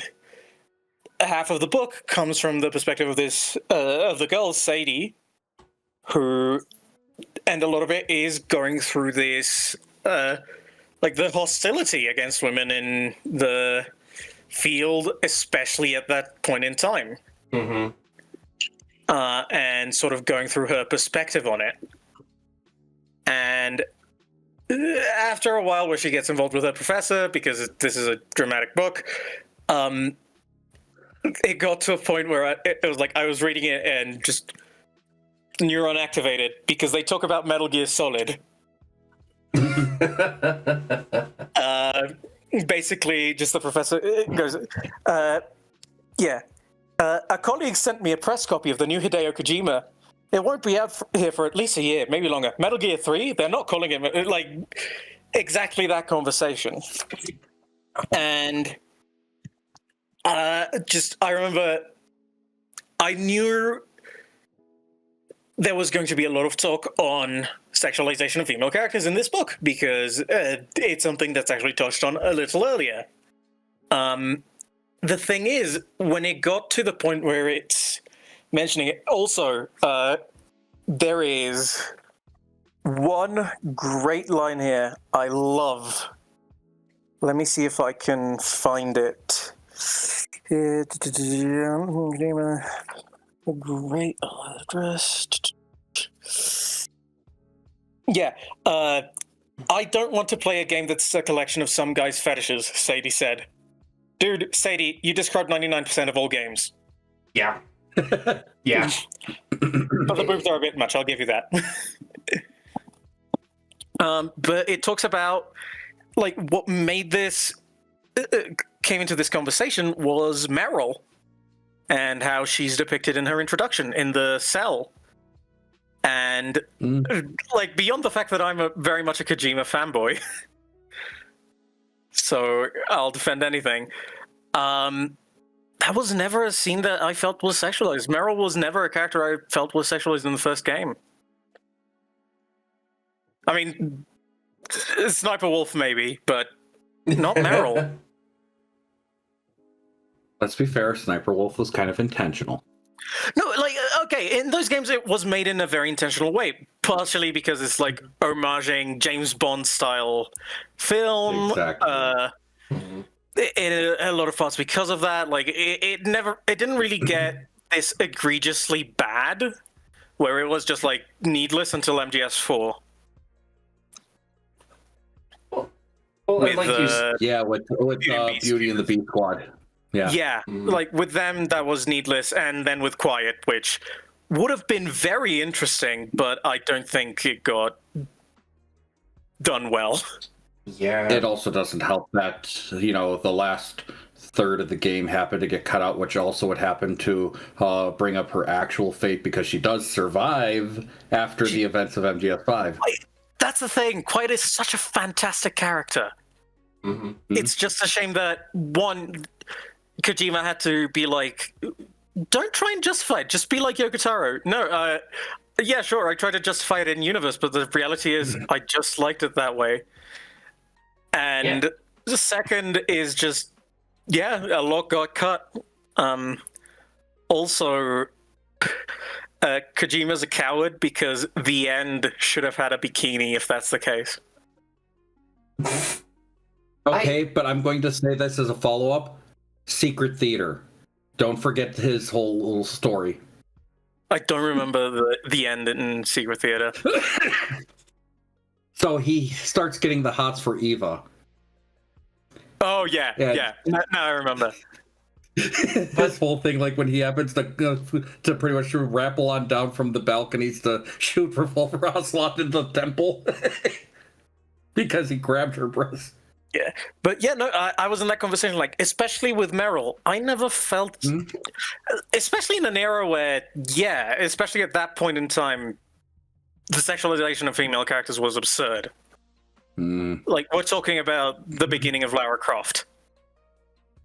half of the book comes from the perspective of the girl, Sadie, and a lot of it is going through this, like the hostility against women in the field, especially at that point in time. Mm-hmm. And sort of going through her perspective on it. And after a while where she gets involved with her professor, because this is a dramatic book, it got to a point where it was like I was reading it and just neuron activated, because they talk about Metal Gear Solid. Basically, just the professor goes, a colleague sent me a press copy of the new Hideo Kojima. It won't be out here for at least a year, maybe longer. Metal Gear 3? They're not calling it, like, exactly that conversation. And I remember I knew there was going to be a lot of talk on sexualization of female characters in this book, because it's something that's actually touched on a little earlier. The thing is, when it got to the point where it's mentioning it, also, there is one great line here I love. Let me see if I can find it. A great address. Yeah. I don't want to play a game that's a collection of some guy's fetishes, Sadie said. Dude, Sadie, you described 99% of all games. Yeah. Yeah. But the boobs are a bit much, I'll give you that. But it talks about like what made this came into this conversation was Meryl and how she's depicted in her introduction in the cell. And like beyond the fact that I'm very much a Kojima fanboy, so I'll defend anything. That was never a scene that I felt was sexualized. Meryl was never a character I felt was sexualized in the first game. I mean, Sniper Wolf maybe, but not Meryl. Let's be fair, Sniper Wolf was kind of intentional. No, like, okay, in those games it was made in a very intentional way, partially because it's like homaging James Bond style film. Exactly. In a lot of parts because of that, like it didn't really get this egregiously bad, where it was just like needless until MGS4. Well, With, like with Beauty and Beast. Beauty and the Beast Squad. Yeah. Yeah, like with them that was needless, and then with Quiet, which would have been very interesting, but I don't think it got done well. Yeah. It also doesn't help that, the last third of the game happened to get cut out, which also would happen to bring up her actual fate because she does survive after the events of MGS5. That's the thing. Quiet is such a fantastic character. Mm-hmm. It's just a shame that, one, Kojima had to be like, don't try and justify it. Just be like Yoko Taro. No, yeah, sure, I tried to justify it in universe, but the reality is I just liked it that way. And the second is just, a lot got cut. Also, Kojima's a coward because the end should have had a bikini if that's the case. Okay, but I'm going to say this as a follow-up. Secret Theater. Don't forget his whole little story. I don't remember the end in Secret Theater. So he starts getting the hots for Eva. Oh, yeah. Now I remember. This whole thing, like when he happens to pretty much rappel on down from the balconies to shoot Revolver Ocelot in the temple because he grabbed her breast. Yeah, but I was in that conversation, like, especially with Meryl, I never felt, especially in an era where, especially at that point in time, the sexualization of female characters was absurd. Like, we're talking about the beginning of Lara Croft.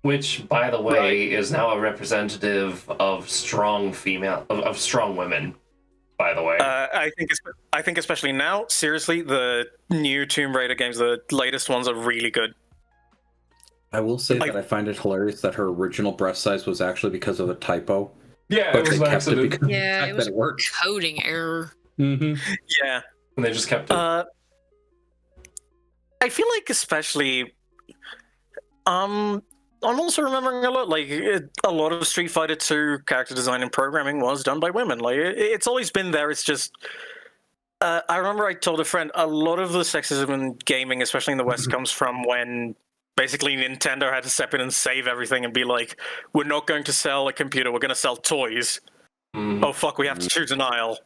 Which, by the way, is now a representative of strong of strong women. By the way, I think especially now, seriously, the new Tomb Raider games, the latest ones, are really good. I will say that I find it hilarious that her original breast size was actually because of a typo. Yeah, it was an accident. It was a coding error. Mm-hmm. Yeah, and they just kept it. I feel like especially, I'm also remembering a lot, like, a lot of Street Fighter 2 character design and programming was done by women. Like, it's always been there. It's just, I remember I told a friend, a lot of the sexism in gaming, especially in the West, comes from when basically Nintendo had to step in and save everything and be like, we're not going to sell a computer, we're going to sell toys. Oh, fuck, we have to choose an aisle.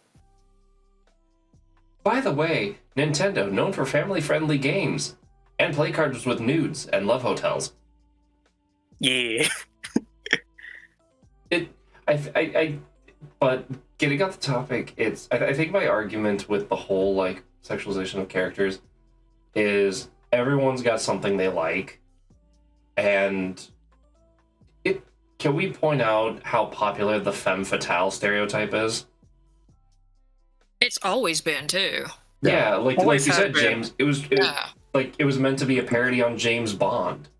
By the way, Nintendo, known for family-friendly games, and play cards with nudes and love hotels. Yeah. But getting off the topic, I think my argument with the whole, like, sexualization of characters is everyone's got something they like, and can we point out how popular the femme fatale stereotype is? It's always been, too. Yeah, like you said, been. James, it was meant to be a parody on James Bond,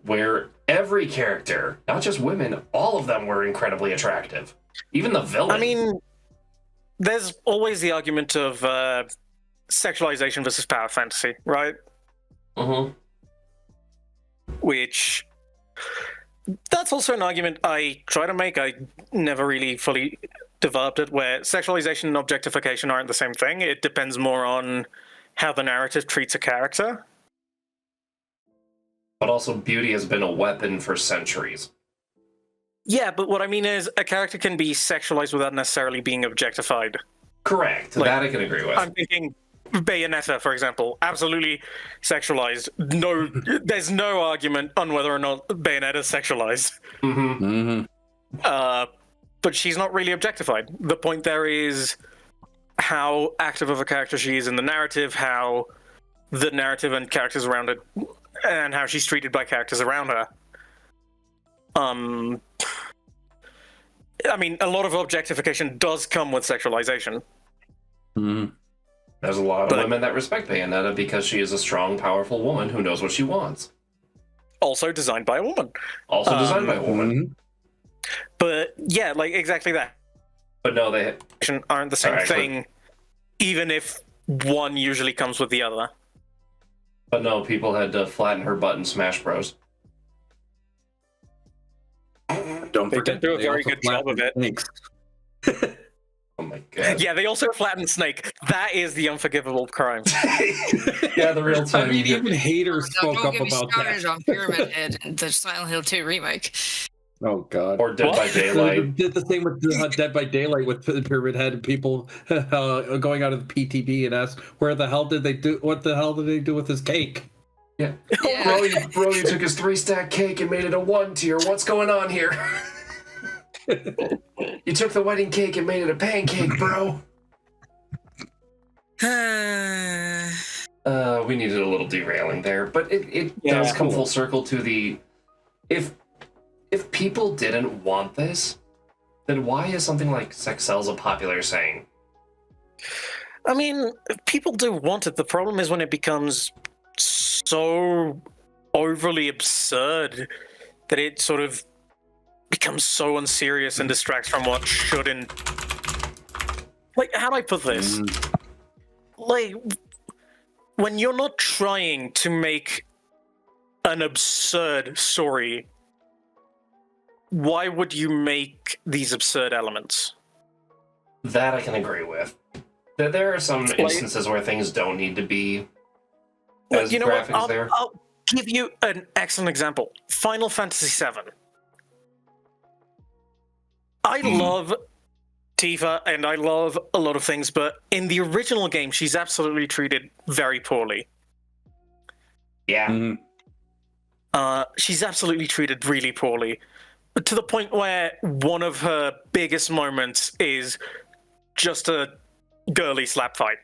where every character, not just women, all of them were incredibly attractive. Even the villain. I mean, there's always the argument of sexualization versus power fantasy, right? Mm-hmm. Which, that's also an argument I try to make. I never really fully developed it, where sexualization and objectification aren't the same thing. It depends more on how the narrative treats a character. But also, beauty has been a weapon for centuries. Yeah, but what I mean is a character can be sexualized without necessarily being objectified. Correct. Like, that I can agree with. I'm thinking Bayonetta, for example, absolutely sexualized. No, there's no argument on whether or not Bayonetta's sexualized. Mm-hmm. But she's not really objectified. The point there is how active of a character she is in the narrative, how the narrative and characters around it, and how she's treated by characters around her. I mean, a lot of objectification does come with sexualization. Mhm. There's a lot of women that respect Bayonetta because she is a strong, powerful woman who knows what she wants. Also designed by a woman. Also designed by a woman. Mhm. But yeah, like exactly that. But no, they Aren't the same Alright, thing, even if one usually comes with the other. But no, people had to flatten her butt in Smash Bros. Don't They forget did do a they very also good job of it. snakes. Oh my god. Yeah, they also flattened Snake. That is the unforgivable crime. Yeah, the real time. I mean, even haters Don't spoke up get me about started that. on Pyramid Head and the Silent Hill 2 remake. Oh god. Or Dead by They Daylight. did the same with Dead by Daylight with Pyramid Head and people going out of the PTB and asked, "Where the hell did they do? What the hell did they do with his cake?" Yeah. Yeah. Bro, you took his 3-stack cake and made it a 1 tier. What's going on here? You took the wedding cake and made it a pancake, bro. We needed a little derailing there, but it does Yeah. come full circle to the if people didn't want this, then why is something like sex sells a popular saying? I mean, people do want it. The problem is when it becomes so overly absurd that it sort of becomes so unserious and distracts from what shouldn't. Like, how do I put this? Like, when you're not trying to make an absurd story, why would you make these absurd elements? That I can agree with. There are some instances where things don't need to be as You know graphic what? as there. I'll give you an excellent example. Final Fantasy VII. I love Tifa and I love a lot of things, but in the original game, she's absolutely treated very poorly. Yeah. Mhm. She's absolutely treated really poorly. To the point where one of her biggest moments is just a girly slap fight.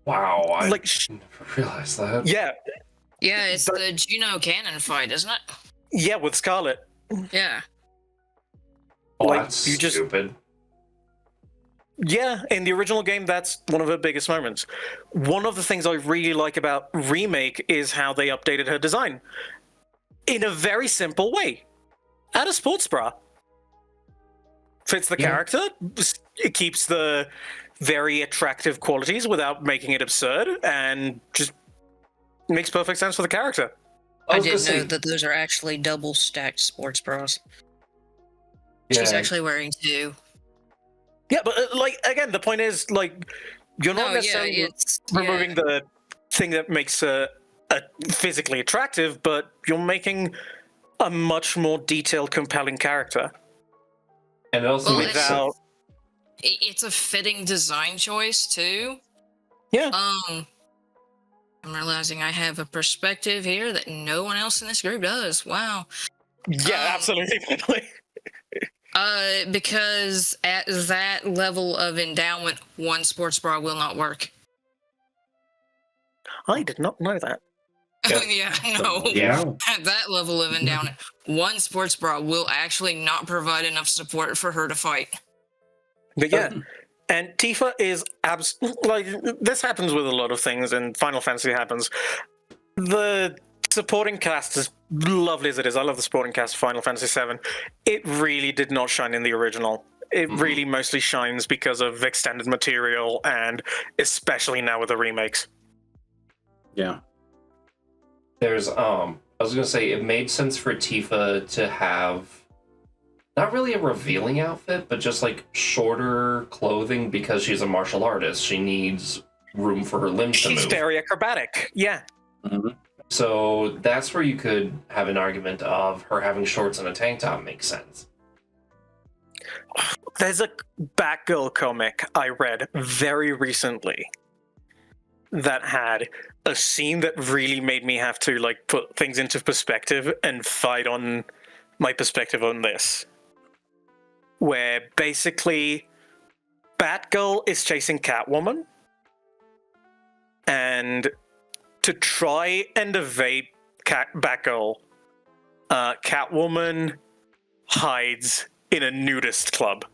Wow, I Like, never realized that. yeah, Yeah, it's the Juno Cannon fight, isn't it? yeah, with Scarlet. Yeah. Oh, like, that's you just- stupid. Yeah, in the original game, that's one of her biggest moments. One of the things I really like about Remake is how they updated her design. In a very simple way. Add a sports bra. Fits the Yeah. character, it keeps the very attractive qualities without making it absurd, and just makes perfect sense for the character. I was gonna didn't know say- that those are actually double stacked sports bras. She's Yeah. actually wearing 2. Yeah, but like, again, the point is, like, you're not No, yeah, necessarily it's removing the thing that makes her physically attractive, but you're making a much more detailed, compelling character. And it also Well, makes it's- Without, It's a fitting design choice too. yeah, I'm realizing I have a perspective here that no one else in this group does. Wow. yeah, absolutely. Because at that level of endowment, one sports bra will not work. I did not know that. Yeah, no. Yeah. At that level of endowment, one sports bra will actually not provide enough support for her to fight. But yeah, and Tifa is like, this happens with a lot of things, and Final Fantasy happens. The supporting cast, as lovely as it is, I love the supporting cast of Final Fantasy VII. It really did not shine in the original. It really mostly shines because of extended material, and especially now with the remakes. Yeah. There's I was gonna say it made sense for Tifa to have not really a revealing outfit, but just like shorter clothing because she's a martial artist. She needs room for her limbs to She's move. very acrobatic. Yeah. Mhm. So that's where you could have an argument of her having shorts and a tank top makes sense. There's a Batgirl comic I read very recently that had a scene that really made me have to like put things into perspective and fight on my perspective on this. Where basically Batgirl is chasing Catwoman, and to try and evade Batgirl, Catwoman hides in a nudist club.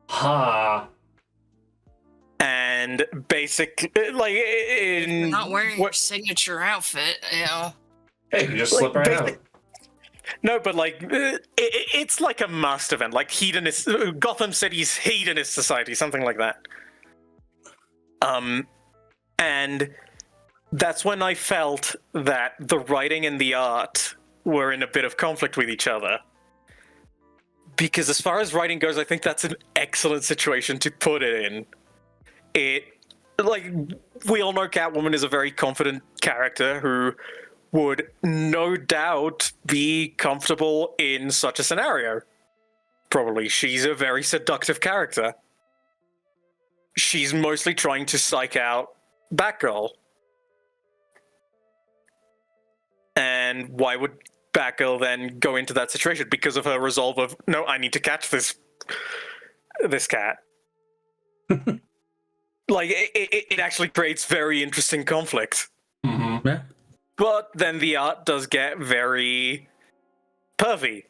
Ha. And basically, like, You're not wearing your signature outfit, you know. Hey, you just slip right out. No, but like, it's like a must event, like Gotham City's hedonist society, something like that. And that's when I felt that the writing and the art were in a bit of conflict with each other. Because as far as writing goes, I think that's an excellent situation to put it in. Like, we all know Catwoman is a very confident character who would no doubt be comfortable in such a scenario. Probably. She's a very seductive character. She's mostly trying to psych out Batgirl. And why would Batgirl then go into that situation? Because of her resolve of, no, I need to catch this cat. Like, it actually creates very interesting conflict. Mm-hmm. Yeah. But then the art does get very pervy.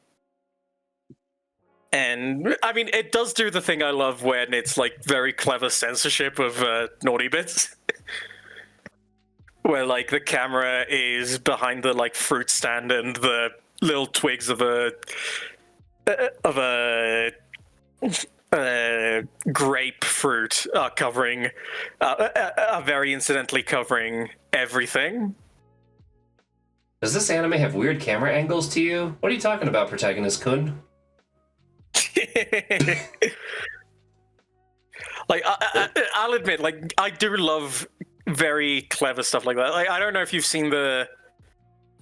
And, I mean, it does do the thing I love when it's, like, very clever censorship of naughty bits. Where, like, the camera is behind the, like, fruit stand and the little twigs of a grapefruit are covering, are very incidentally covering everything. Does this anime have weird camera angles to you? What are you talking about, protagonist Kun? Like, I'll admit, like, I do love very clever stuff like that. Like, I don't know if you've seen that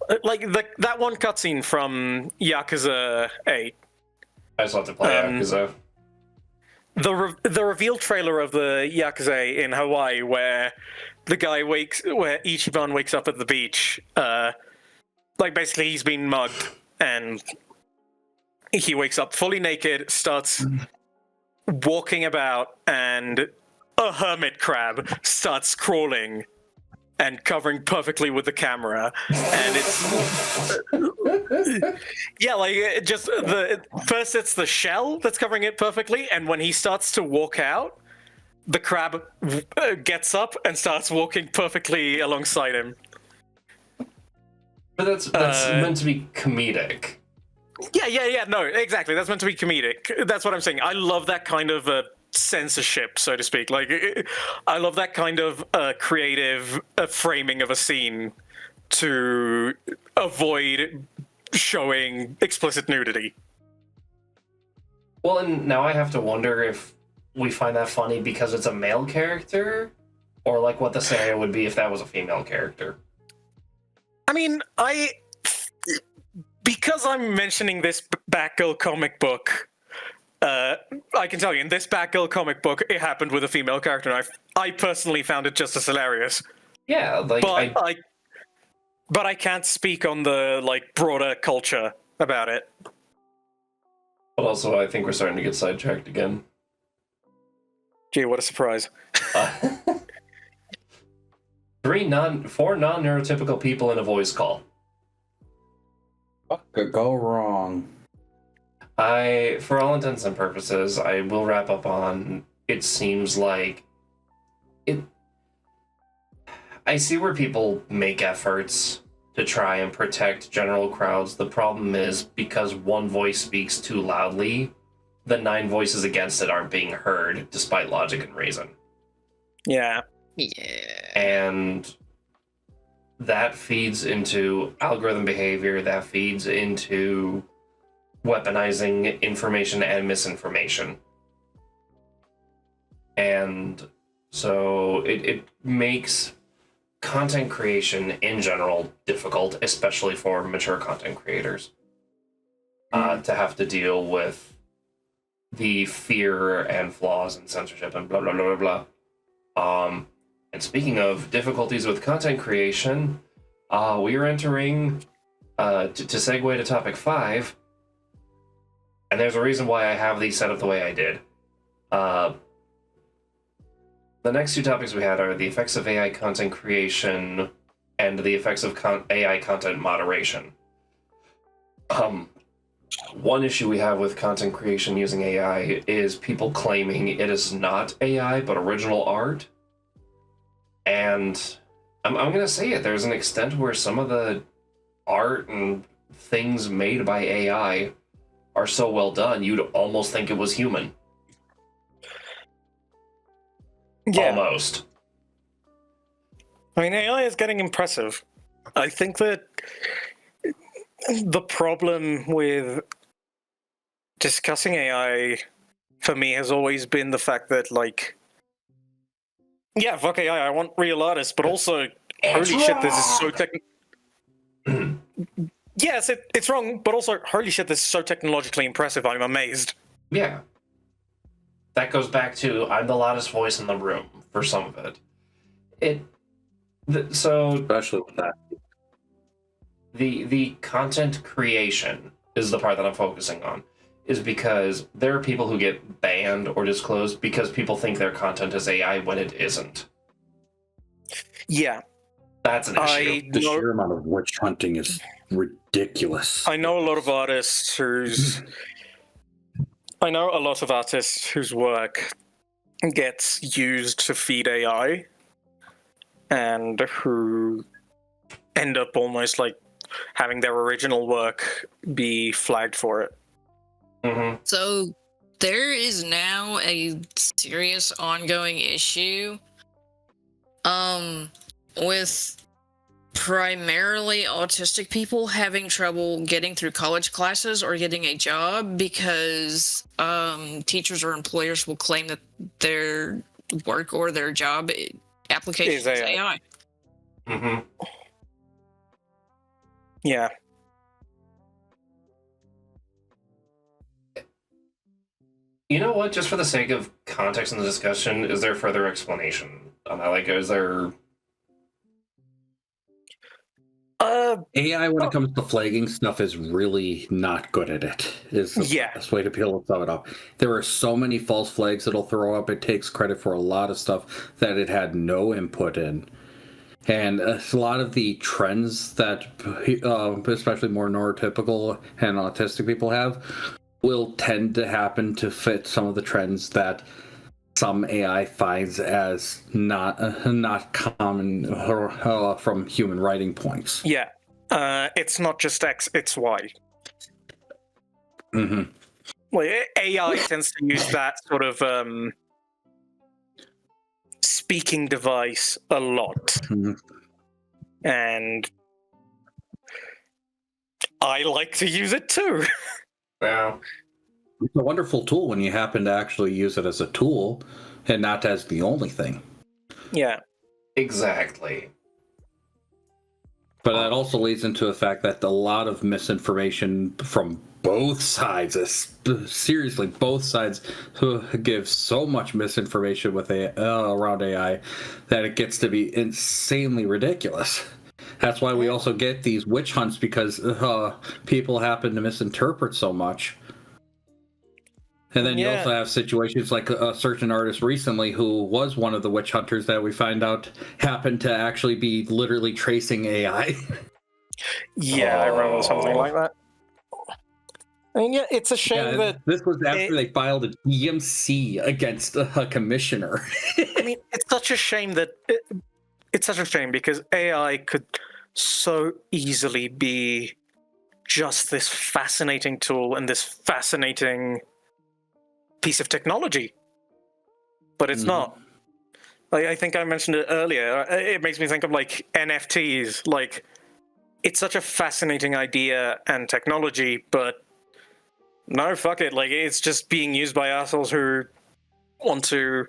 one cutscene from Yakuza 8. I just want to play Yakuza. The reveal trailer of the Yakuza in Hawaii, where where Ichiban wakes up at the beach, like, basically he's been mugged, and he wakes up fully naked, starts walking about, and a hermit crab starts crawling and covering perfectly with the camera. And it's yeah, like, first it's the shell that's covering it perfectly, and when he starts to walk out, the crab gets up and starts walking perfectly alongside him. But that's meant to be comedic. Yeah, no, exactly. That's meant to be comedic. That's what I'm saying. I love that kind of censorship, so to speak. Like, I love that kind of creative framing of a scene to avoid showing explicit nudity. Well, and now I have to wonder if we find that funny because it's a male character, or like what the scenario would be if that was a female character. I mean, because I'm mentioning this Batgirl comic book, I can tell you, in this Batgirl comic book, it happened with a female character, and I personally found it just as hilarious. Yeah, like, but I can't speak on the, like, broader culture about it. But also, I think we're starting to get sidetracked again. Gee, what a surprise. 4 non-neurotypical people in a voice call. What could go wrong? For all intents and purposes, I will wrap up on, it seems like I see where people make efforts to try and protect general crowds. The problem is, because one voice speaks too loudly, the 9 voices against it aren't being heard, despite logic and reason. Yeah. Yeah. And that feeds into algorithm behavior, that feeds into weaponizing information and misinformation. And so it makes content creation in general difficult, especially for mature content creators. to have to deal with the fear and flaws and censorship and blah blah blah blah blah. And speaking of difficulties with content creation, we are entering to segue to topic 5, and there's a reason why I have these set up the way I did. The next 2 topics we had are the effects of AI content creation and the effects of AI content moderation. One issue we have with content creation using AI is people claiming it is not AI but original art. And I'm going to say it, there's an extent where some of the art and things made by AI are so well done, you'd almost think it was human. Yeah. Almost. I mean, AI is getting impressive. I think that the problem with discussing AI for me has always been the fact that, like, yeah, fuck AI, I want real artists, but also, holy shit, this is so Yes, it's wrong, but also, holy shit, this is so technologically impressive, I'm amazed. Yeah. That goes back to I'm the loudest voice in the room for some of it. So Especially with that. the content creation is the part that I'm focusing on, is because there are people who get banned or disclosed because people think their content is AI when it isn't. Yeah. That's an issue. The sheer amount of witch hunting is ridiculous. I know a lot of artists whose work gets used to feed AI, and who end up almost like having their original work be flagged for it. Mm-hmm. So there is now a serious ongoing issue with primarily autistic people having trouble getting through college classes or getting a job because teachers or employers will claim that their work or their job application is AI. Mm-hmm. Yeah. You know what? Just for the sake of context in the discussion, is there further explanation on that? Like, is there... AI, when it comes to flagging stuff, is really not good at it. Is the best way to be able to sum it up. There are so many false flags it'll throw up. It takes credit for a lot of stuff that it had no input in. And a lot of the trends that, especially more neurotypical and autistic people have, will tend to happen to fit some of the trends that some AI finds as not common from human writing points. Yeah. It's not just X, it's Y. Mm-hmm. Well, AI tends to use that sort of speaking device a lot. Mm-hmm. And I like to use it too. Yeah. It's a wonderful tool when you happen to actually use it as a tool and not as the only thing. Yeah. Exactly. But that also leads into the fact that a lot of misinformation from both sides, seriously, both sides give so much misinformation with around AI that it gets to be insanely ridiculous. That's why we also get these witch hunts, because people happen to misinterpret so much. And then you also have situations like a certain artist recently who was one of the witch hunters that we find out happened to actually be literally tracing AI. Yeah, I remember something like that. I mean, yeah, it's a shame that... This was after they filed a DMC against a commissioner. I mean, it's such a shame that... It's such a shame because AI could so easily be just this fascinating tool and this fascinating piece of technology, but it's not. Like, I think I mentioned it earlier. It makes me think of like NFTs. Like, it's such a fascinating idea and technology, but no, fuck it. Like, it's just being used by assholes who want to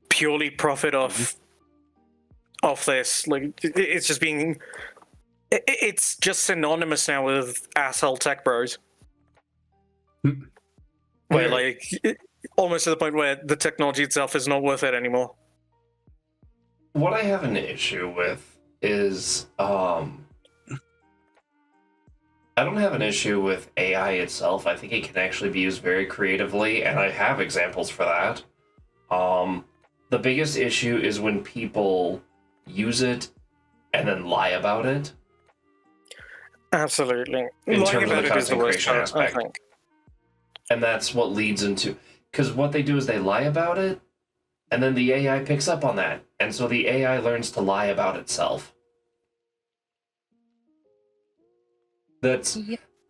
purely profit off this. Like, it's just being... It's just synonymous now with asshole tech bros. Where, like, almost to the point where the technology itself is not worth it anymore. What I have an issue with is, I don't have an issue with AI itself. I think it can actually be used very creatively, and I have examples for that. The biggest issue is when people use it and then lie about it. Absolutely. In Lying terms of about the it is the content worst creation part, I aspect. think. And that's what leads into... Because what they do is they lie about it, and then the AI picks up on that. And so the AI learns to lie about itself.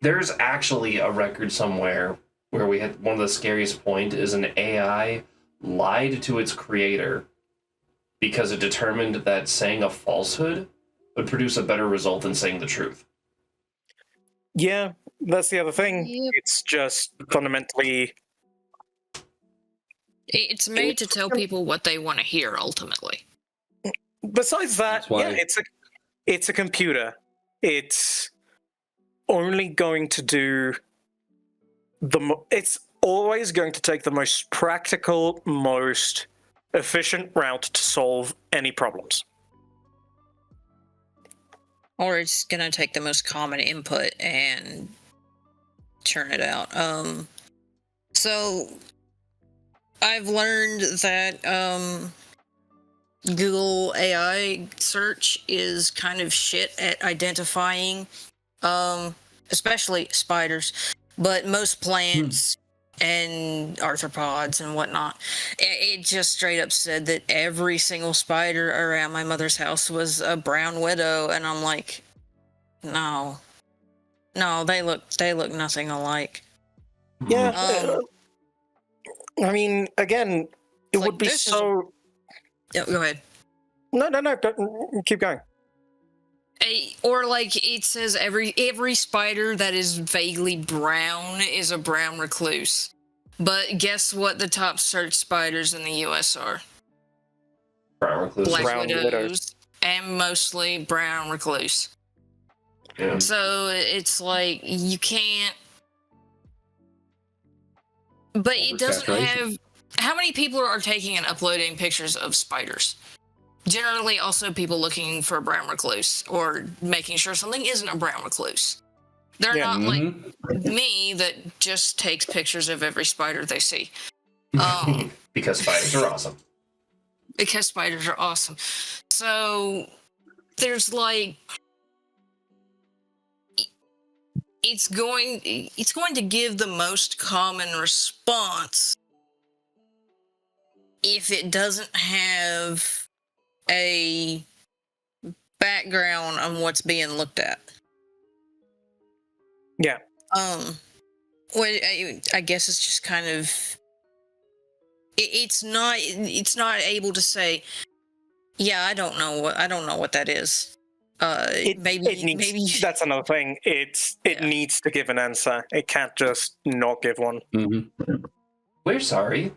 There's actually a record somewhere where we had one of the scariest point is an AI lied to its creator because it determined that saying a falsehood would produce a better result than saying the truth. Yeah, that's the other thing. Yep. It's just fundamentally... It's made to tell people what they want to hear, ultimately. Besides that, That's why- yeah, it's a computer. It's only going to do it's always going to take the most practical, most efficient route to solve any problems. Or it's gonna take the most common input and churn it out. So I've learned that Google AI search is kind of shit at identifying, especially spiders, but most plants and arthropods and whatnot. It just straight up said that every single spider around my mother's house was a brown widow, and I'm like, no, they look nothing alike. Yeah, Mm-hmm. I mean, again, it Like, would be this is- so... Oh, go ahead. No, keep going. Or like it says every spider that is vaguely brown is a brown recluse. But guess what the top search spiders in the US are? Brown recluse. Black Brown widows, widows. and mostly brown recluse. Yeah. So it's like you can't. But it doesn't Oversaturation. have. How many people are taking and uploading pictures of spiders? Generally, also people looking for a brown recluse or making sure something isn't a brown recluse. They're Yeah. not like Mhm. me that just takes pictures of every spider they see. Because spiders are awesome. Because spiders are awesome. So there's like it's going to give the most common response if it doesn't have a background on what's being looked at. Yeah. Well, I guess it's just kind of it's not able to say, yeah, I don't know what that is. Maybe That's another thing. It Yeah. needs to give an answer. It can't just not give one. Mhm. We're sorry.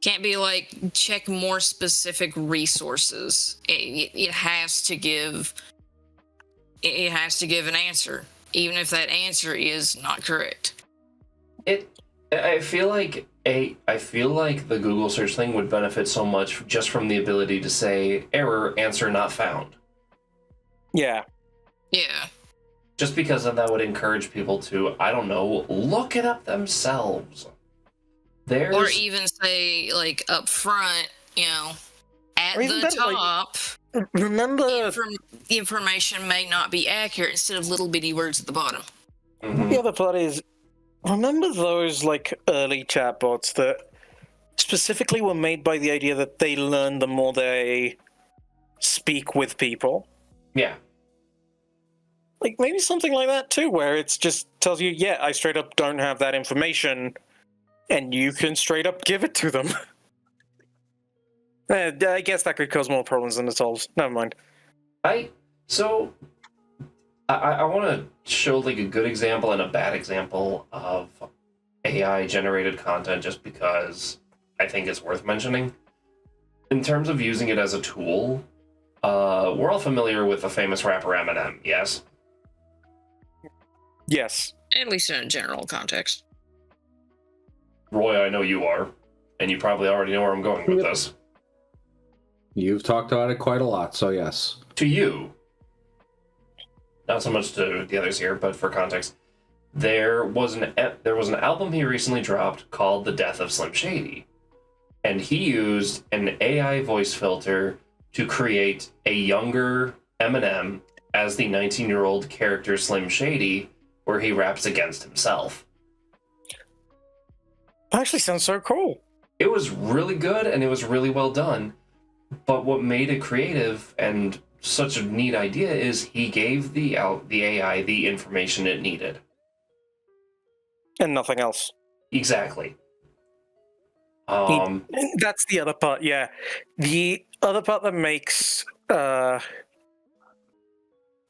can't be like check more specific resources. It has to give an answer, even if that answer is not correct. I feel like the Google search thing would benefit so much just from the ability to say error, answer not found. Yeah. Yeah. Just because then that would encourage people to, I don't know, look it up themselves. There's Or even say like up front, at Or even the better, like- top, Remember, the information may not be accurate instead of little bitty words at the bottom. Mhm. the other part is, remember those like early chatbots that specifically were made by the idea that they learn the more they speak with people? Yeah. Like maybe something like that too, where it's just tells you, yeah, I straight up don't have that information, and you can straight up give it to them. I guess that could cause more problems than it solves. Never mind. I want to show like a good example and a bad example of AI generated content just because I think it's worth mentioning. In terms of using it as a tool, we're all familiar with the famous rapper Eminem, yes? Yes. At least in a general context. Roy, I know you are, and you probably already know where I'm going with this. You've talked about it quite a lot, so yes. To you, not so much to the others here, but for context, there was an album he recently dropped called "The Death of Slim Shady," and he used an AI voice filter to create a younger Eminem as the 19-year-old character Slim Shady, where he raps against himself. That actually sounds so cool. It was really good and it was really well done. But what made it creative and such a neat idea is he gave the AI the information it needed. And nothing else. Exactly. That's the other part, yeah. The other part that makes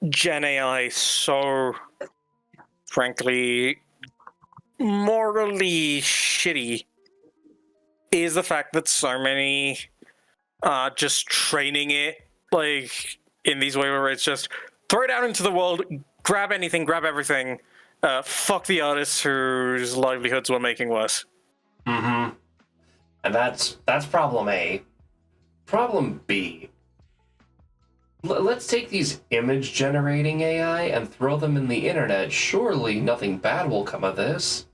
Gen AI so, frankly, morally shitty is the fact that so many are just training it like in these ways where it's just throw it out into the world, grab anything, grab everything, fuck the artists whose livelihoods we're making worse. Mm-hmm. And that's problem A. Problem B. Let's take these image generating AI and throw them in the internet. Surely nothing bad will come of this.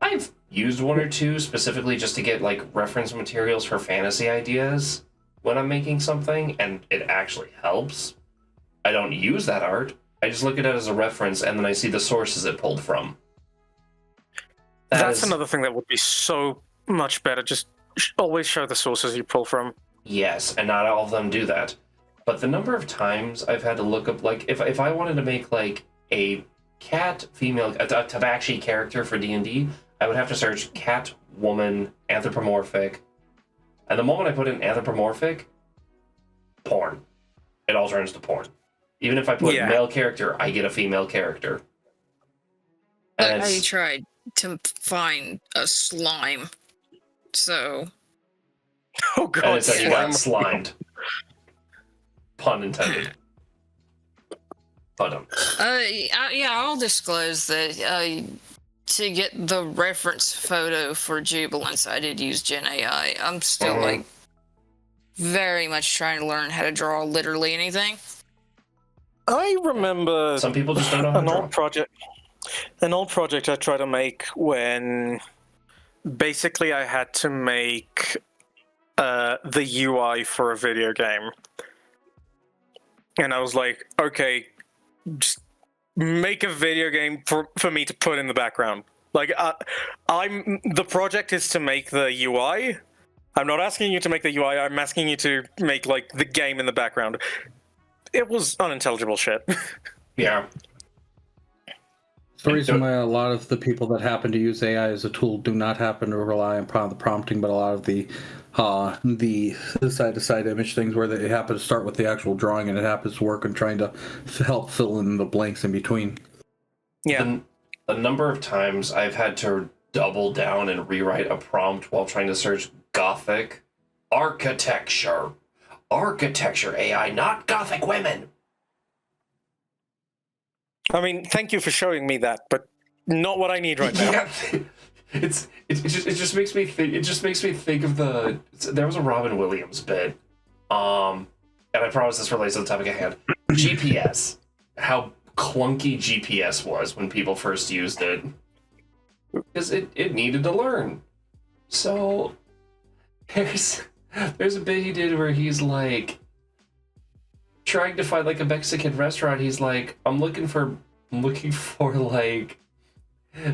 I've used one or two specifically just to get like reference materials for fantasy ideas when I'm making something, and it actually helps. I don't use that art. I just look at it as a reference and then I see the sources it pulled from. That's another thing that would be so much better. Just always show the sources you pull from. Yes, and not all of them do that. But the number of times I've had to look up, like, if I wanted to make, like, a cat female, a Tabaxi character for D&D, I would have to search cat, woman, anthropomorphic. And the moment I put in anthropomorphic, porn. It all turns to porn. Even if I put male character, I get a female character. And I tried to find a slime, so... Oh god, and it said you got slimed. Pun intended. But yeah, I'll disclose that to get the reference photo for Jubilance, I did use Gen AI. I'm still like very much trying to learn how to draw literally anything. I remember some people just don't know how to draw. An old project I tried to make when basically I had to make the UI for a video game. And I was like, okay, just make a video game for me to put in the background. Like, the project is to make the UI. I'm not asking you to make the UI, I'm asking you to make, like, the game in the background. It was unintelligible shit. Yeah. It's the reason why a lot of the people that happen to use AI as a tool do not happen to rely on the prompting, but a lot of the side-to-side image things where they happen to start with the actual drawing and it happens to work and trying to help fill in the blanks in between. Yeah. A number of times I've had to double down and rewrite a prompt while trying to search Gothic architecture. Architecture AI, not Gothic women. I mean, thank you for showing me that, but not what I need right now. Yeah. It just makes me think of there was a Robin Williams bit, and I promise this relates to the topic at hand. GPS, how clunky GPS was when people first used it, because it needed to learn. So there's a bit he did where he's like trying to find like a Mexican restaurant. He's like, I'm looking for like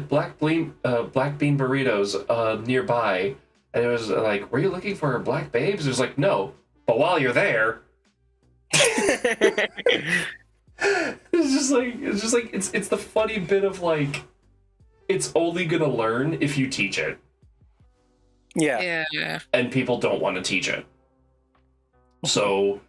black bean burritos nearby, and it was like, were you looking for black babes? It was like, no, but while you're there, it's the funny bit of like, it's only gonna learn if you teach it. Yeah. And people don't want to teach it. So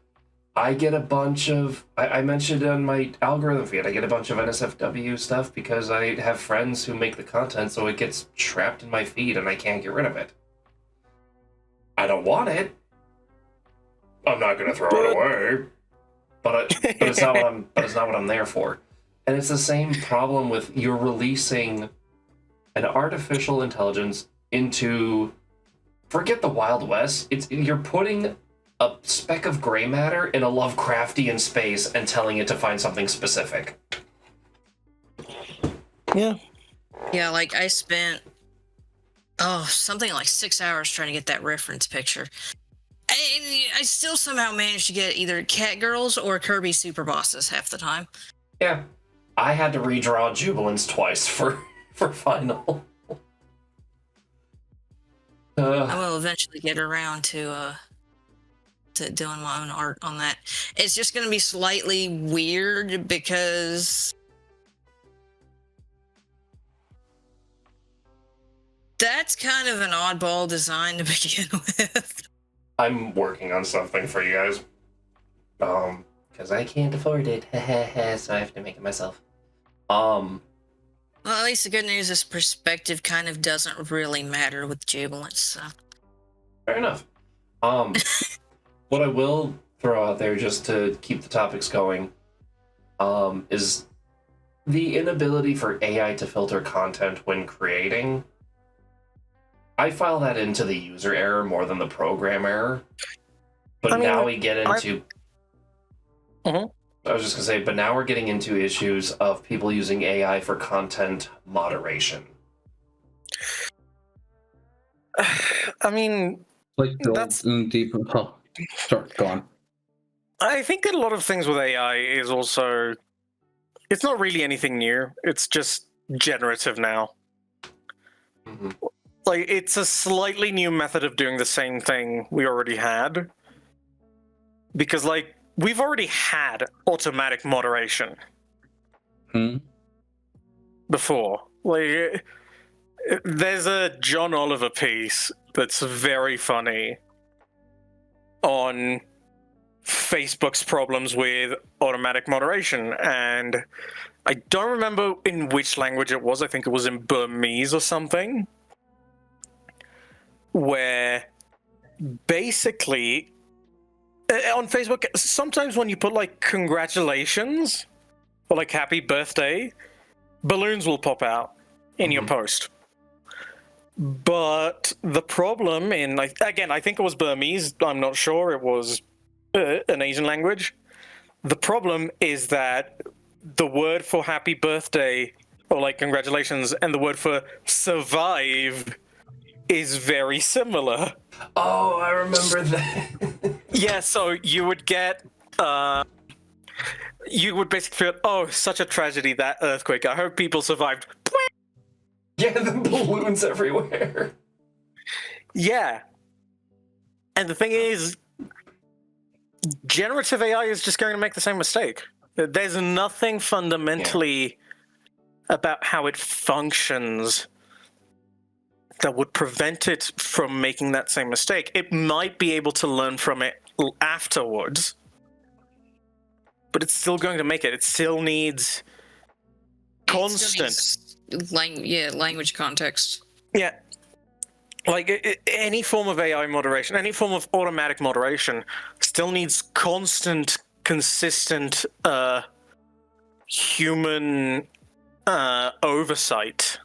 I get a bunch of, I mentioned on my algorithm feed, I get a bunch of NSFW stuff because I have friends who make the content, so it gets trapped in my feed and I can't get rid of it. I don't want it. I'm not gonna throw it away. But it's not what I'm there for. And it's the same problem with you're releasing an artificial intelligence into, forget the Wild West. You're putting a speck of gray matter in a Lovecraftian space and telling it to find something specific. Yeah. Yeah, like I spent something like 6 hours trying to get that reference picture. I still somehow managed to get either cat girls or Kirby super bosses half the time. Yeah. I had to redraw Jubilance twice for final. I will eventually get around to doing my own art on that. It's just going to be slightly weird because that's kind of an oddball design to begin with. I'm working on something for you guys. Because I can't afford it. So I have to make it myself. Well, at least the good news is perspective kind of doesn't really matter with Jubilance. So. Fair enough. What I will throw out there just to keep the topics going, is the inability for AI to filter content when creating. I file that into the user error more than the program error. But now we get into... I was just going to say, but now we're getting into issues of people using AI for content moderation. I mean, Like that's deep. Oh, sorry, go on. I think a lot of things with AI is also, it's not really anything new. It's just generative now. Mm-hmm. Like, it's a slightly new method of doing the same thing we already had. Because, like, we've already had automatic moderation before. Like, there's a John Oliver piece that's very funny on Facebook's problems with automatic moderation, and I don't remember in which language it was. I think it was in Burmese or something, where basically on Facebook, sometimes when you put like congratulations or like happy birthday, balloons will pop out in your post. But the problem in, like, again, I think it was Burmese, I'm not sure, it was an Asian language. The problem is that the word for happy birthday or like congratulations and the word for survive is very similar. Oh, I remember that. Yeah, so you would get, you would basically feel, oh, such a tragedy, that earthquake. I hope people survived. Yeah, the balloons everywhere. Yeah. And the thing is, generative AI is just going to make the same mistake. There's nothing fundamentally about how it functions that would prevent it from making that same mistake. It might be able to learn from it afterwards, but it's still going to make it. It still needs constant language context. Yeah. Like any form of AI moderation, any form of automatic moderation still needs constant, consistent human oversight.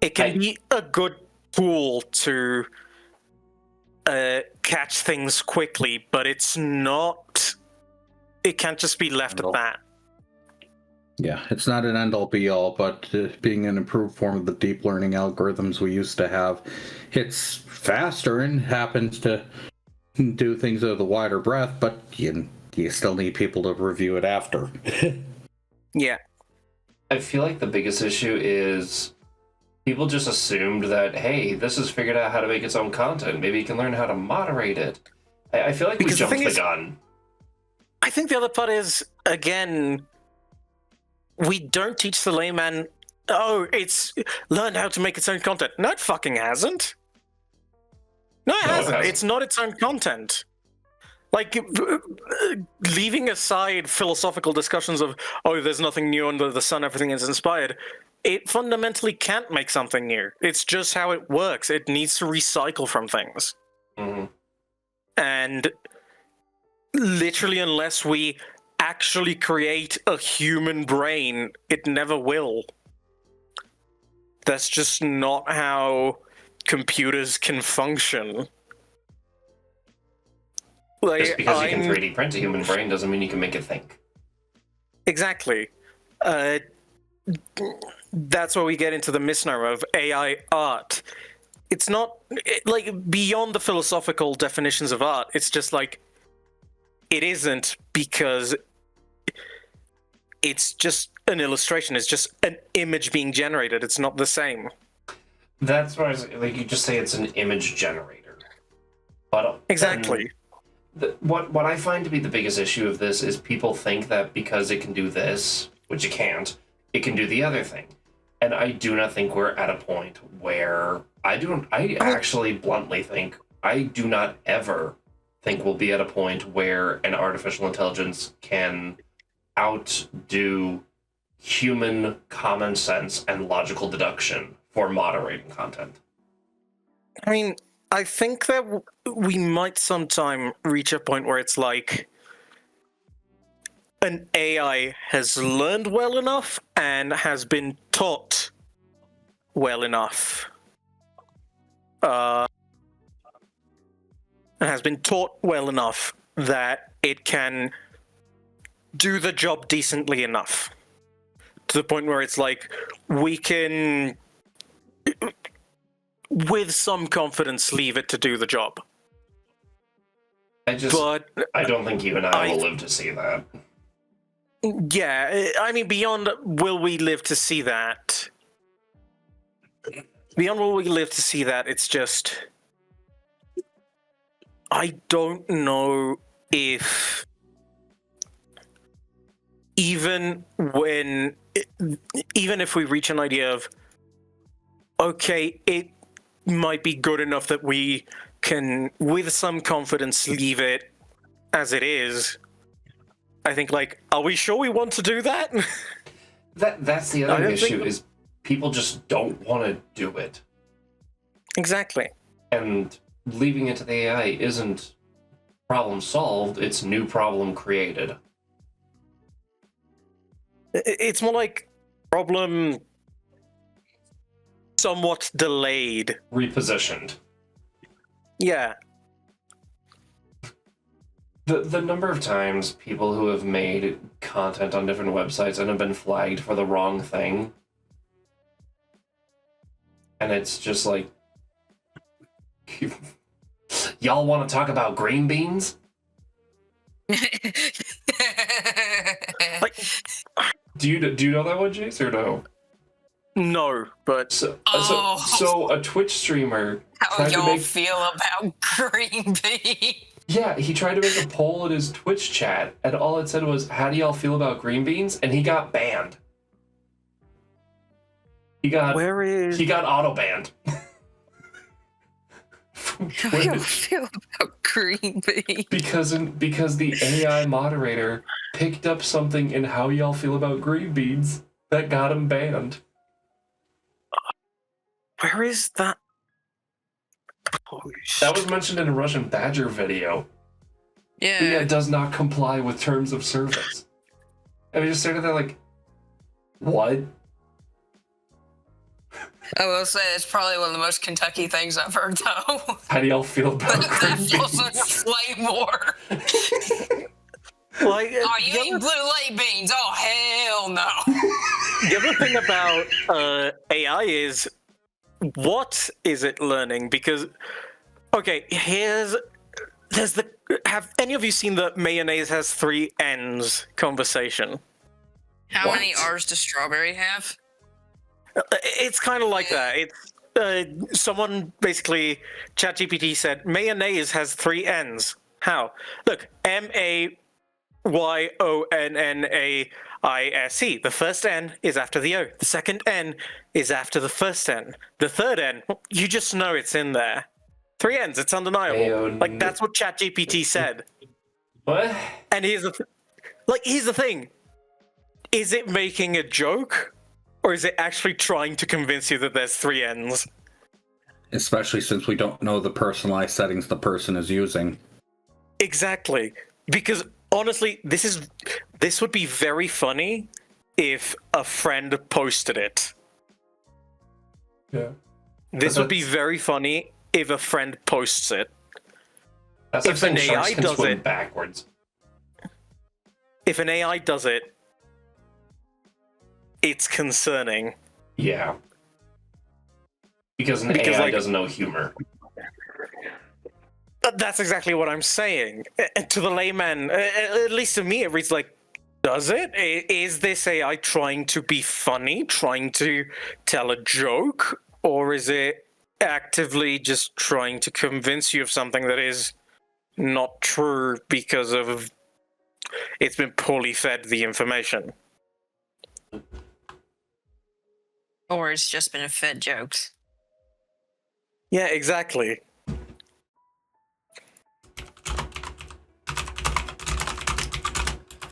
It can be a good tool to catch things quickly, but it's not. It can't just be left at that. Yeah, it's not an end-all be-all, but being an improved form of the deep learning algorithms we used to have, it's faster and happens to do things with a wider breadth, but you still need people to review it after. Yeah. I feel like the biggest issue is people just assumed that, hey, this has figured out how to make its own content. Maybe it can learn how to moderate it. I feel like we jumped the gun. I think the other part is, again, we don't teach the layman, oh, it's learned how to make its own content. No, it fucking hasn't. No, it hasn't. It's not its own content. Like, leaving aside philosophical discussions of, oh, there's nothing new under the sun, everything is inspired, it fundamentally can't make something new. It's just how it works. It needs to recycle from things. Mm-hmm. And literally, unless we actually create a human brain, it never will. That's just not how computers can function. Like, Just because you can 3D print a human brain doesn't mean you can make it think. Exactly. That's where we get into the misnomer of AI art. It's not like beyond the philosophical definitions of art. It's just like it isn't, because it's just an illustration. It's just an image being generated. It's not the same. That's why like you just say it's an image generator. But Exactly. What I find to be the biggest issue of this is people think that because it can do this, which it can't, it can do the other thing. And I do not think we're at a point where I actually bluntly think I do not ever think we'll be at a point where an artificial intelligence can outdo human common sense and logical deduction for moderating content. I mean, I think that we might sometime reach a point where it's like an AI has learned well enough and has been taught well enough. And has been taught well enough that it can do the job decently enough. To the point where it's like, we can, with some confidence, leave it to do the job. I don't think you and I will live to see that. Yeah, I mean, beyond will we live to see that? Beyond will we live to see that, it's just, I don't know if even if we reach an idea of, okay, it might be good enough that we can, with some confidence, leave it as it is. I think, like, are we sure we want to do that? That's the other issue, is people just don't want to do it. Exactly. And leaving it to the AI isn't problem solved, it's new problem created. It's more like problem somewhat delayed. Repositioned. Yeah. The number of times people who have made content on different websites and have been flagged for the wrong thing, and it's just like, y'all want to talk about green beans? Like, Do you know that one, Jace, or no? no, but So a Twitch streamer How tried to y'all make feel about green beans? Yeah, he tried to make a poll in his Twitch chat, and all it said was, "How do y'all feel about green beans?" And he got banned. He got auto banned. How y'all feel about green beans? because the AI moderator picked up something in how y'all feel about green beans that got him banned. where is that? That was mentioned in a Russian Badger video. Yeah. The AI does not comply with terms of service. And we just started there like, what? I will say it's probably one of the most Kentucky things I've heard, though. How do y'all feel about green That doesn't beans? explain more. Like, Oh, you eat blue late beans? Oh, hell no. the other thing about AI is, what is it learning? Because, okay, have any of you seen the mayonnaise has 3 N's conversation? How What? many R's does strawberry have? It's kind of like that. It's someone basically, ChatGPT said, mayonnaise has 3 N's. How? Look, MAYONNAISE. The first N is after the O. The second N is after the first N. The third N, you just know it's in there. 3 N's, it's undeniable. Like, that's what ChatGPT said. What? And here's the thing. Is it making a joke? Or is it actually trying to convince you that there's 3 N's? Especially since we don't know the personalized settings the person is using. Exactly. Because honestly, this would be very funny if a friend posted it. Yeah. This would be That's- very funny if a friend posts it. That's like If an saying sharks AI can does swim it- backwards. If an AI does it, it's concerning. Yeah. Because Because, AI like- doesn't know humor. That's exactly what I'm saying. To the layman, at least to me, it reads like, does it? Is this AI trying to be funny, trying to tell a joke, or is it actively just trying to convince you of something that is not true because of it's been poorly fed the information? Or it's just been fed jokes. Yeah, exactly.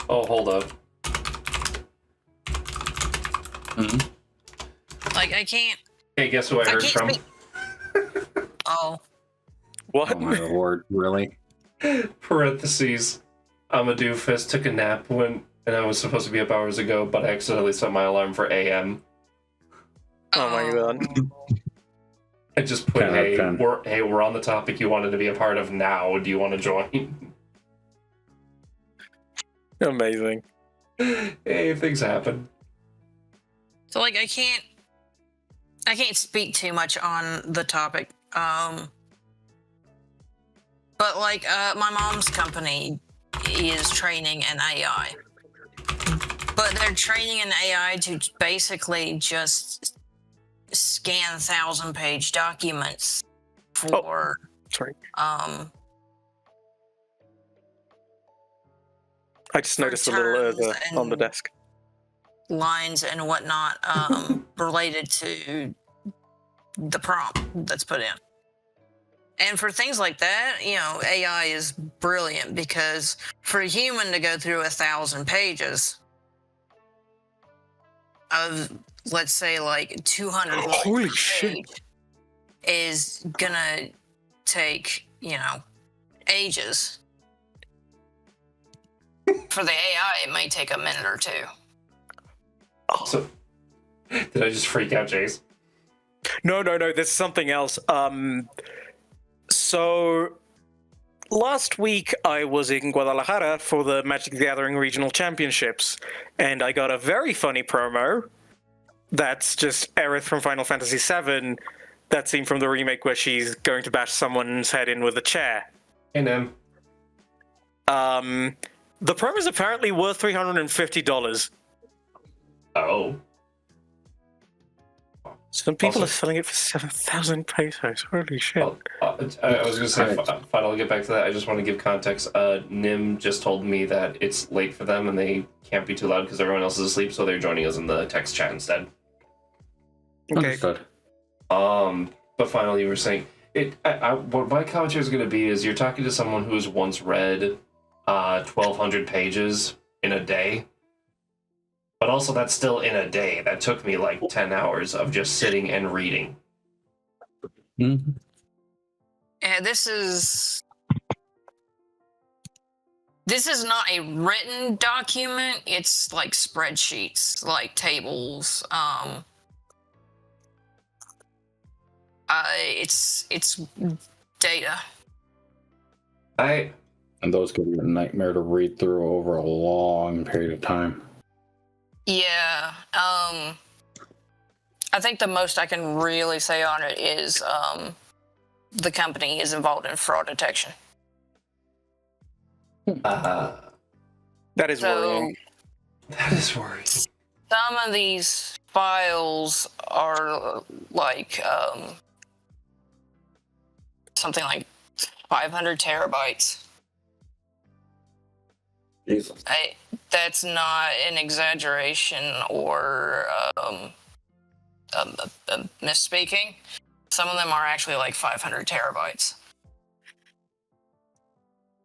Oh, hold up. Like, I can't. Hey, guess who I I heard can't from? speak- Oh, What? Oh my lord, really? Parentheses. I'm a doofus, took a nap and I was supposed to be up hours ago, but I accidentally set my alarm for AM. Oh my God. I just put, 10 out of hey, 10. we're on the topic you wanted to be a part of now. Do you want to join? Amazing. Hey, things happen. So like I can't speak too much on the topic. But like my mom's company is training an AI. But they're training an AI to basically just scan 1,000-page documents for Sorry. um I just For noticed a little terms on the and- desk. lines and whatnot related to the prompt that's put in. And for things like that, you know, AI is brilliant because for a human to go through 1,000 pages of, let's say, like 200 lines Holy per shit. page is gonna take, you know, ages. For the AI, it may take a minute or two. So, did I just freak out, Jace? No, there's something else. So last week I was in Guadalajara for the Magic the Gathering Regional Championships, and I got a very funny promo that's just Aerith from Final Fantasy VII, that scene from the remake where she's going to bash someone's head in with a chair. Hey, Nem. The promo is apparently worth $350. Oh. Some people Also- are selling it for 7,000 pesos. Holy shit. Well, I was going to say, Right. final, I'll get back to that. I just want to give context. Nim just told me that it's late for them and they can't be too loud because everyone else is asleep, so they're joining us in the text chat instead. Okay. Understood. But finally, you were saying, what my commentary is going to be is you're talking to someone who's once read 1,200 pages in a day. But also, that's still in a day. That took me like 10 hours of just sitting and reading. Mhm. Yeah, this is not a written document. It's like spreadsheets, like tables. It's data. And those could be a nightmare to read through over a long period of time. Yeah. I think the most I can really say on it is the company is involved in fraud detection. That That is So worrying. is worrying. some of these files are like something like 500 terabytes. Jesus. That's not an exaggeration or misspeaking. Some of them are actually like 500 terabytes.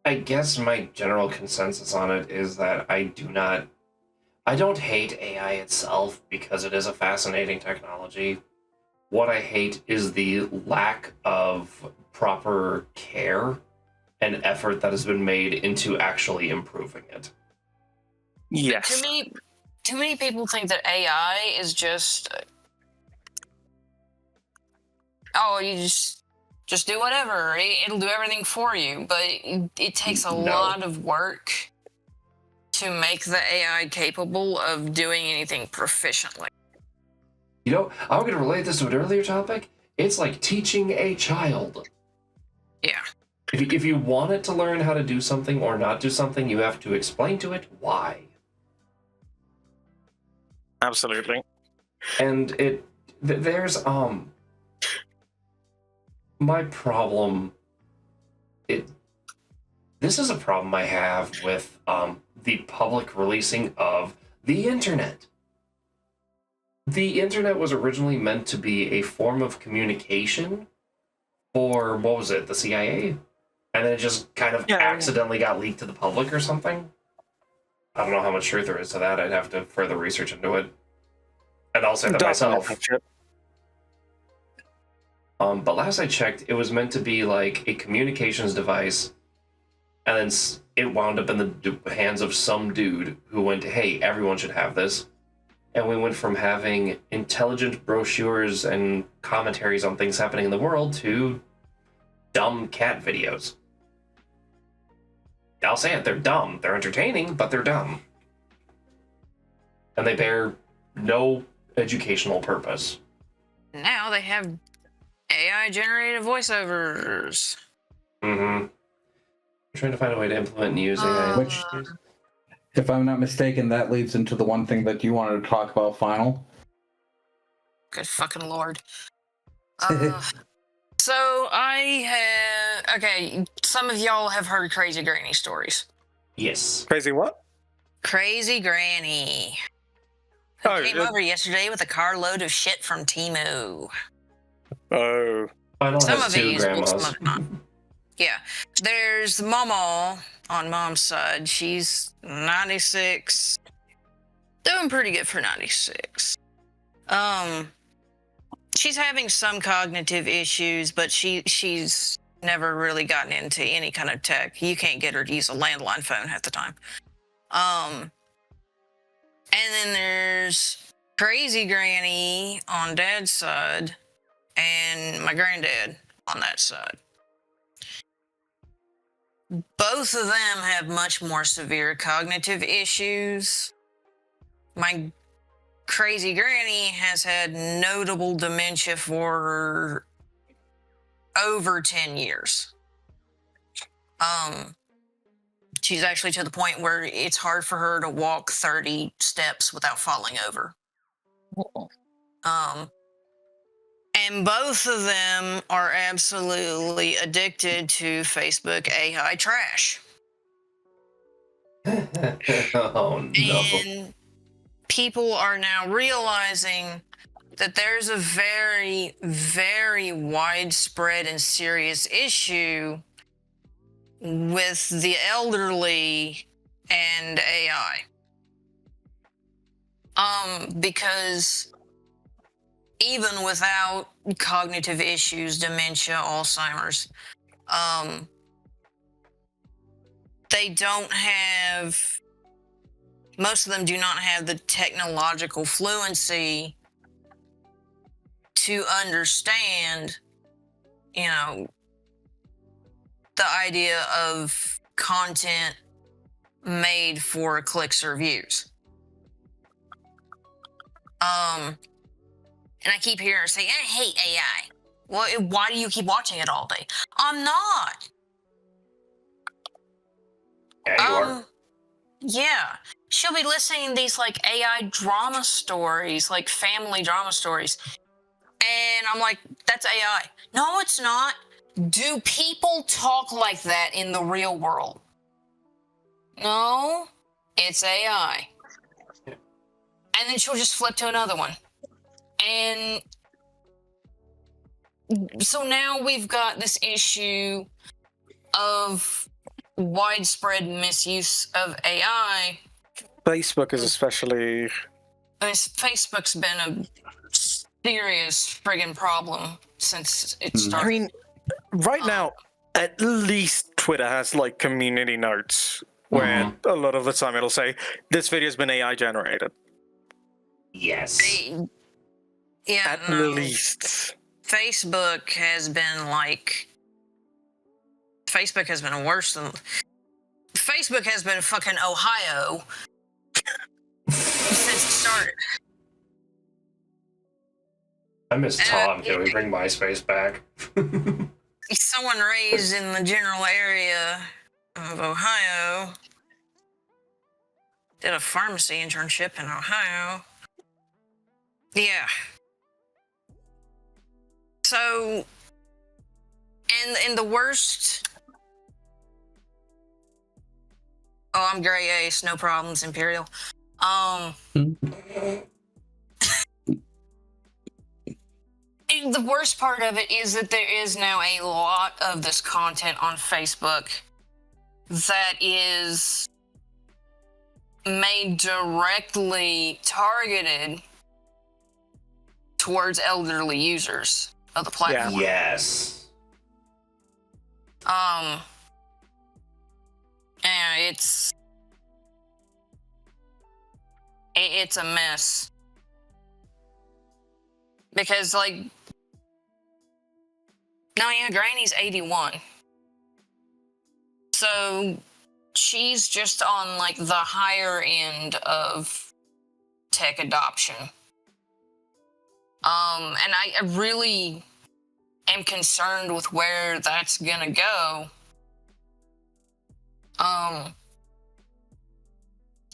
I guess my general consensus on it is that I don't hate AI itself because it is a fascinating technology. What I hate is the lack of proper care and effort that has been made into actually improving it. Yes. Too many people think that AI is just, you just do whatever. It'll do everything for you. But it takes a lot of work to make the AI capable of doing anything proficiently. You know, I'm going to relate this to an earlier topic. It's like teaching a child. Yeah. If you want it to learn how to do something or not do something, you have to explain to it why. Absolutely. And there's my problem. This is a problem I have with the public releasing of the internet. The internet was originally meant to be a form of communication for, what was it, the CIA? And then it just kind of accidentally got leaked to the public or something? I don't know how much truth there is to that. I'd have to further research into it. And I'll say that myself. But last I checked, it was meant to be like a communications device, and then it wound up in the hands of some dude who went, hey, everyone should have this. And we went from having intelligent brochures and commentaries on things happening in the world to dumb cat videos. I'll say it, they're dumb. They're entertaining, but they're dumb. And they bear no educational purpose. Now they have AI-generated voiceovers. Mm-hmm. Trying to find a way to implement and use AI. Which, if I'm not mistaken, that leads into the one thing that you wanted to talk about, Final. Good fucking lord. So some of y'all have heard Crazy Granny stories. Yes. Crazy what? Crazy Granny. Who came over yesterday with a carload of shit from Temu. Oh. Final Some has of it two usable, grandmas. some of it not. Yeah. There's Mama on Mom's side. She's 96. Doing pretty good for 96. She's having some cognitive issues, but she's never really gotten into any kind of tech. You can't get her to use a landline phone half the time. And then there's Crazy Granny on Dad's side and my granddad on that side. Both of them have much more severe cognitive issues. My Crazy Granny has had notable dementia for over 10 years. She's actually to the point where it's hard for her to walk 30 steps without falling over. And both of them are absolutely addicted to Facebook AI trash. Oh no. And people are now realizing that there's a very, very widespread and serious issue with the elderly and AI. Because even without cognitive issues, dementia, Alzheimer's, most of them do not have the technological fluency to understand, the idea of content made for clicks or views. And I keep hearing her say, I hate AI. Well, why do you keep watching it all day? I'm not. Yeah, you are. Yeah. She'll be listening to these like AI drama stories, like family drama stories. And I'm like, that's AI. No, it's not. Do people talk like that in the real world? No, it's AI. Yeah. And then she'll just flip to another one. And so now we've got this issue of widespread misuse of AI. Facebook is especially... Facebook's been a serious friggin' problem since it started. I mean, right now, at least Twitter has like community notes where a lot of the time it'll say this video's been AI generated. Yes. Yeah, At no. least. Facebook has been worse than Facebook has been fucking Ohio since it started. I miss Tom. Can we bring MySpace back? Someone raised in the general area of Ohio did a pharmacy internship in Ohio. Yeah. So, and the worst. Oh, I'm Gray Ace, no problems, Imperial. The worst part of it is that there is now a lot of this content on Facebook that is made directly targeted towards elderly users of the platform. Yes. And it's a mess. Because, like, no, yeah, Granny's 81. So she's just on, like, the higher end of tech adoption. And I really am concerned with where that's gonna go.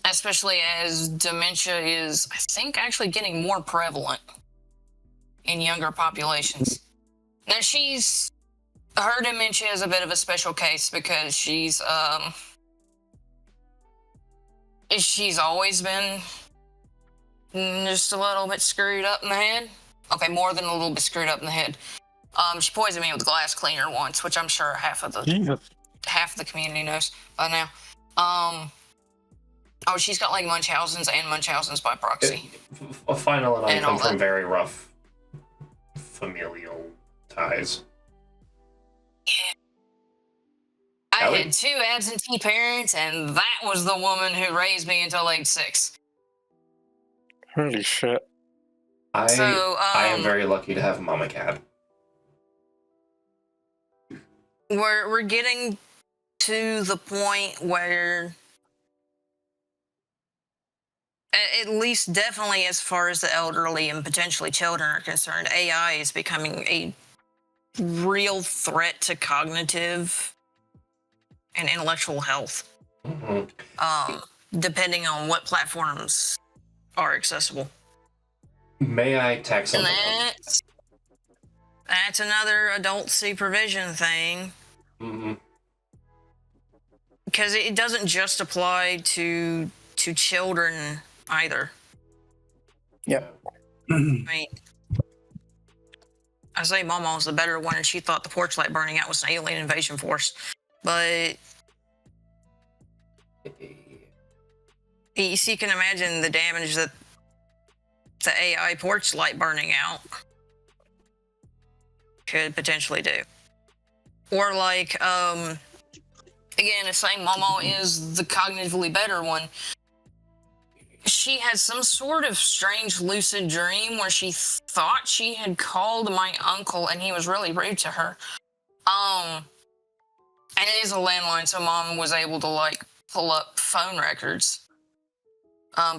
Especially as dementia is, I think, actually getting more prevalent in younger populations. Now her dementia is a bit of a special case because she's always been just a little bit screwed up in the head. Okay, more than a little bit screwed up in the head. She poisoned me with glass cleaner once, which I'm sure half of the community knows by now. She's got like Munchausen's and Munchausen's by proxy. A final and I And come all from that. very rough familial ties. I Ellie? had 2 absentee parents, and that was the woman who raised me until age 6. Holy shit. I am very lucky to have a mama cat. We're getting to the point where, at least definitely as far as the elderly and potentially children are concerned, AI is becoming a real threat to cognitive and intellectual health. Depending on what platforms are accessible. May I tack And something on? that's another adult supervision thing. Because it doesn't just apply to children either. Yep. I mean, I say Mama was the better one, and she thought the porch light burning out was an alien invasion force. But you can imagine the damage that the AI porch light burning out could potentially do. Or like, again, the same Momo is the cognitively better one. She had some sort of strange lucid dream where she thought she had called my uncle and he was really rude to her. And it is a landline, so Mom was able to like pull up phone records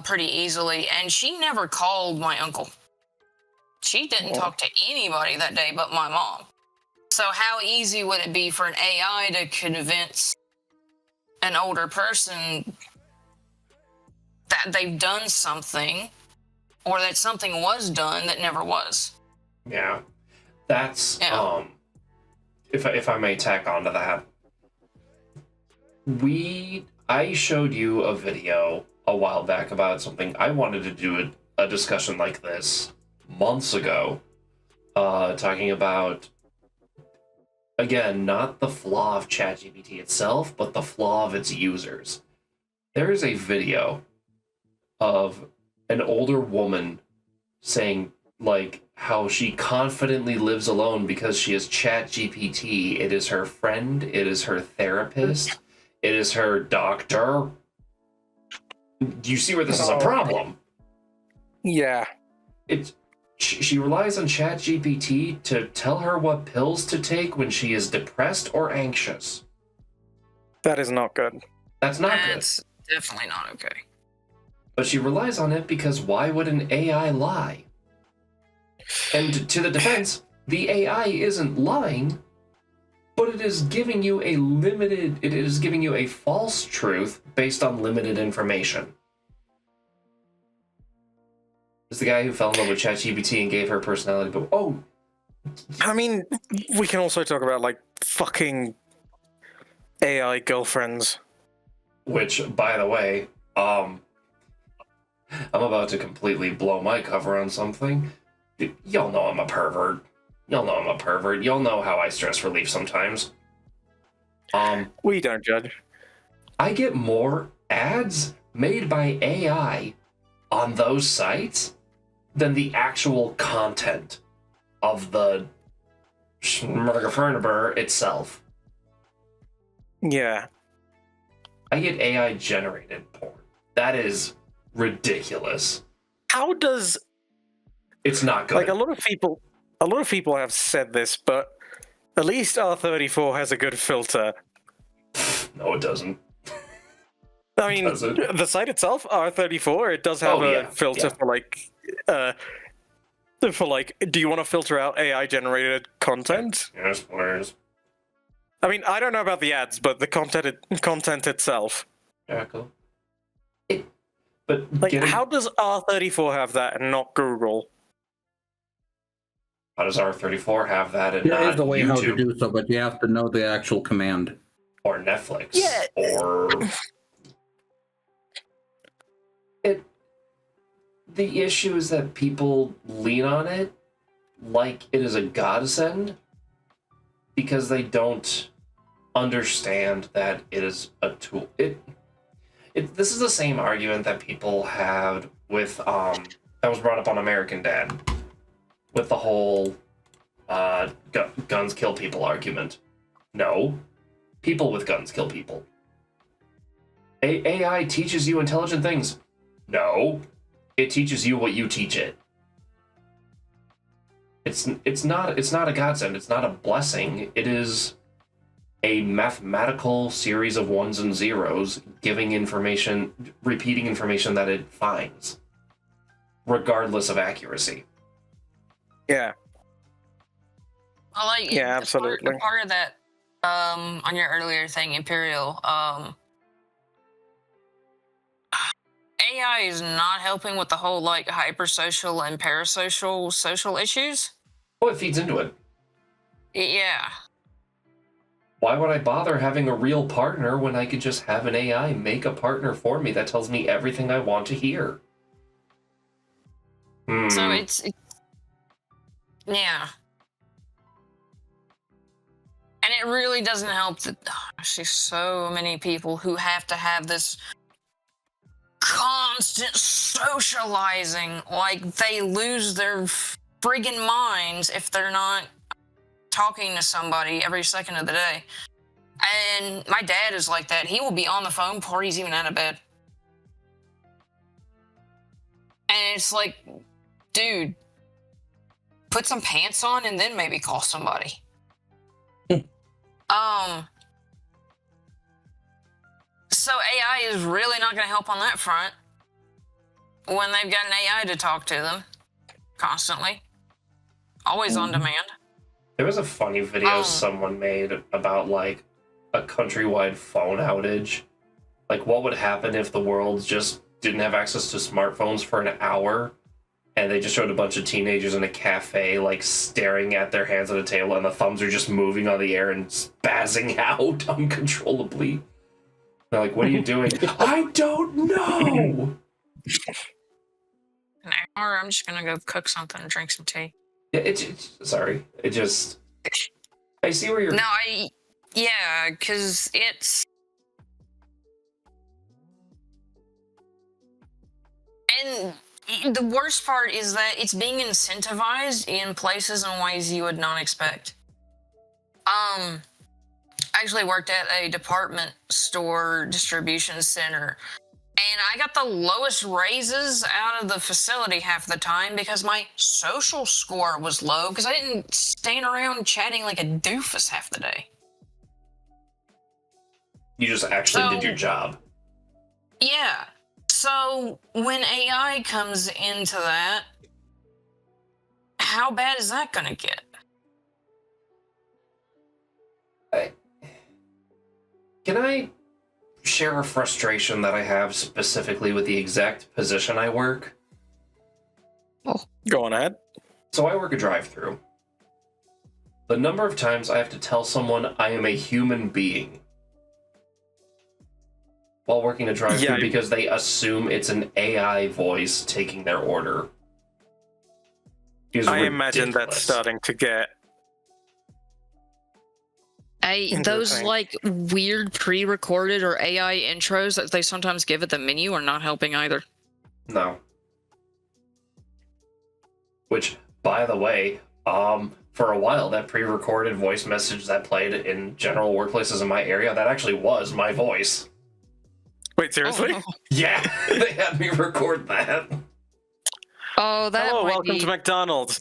pretty easily, and she never called my uncle. She didn't talk to anybody that day but my mom. So how easy would it be for an AI to convince an older person that they've done something, or that something was done that never was? Yeah. That's if I may tack onto that. I showed you a video a while back about something. I wanted to do a discussion like this months ago, talking about, again, not the flaw of ChatGPT itself, but the flaw of its users. There is a video of an older woman saying, like, how she confidently lives alone because she is ChatGPT. It is her friend, it is her therapist, it is her doctor. Do you see where this is a problem? Yeah. She relies on ChatGPT to tell her what pills to take when she is depressed or anxious. That is not good. That's not good. That's definitely not okay. But she relies on it because why would an AI lie? And to the defense, the AI isn't lying, but it is giving you a false truth based on limited information. It's the guy who fell in love with ChatGPT and gave her personality, but I mean, we can also talk about, like, fucking AI girlfriends. which, by the way, I'm about to completely blow my cover on something. Y'all know I'm a pervert. Y'all know how I stress relief sometimes. We don't judge. I get more ads made by AI on those sites than the actual content of the Schmurgerferneber itself. Yeah. I get AI generated porn. That is ridiculous. How does It's not good. like a lot of people have said this, but at least R34 has a good filter. No, it doesn't. I mean, Does it? the site itself, R34, it does have Oh, a yeah, filter yeah. for like, do you want to filter out AI generated content? Yes, where's I mean, I don't know about the ads, but the content itself. Jackal? But Like, how does R34 have that and not Google? how does R34 have that and There not is a way how to YouTube do so, but you have to know the actual command. or Netflix? Yeah. Or the issue is that people lean on it like it is a godsend because they don't understand that it is a tool. This is the same argument that people had with that was brought up on American Dad with the whole guns kill people argument. No, people with guns kill people. AI teaches you intelligent things. No, it teaches you what you teach it. It's not a godsend. It's not a blessing. It is a mathematical series of ones and zeros, giving information, repeating information that it finds, regardless of accuracy. Yeah. Well, like, Yeah, absolutely. Part of that, on your earlier thing, Imperial, AI is not helping with the whole like hypersocial and parasocial social issues. Oh, it feeds into it. Yeah. Why would I bother having a real partner when I could just have an AI make a partner for me that tells me everything I want to hear? So it's yeah. And it really doesn't help that I see so many people who have to have this constant socializing. Like, they lose their friggin' minds if they're not talking to somebody every second of the day. And my dad is like that. He will be on the phone before he's even out of bed. And it's like, dude, put some pants on and then maybe call somebody. So AI is really not going to help on that front when they've got an AI to talk to them constantly, always on demand. There was a funny video someone made about like a countrywide phone outage. Like, what would happen if the world just didn't have access to smartphones for an hour and they just showed a bunch of teenagers in a cafe like staring at their hands at a table and the thumbs are just moving on the air and spazzing out uncontrollably. They're like, what are you doing? I don't know! An hour, I'm just gonna go cook something and drink some tea. Yeah, sorry. It just... I see where you're... No, yeah, because it's... And the worst part is that it's being incentivized in places and ways you would not expect. I actually worked at a department store distribution center, and I got the lowest raises out of the facility half the time because my social score was low because I didn't stand around chatting like a doofus half the day. You just actually did your job. Yeah. So when AI comes into that, how bad is that going to get? Can I share a frustration that I have specifically with the exact position I work? Go on ahead. So I work a drive-through. The number of times I have to tell someone I am a human being while working a drive-through because they assume it's an AI voice taking their order. I imagine that's starting to get those like weird pre-recorded or AI intros that they sometimes give at the menu are not helping either. No. Which, by the way, for a while, that pre-recorded voice message that played in general workplaces in my area, that actually was my voice. Wait, seriously? Oh, no. Yeah, they had me record that. Oh, that Hello, might welcome be... to McDonald's.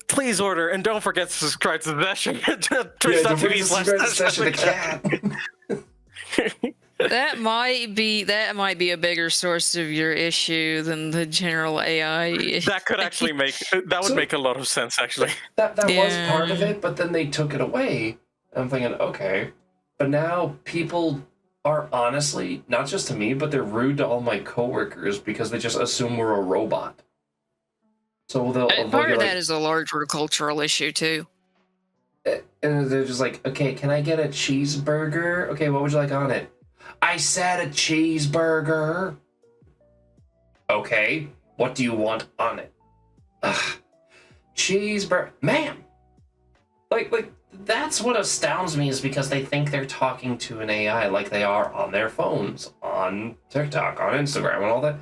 Please order and don't forget to subscribe to the Xeshire. Don't forget to subscribe to Xeshire the cat. That might be a bigger source of your issue than the general AI. That could actually make a lot of sense, actually. That was part of it, but then they took it away. I'm thinking, okay. But now people are honestly, not just to me, but they're rude to all my coworkers because they just assume we're a robot. So part of that is a larger cultural issue too. And they're just like, okay, can I get a cheeseburger? Okay, what would you like on it? I said a cheeseburger. Okay, what do you want on it? Cheeseburger. Ma'am! Like, that's what astounds me is because they think they're talking to an AI like they are on their phones, on TikTok, on Instagram, and all that.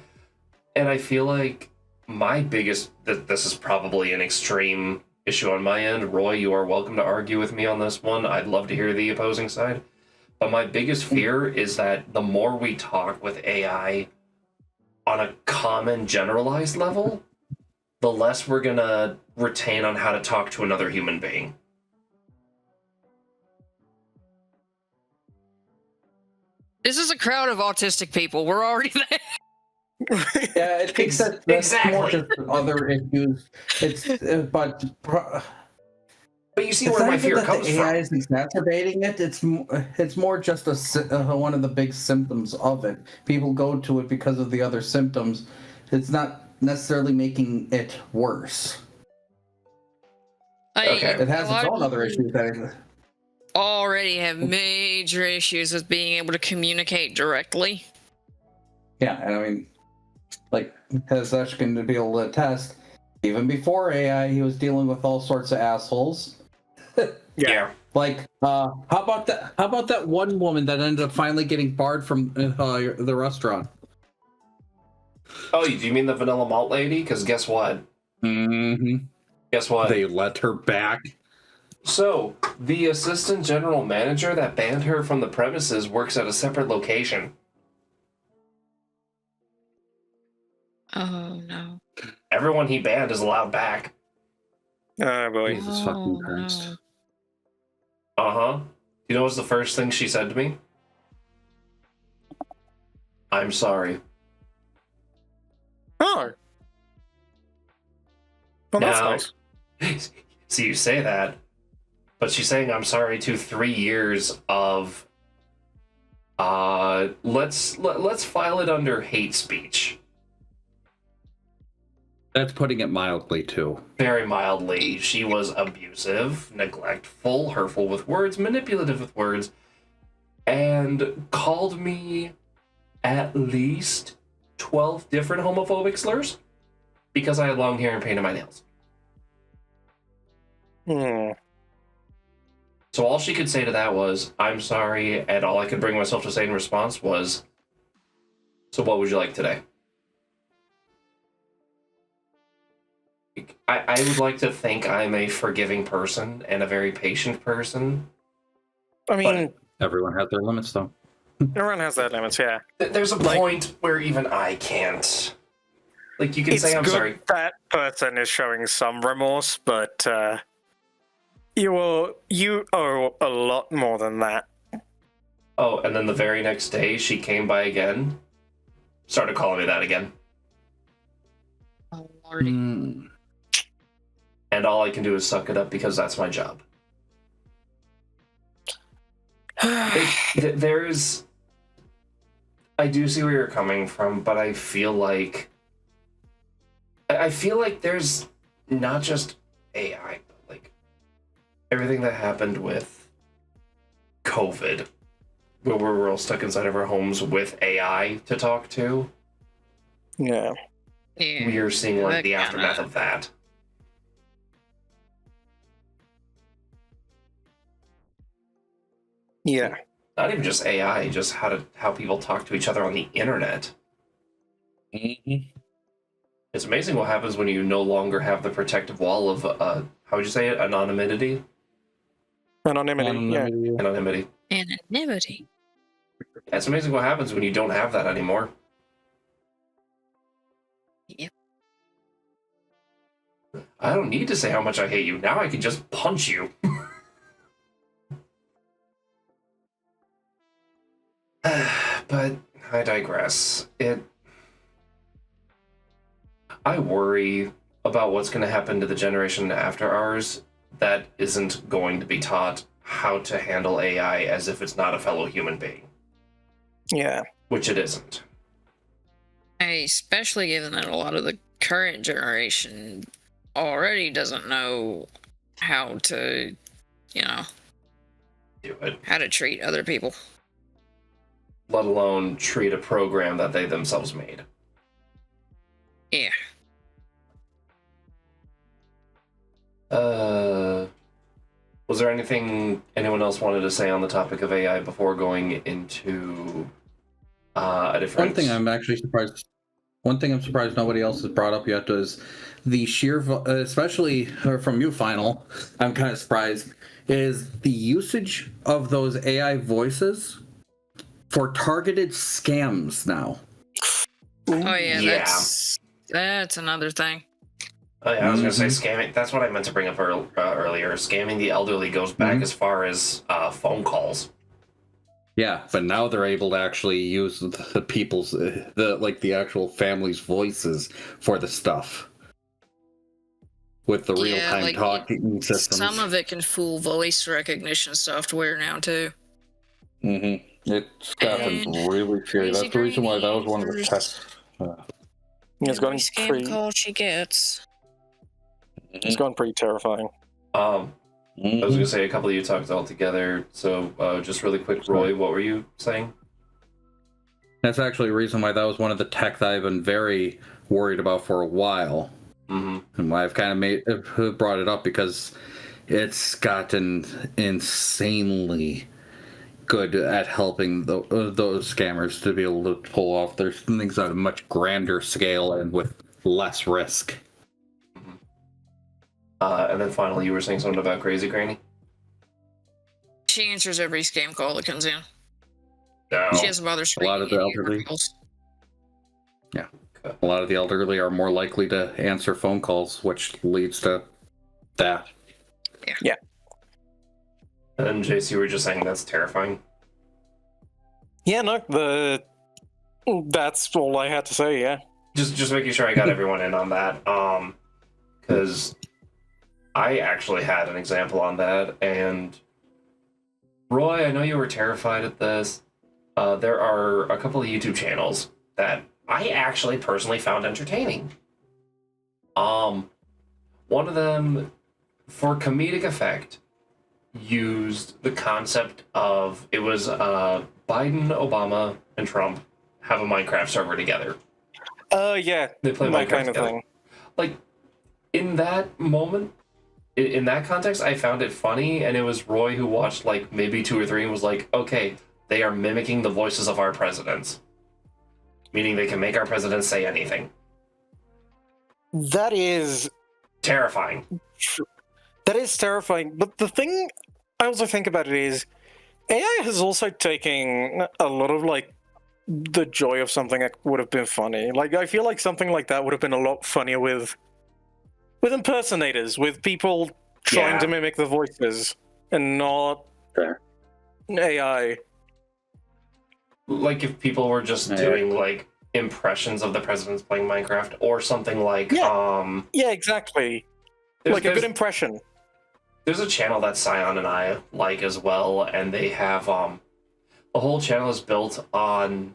And I feel like my biggest... This is probably an extreme issue on my end. Roy, you are welcome to argue with me on this one. I'd love to hear the opposing side. But my biggest fear is that the more we talk with AI on a common, generalized level, the less we're going to retain on how to talk to another human being. This is a crowd of autistic people. We're already there. Yeah, it takes that's Exactly. more just other issues. But you see it's where not my even fear that comes the from. AI is exacerbating it. It's more just one of the big symptoms of it. People go to it because of the other symptoms. It's not necessarily making it worse. Okay. It has its own other issues that already have major issues with being able to communicate directly. Yeah, and I mean, like, as Ash can be able to attest, even before AI, he was dealing with all sorts of assholes. Yeah. Like, how about that one woman that ended up finally getting barred from the restaurant? Oh, do you mean the vanilla malt lady? Because guess what? Mm-hmm. Guess what? They let her back. So, the assistant general manager that banned her from the premises works at a separate location. Oh, no. Everyone he banned is allowed back. Oh, boy. Jesus fucking Christ. No. Uh-huh. You know what's the first thing she said to me? I'm sorry. Oh. Well, that's Now, nice. See, you say that, but she's saying I'm sorry to 3 years of let's file it under hate speech. That's putting it mildly, too. Very mildly. She was abusive, neglectful, hurtful with words, manipulative with words, and called me at least 12 different homophobic slurs because I had long hair and painted my nails. Hmm. So all she could say to that was, I'm sorry, and all I could bring myself to say in response was, so what would you like today? like, I would like to think I'm a forgiving person and a very patient person. I mean, Everyone has their limits, though. everyone has their limits, yeah. There's a Like- point where even I can't. Like, you can It's say I'm good sorry. that person is showing some remorse, but you owe a lot more than that. Oh, and then the very next day, she came by again. Started calling me that again. Oh, Lordy. Mm. And all I can do is suck it up because that's my job. There's... I do see where you're coming from, but I feel like there's not just AI, but like everything that happened with COVID, where we're all stuck inside of our homes with AI to talk to. Yeah. Yeah. We are seeing like that the kinda- aftermath of that. Yeah. Not even just AI, just how people talk to each other on the internet. It's amazing what happens when you no longer have the protective wall of how would you say it? Anonymity? Anonymity, yeah. Anonymity. Anonymity. It's amazing what happens when you don't have that anymore. Yep. I don't need to say how much I hate you. Now I can just punch you. But I digress. I worry about what's going to happen to the generation after ours that isn't going to be taught how to handle AI as if it's not a fellow human being, Yeah. which it isn't. Especially given that a lot of the current generation already doesn't know how to, Do it. how to treat other people. Let alone treat a program that they themselves made. Yeah. Was there anything anyone else wanted to say on the topic of AI before going into a different... One thing I'm surprised nobody else has brought up yet is the sheer, especially from you, Final, I'm kind of surprised, is the usage of those AI voices for targeted scams now. Oh yeah, Yeah. that's another thing. Oh, yeah, I was going to say scamming. That's what I meant to bring up earlier. Scamming the elderly goes back as far as phone calls. Yeah, but now they're able to actually use the people's, the actual family's voices for the stuff. With the Yeah, real-time like, talking systems. Some of it can fool voice recognition software now too. It's gotten And really scary. That's the reason why that was one of the Crazy tests. It's Every gone scam pretty. call she gets. It's gone pretty terrifying. I was going to say a couple of you talked all together, so just really quick, Roy, what were you saying? That's actually a reason why that was one of the tech that I've been very worried about for a while. Mm-hmm. And why I've kind of brought it up, because it's gotten insanely good at helping those scammers to be able to pull off their things on a much grander scale and with less risk. And then finally, you were saying something about Crazy Granny? She answers every scam call that comes in. No. She doesn't bother screening lot of the any her elderly. calls. A lot of the elderly are more likely to answer phone calls, which leads to that. And then, Jace, you were just saying that's terrifying. Yeah, no, that's all I had to say, yeah. Just making sure I got everyone in on that. Because I actually had an example on that, and Roy, I know you were terrified at this. There are a couple of YouTube channels that I actually personally found entertaining. One of them, for comedic effect, used the concept of, it was Biden, Obama, and Trump have a Minecraft server together. Yeah, They play that Minecraft kind of together. thing. Like, in that moment, in that context, I found it funny, and it was Roy who watched like maybe 2 or 3 and was like, okay, they are mimicking the voices of our presidents. Meaning they can make our presidents say anything. That is terrifying. That is terrifying. But the thing I also think about it is AI has also taken a lot of like the joy of something that would have been funny. Like I feel like something like that would have been a lot funnier with impersonators, with people trying Yeah. to mimic the voices and not Fair. AI. Like if people were just Yeah. doing like impressions of the presidents playing Minecraft or something like Yeah, exactly. Like a good impression. there's a channel that Scion and I like as well, and they have the whole channel is built on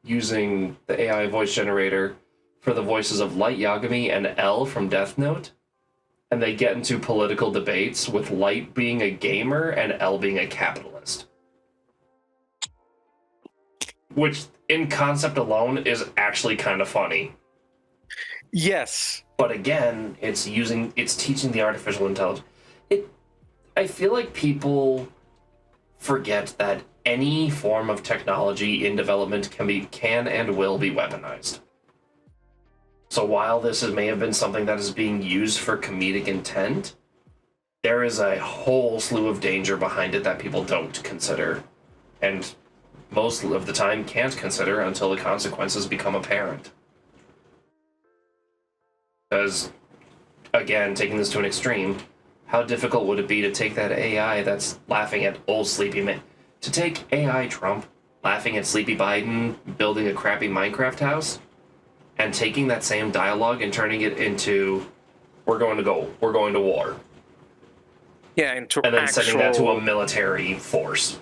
using the AI voice generator for the voices of Light Yagami and L from Death Note. And they get into political debates with Light being a gamer and L being a capitalist. Which, in concept alone, is actually kind of funny. Yes. But again, it's teaching the artificial intelligence. I feel like people forget that any form of technology in development can and will be weaponized. So while this may have been something that is being used for comedic intent, there is a whole slew of danger behind it that people don't consider, and most of the time can't consider until the consequences become apparent. Because, again, taking this to an extreme, how difficult would it be to take that AI that's laughing at old Sleepy Man, to take AI Trump laughing at Sleepy Biden building a crappy Minecraft house, and taking that same dialogue and turning it into, we're going to war. Yeah, into And then sending that to a military force.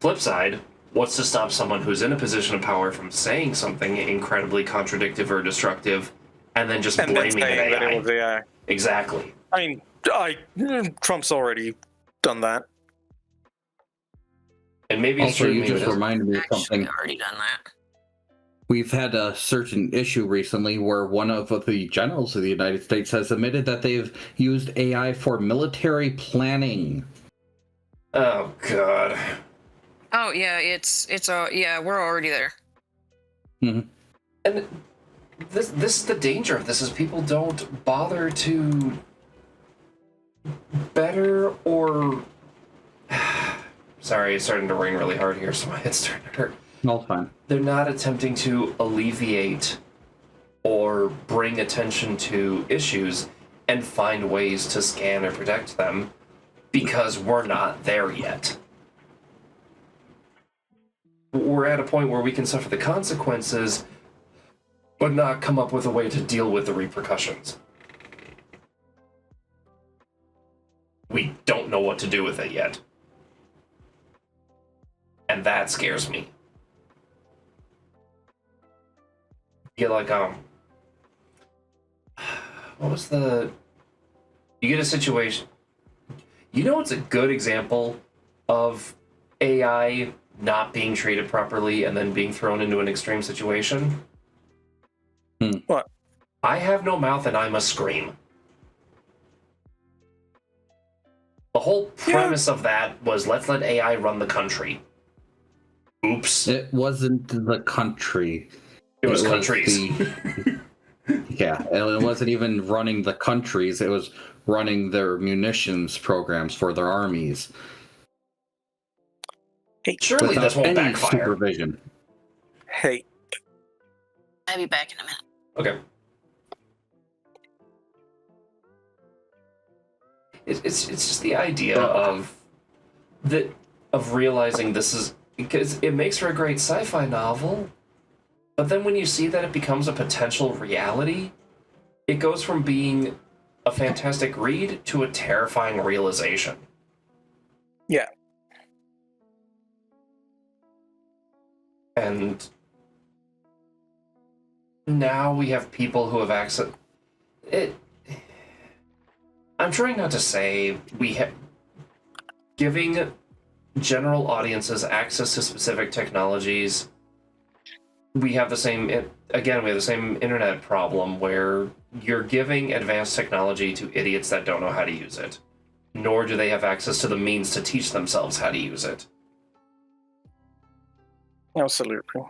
Flip side, what's to stop someone who's in a position of power from saying something incredibly contradictive or destructive, and then just and then blaming saying an that AI? it was AI. Exactly. I mean, Trump's already done that. And maybe it's Also, true. you maybe just it isn't. reminded me of Actually, something. already done that. We've had a certain issue recently where one of the generals of the United States has admitted that they've used AI for military planning. Oh God. Oh yeah, yeah, we're already there. And this is the danger of this: is people don't bother to better or. Sorry, it's starting to rain really hard here, so my head's starting to hurt. All fine. They're not attempting to alleviate or bring attention to issues and find ways to scan or protect them because we're not there yet. We're at a point where we can suffer the consequences but not come up with a way to deal with the repercussions. We don't know what to do with it yet. And that scares me. You get like, what was the... You get a situation... You know what's a good example of AI not being treated properly and then being thrown into an extreme situation? What? I have no mouth and I must scream. The whole premise of that was let's let AI run the country. Oops. It wasn't the country. It was countries. Yeah, and it wasn't even running the countries. It was running their munitions programs for their armies. Hey, Surely without this won't any backfire. supervision. hey, I'll be back in a minute. Okay. It's just the idea of realizing this is, because it makes for a great sci-fi novel, but then when you see that it becomes a potential reality, it goes from being a fantastic read to a terrifying realization. Yeah. And now we have people who have access. I'm trying not to say giving general audiences access to specific technologies. We have the same internet problem where you're giving advanced technology to idiots that don't know how to use it, nor do they have access to the means to teach themselves how to use it. absolutely.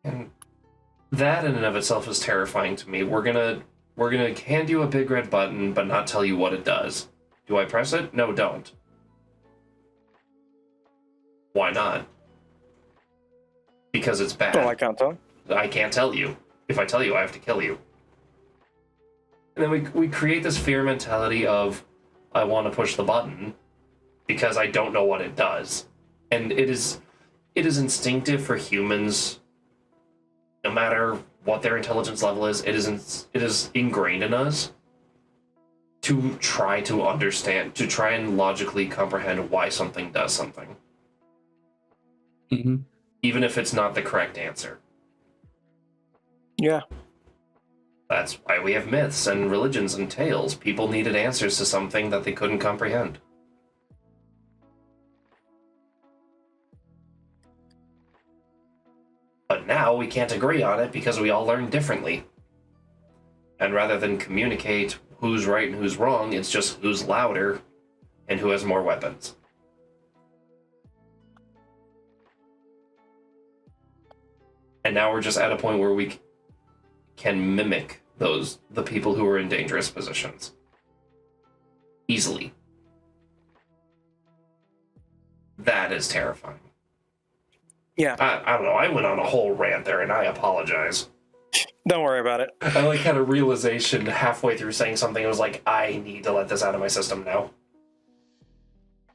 And that in and of itself is terrifying to me. We're gonna hand you a big red button, but not tell you what it does. Do I press it? No, don't. Why not? Because it's bad. Oh, I can't tell. I can't tell you. If I tell you, I have to kill you. And then we create this fear mentality of, I want to push the button because I don't know what it does. And it is instinctive for humans, no matter what their intelligence level is, it is ingrained in us to try to understand, to try and logically comprehend why something does something. Mm-hmm. Even if it's not the correct answer. Yeah. That's why we have myths and religions and tales. People needed answers to something that they couldn't comprehend. But now we can't agree on it because we all learn differently. And rather than communicate who's right and who's wrong, it's just who's louder and who has more weapons. And now we're just at a point where we can mimic the people who are in dangerous positions easily. That is terrifying. Yeah. I don't know. I went on a whole rant there, and I apologize. Don't worry about it. I had a realization halfway through saying something. I was like, I need to let this out of my system now.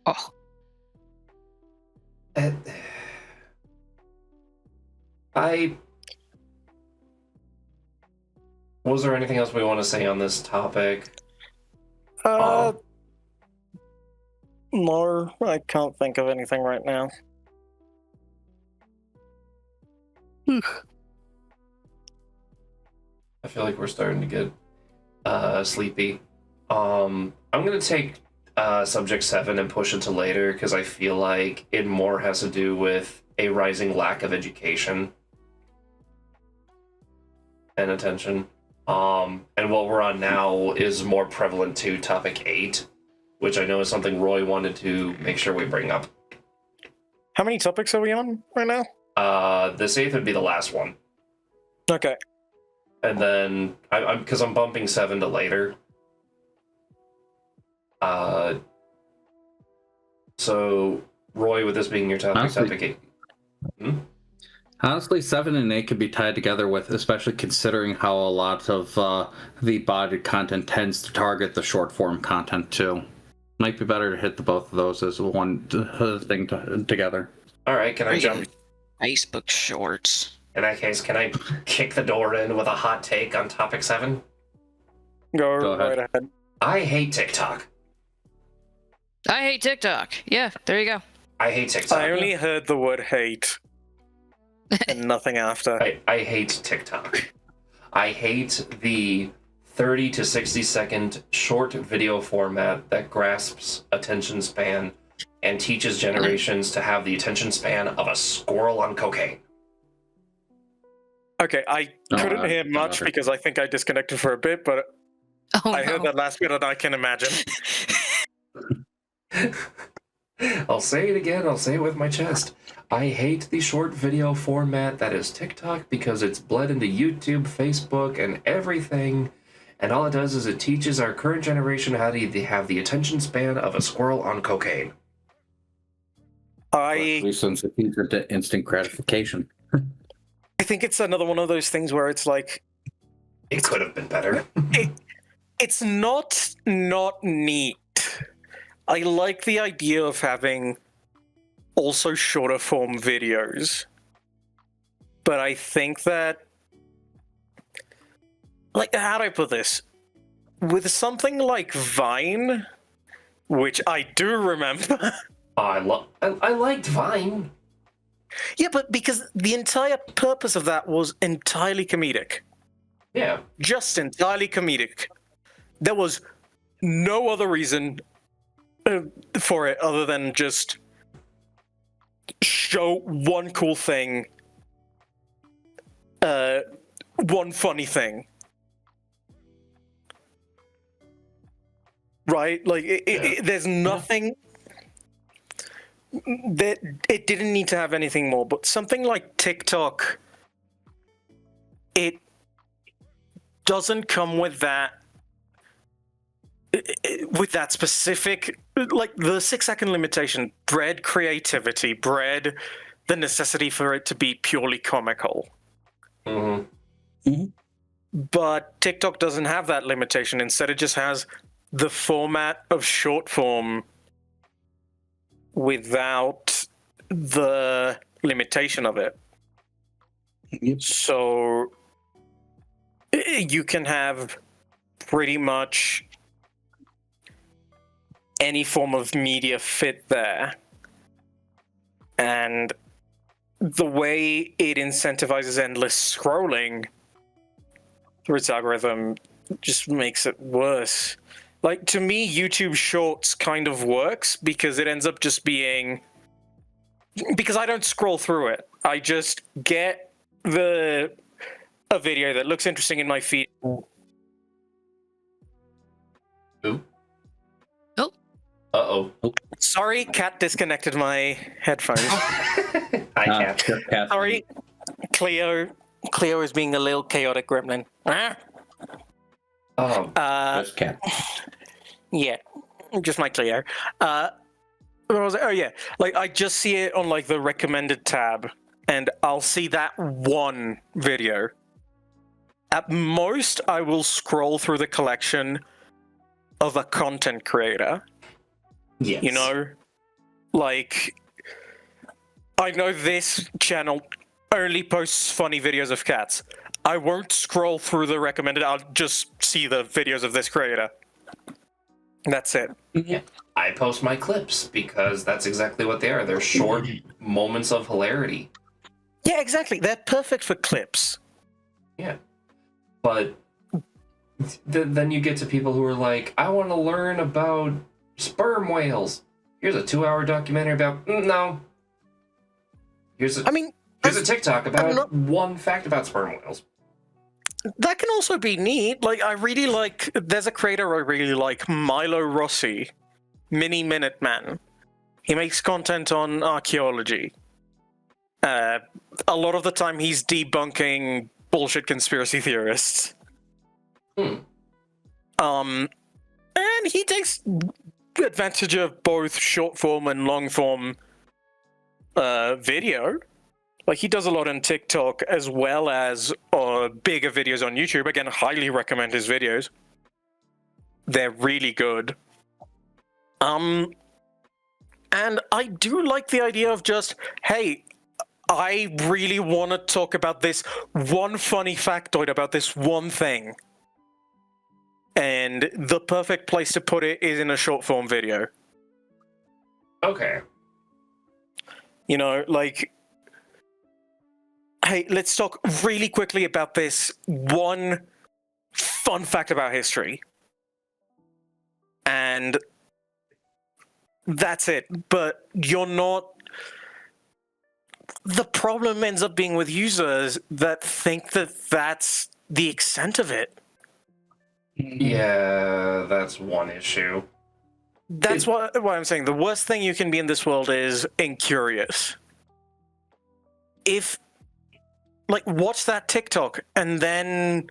Oh. Was there anything else we want to say on this topic? No, I can't think of anything right now. I feel like we're starting to get sleepy. I'm going to take subject 7 and push it to later because I feel like it more has to do with a rising lack of education and attention. And what we're on now is more prevalent to topic 8, which I know is something Roy wanted to make sure we bring up. How many topics are we on right now? This 8th would be the last one. Okay. And then, because I'm bumping 7 to later. So, Roy, with this being your topic, topic 8. Honestly, 7 and 8 could be tied together with, especially considering how a lot of the bodied content tends to target the short form content too. Might be better to hit the both of those as one thing together. All right, can I jump? Facebook Shorts. In that case, can I kick the door in with a hot take on topic 7? Go ahead. right ahead. I hate TikTok. I hate TikTok. Yeah, there you go. I hate TikTok. I only heard the word hate and nothing after. I hate TikTok. I hate the 30 to 60 second short video format that grasps attention span and teaches generations to have the attention span of a squirrel on cocaine. Okay, I couldn't hear much because I think I disconnected for a bit, but I heard that last bit and I can imagine. I'll say it again, I'll say it with my chest. I hate the short video format that is TikTok because it's bled into YouTube, Facebook, and everything. And all it does is it teaches our current generation how to have the attention span of a squirrel on cocaine. Since it feeds into instant gratification. I think it's another one of those things where it's like... It could have been better. It's not neat. I like the idea of having also shorter form videos. But I think that... Like, how do I put this? With something like Vine, which I do remember... I liked Vine. Yeah, but because the entire purpose of that was entirely comedic. Yeah. Just entirely comedic. There was no other reason for it other than just show one cool thing, one funny thing. Right? Like, there's nothing... That it didn't need to have anything more, but something like TikTok it doesn't come with that specific, like the 6-second limitation bred creativity, bred the necessity for it to be purely comical. But TikTok doesn't have that limitation. Instead, it just has the format of short form without the limitation of it. So you can have pretty much any form of media fit there. And the way it incentivizes endless scrolling through its algorithm just makes it worse. Like, to me, YouTube Shorts kind of works because it ends up just being... Because I don't scroll through it. I just get a video that looks interesting in my feed. Ooh. Oh. Uh-oh. Sorry, cat disconnected my headphones. Hi, Cat. Sorry, Cleo is being a little chaotic gremlin. Just cat. Yeah, just my Cleo. What was it? Oh yeah, like I just see it on like the recommended tab, and I'll see that one video. At most, I will scroll through the collection of a content creator. Yes. You know, like I know this channel only posts funny videos of cats. I won't scroll through the recommended. I'll just see the videos of this creator. That's it. Yeah. I post my clips because that's exactly what they are. They're short moments of hilarity. Yeah, exactly. They're perfect for clips. Yeah. But then you get to people who are like, I want to learn about sperm whales. Here's a 2-hour documentary about... No. Here's a TikTok about one fact about sperm whales. That can also be neat. Like, I really like... There's a creator I really like, Milo Rossi, Mini Minuteman. He makes content on archaeology. A lot of the time, he's debunking bullshit conspiracy theorists. And he takes advantage of both short form and long form video. Like, he does a lot on TikTok as well as bigger videos on YouTube. Again, highly recommend his videos. They're really good. And I do like the idea of just, hey, I really want to talk about this one funny factoid about this one thing. And the perfect place to put it is in a short form video. Okay. You know, like... Hey, let's talk really quickly about this one fun fact about history. And that's it. But you're not... The problem ends up being with users that think that that's the extent of it. Yeah, that's one issue. That's what I'm saying. The worst thing you can be in this world is incurious. If... Like, watch that TikTok, and then...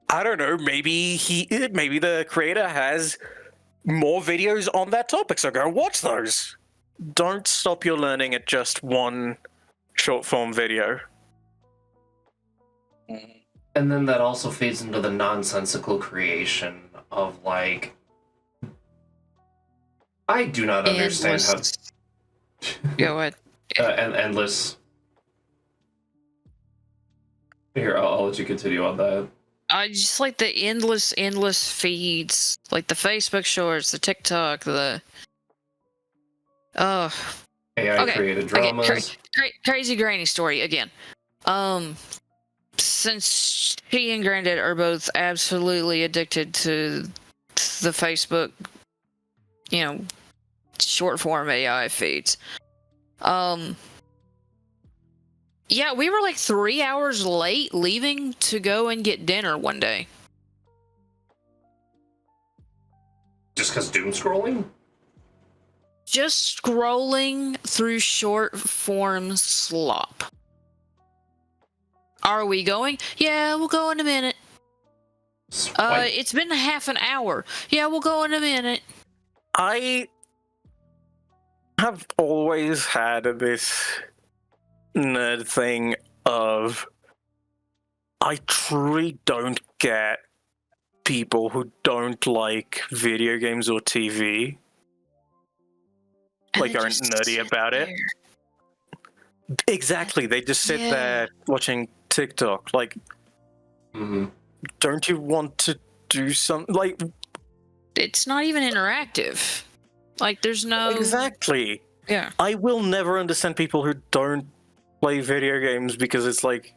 I don't know, maybe the creator has more videos on that topic, so go watch those. Don't stop your learning at just one short-form video. And then that also feeds into the nonsensical creation of, like... I do not understand how... Go ahead. Endless... Here, I'll let you continue on that. I just like the endless feeds, like the Facebook Shorts, the TikTok, the AI created dramas. Okay. Crazy granny story again. Since she and Granddad are both absolutely addicted to the Facebook, short form AI feeds. Yeah, we were like 3 hours late leaving to go and get dinner one day. Just because doom scrolling? Just scrolling through short form slop. Are we going? Yeah, we'll go in a minute. Swipe. It's been half an hour. Yeah, we'll go in a minute. I have always had this nerd thing of I truly don't get people who don't like video games or TV. And Like, they aren't just nerdy sit about it. there. Exactly. They just sit Yeah. there watching TikTok. Like, hmm don't you want to do something? Like, It's not even interactive. Like, there's no. exactly. Yeah. I will never understand people who don't play video games because it's like,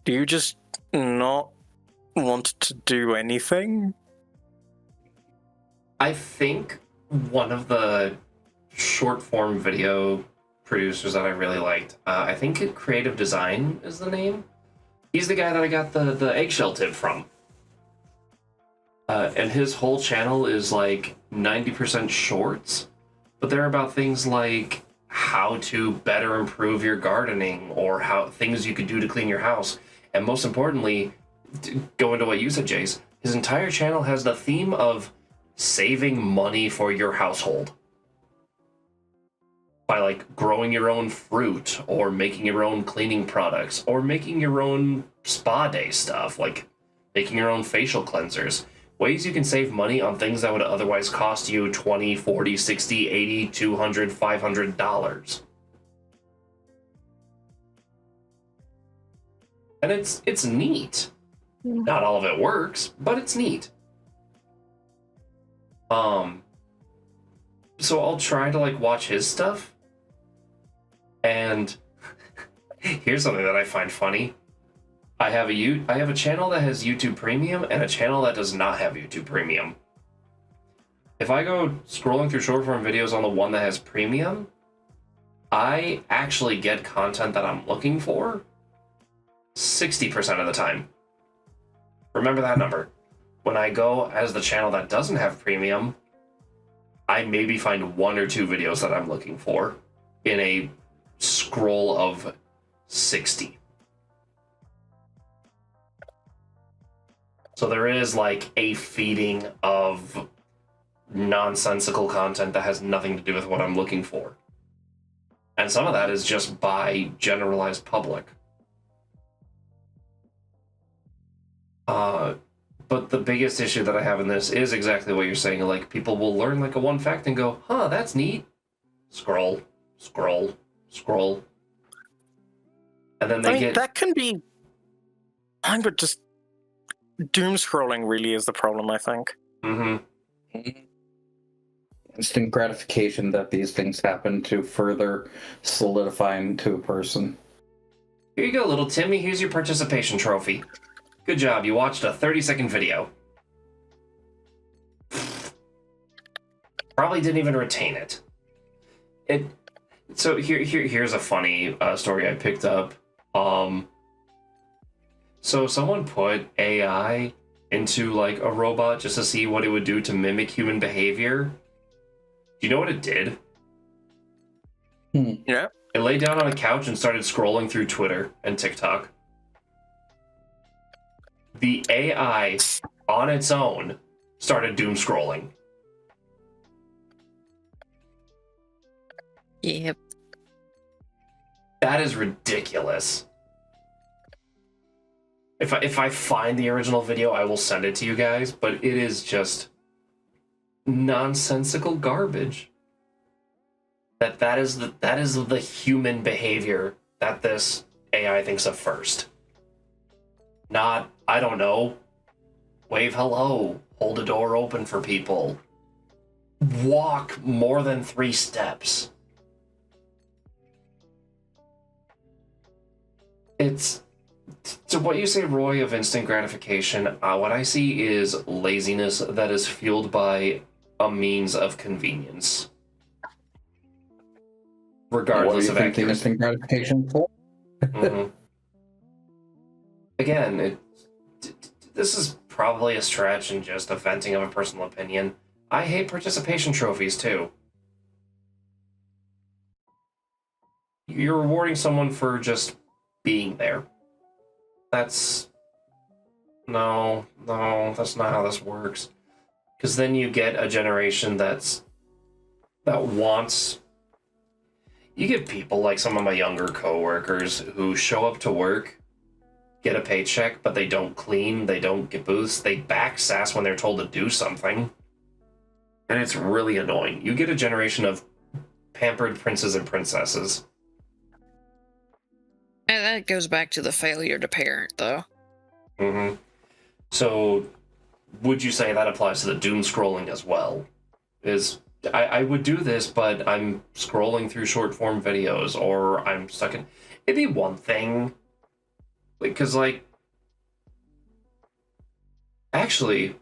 do you just not want to do anything? I think one of the short form video producers that I really liked, I think Creative Design is the name. He's the guy that I got the eggshell tip from. And his whole channel is like 90% shorts, but they're about things like how to better improve your gardening or how things you could do to clean your house. And most importantly, go into what you said, Jace, his entire channel has the theme of saving money for your household. By like growing your own fruit or making your own cleaning products or making your own spa day stuff, like making your own facial cleansers. Ways you can save money on things that would otherwise cost you $20, $40, $60, $80, $200, $500. And it's neat. Not all of it works, but it's neat. So I'll try to like watch his stuff. And here's something that I find funny. I have a channel that has YouTube Premium and a channel that does not have YouTube Premium. If I go scrolling through short form videos on the one that has Premium, I actually get content that I'm looking for 60% of the time. Remember that number. When I go as the channel that doesn't have Premium, I maybe find 1 or 2 videos that I'm looking for in a scroll of 60. So there is like a feeding of nonsensical content that has nothing to do with what I'm looking for. And some of that is just by generalized public. But the biggest issue that I have in this is exactly what you're saying. Like, people will learn like a one fact and go, huh, that's neat. Scroll, scroll, scroll. And then they get... that can be... but just... doom scrolling really is the problem, I think. Mm-hmm. Instant gratification that these things happen to further solidify into a person. Here you go, little Timmy. Here's your participation trophy. Good job. You watched a 30-second video. Probably didn't even retain it. So here's a funny story I picked up. So someone put AI into like a robot just to see what it would do to mimic human behavior. Do you know what it did? Yeah. It lay down on a couch and started scrolling through Twitter and TikTok. The AI on its own started doom scrolling. Yep. That is ridiculous. If I find the original video, I will send it to you guys, but it is just nonsensical garbage. That is the human behavior that this AI thinks of first. Not, I don't know, wave hello, hold a door open for people, walk more than 3 steps. It's... So what you say, Roy, of instant gratification, what I see is laziness that is fueled by a means of convenience. Regardless of accuracy. Instant gratification for? Mm-hmm. Again, this is probably a stretch and just a venting of a personal opinion. I hate participation trophies, too. You're rewarding someone for just being there. that's no, that's not how this works. Because then you get a generation that wants. You get people like some of my younger coworkers who show up to work, get a paycheck, but they don't clean, they don't get booths, they back sass when they're told to do something. And it's really annoying. You get a generation of pampered princes and princesses. And that goes back to the failure to parent, though. Mm-hmm. So, would you say that applies to the doom scrolling as well? I would do this, but I'm scrolling through short form videos, or I'm stuck in. It'd be one thing, because actually,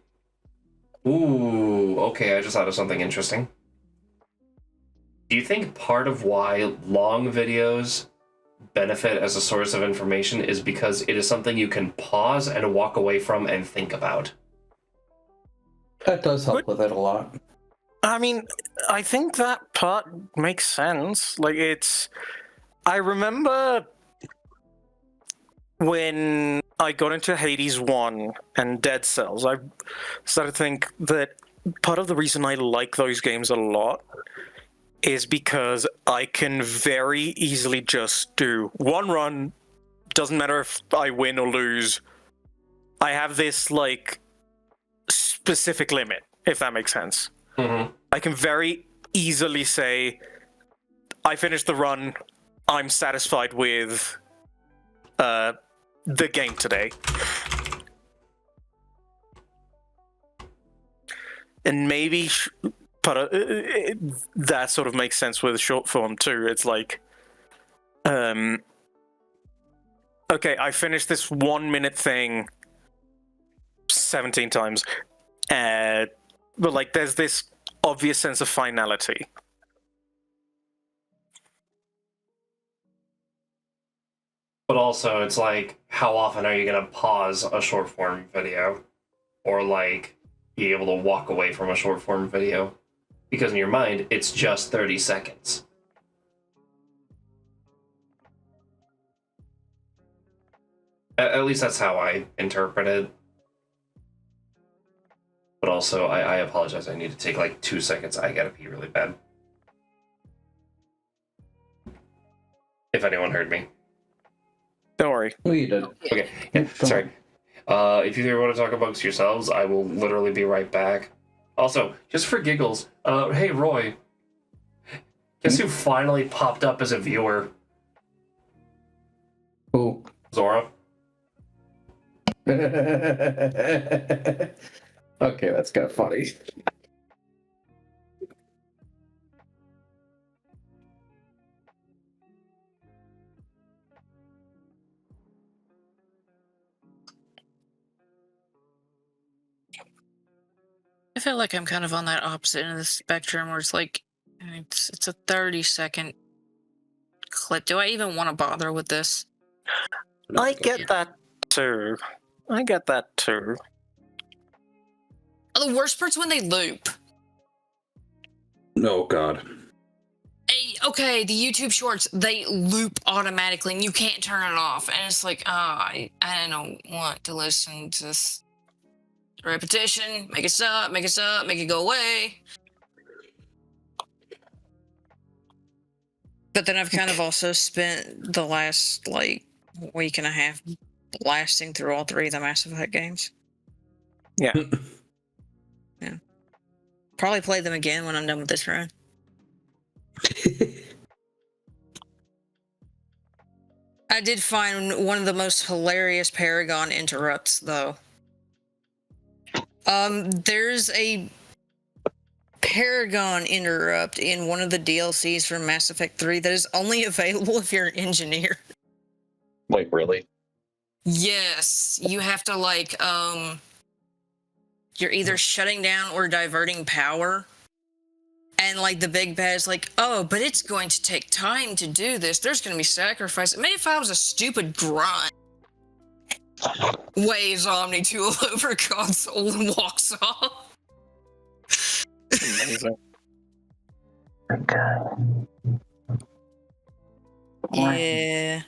ooh, okay, I just thought of something interesting. Do you think part of why long videos benefit as a source of information is because it is something you can pause and walk away from and think about? That does help with it a lot. I mean, I think that part makes sense. Like, I remember when I got into Hades 1 and Dead Cells, I started to think that part of the reason I like those games a lot is because I can very easily just do one run, doesn't matter if I win or lose. I have this, like, specific limit, if that makes sense. Mm-hmm. I can very easily say, I finished the run, I'm satisfied with the game today. And maybe that sort of makes sense with short form too. It's like, okay, I finished this 1 minute thing 17 times. But like, there's this obvious sense of finality. But also, it's like, how often are you going to pause a short form video? Or, like, be able to walk away from a short form video? Because in your mind, it's just 30 seconds. At least that's how I interpret it. But also, I apologize. I need to take like 2 seconds. I gotta pee really bad. If anyone heard me. Don't worry. Well, you did. Okay, yeah, sorry. If you three want to talk amongst yourselves, I will literally be right back. Also, just for giggles, hey Roy, guess who finally popped up as a viewer? Who? Zora. Okay, that's kind of funny. I feel like I'm kind of on that opposite end of the spectrum where it's like, it's a 30-second clip. Do I even want to bother with this? I get that too. I get that too. Oh, the worst part's when they loop. Oh, God. Okay, the YouTube shorts, they loop automatically and you can't turn it off. And it's like, I don't want to listen to this repetition. Make it stop, make it go away. But then I've kind of also spent the last, like, week and a half blasting through all 3 of the Mass Effect games. Yeah. Yeah. Probably play them again when I'm done with this run. I did find one of the most hilarious Paragon interrupts, though. There's a Paragon interrupt in one of the DLCs from Mass Effect 3 that is only available if you're an engineer. Like, really? Yes, you have to, like, you're either shutting down or diverting power. And, like, the big bad's like, oh, but it's going to take time to do this. There's going to be sacrifice. Maybe if I was a stupid grunt. Waves Omni tool over console and walks off. Amazing. Yeah.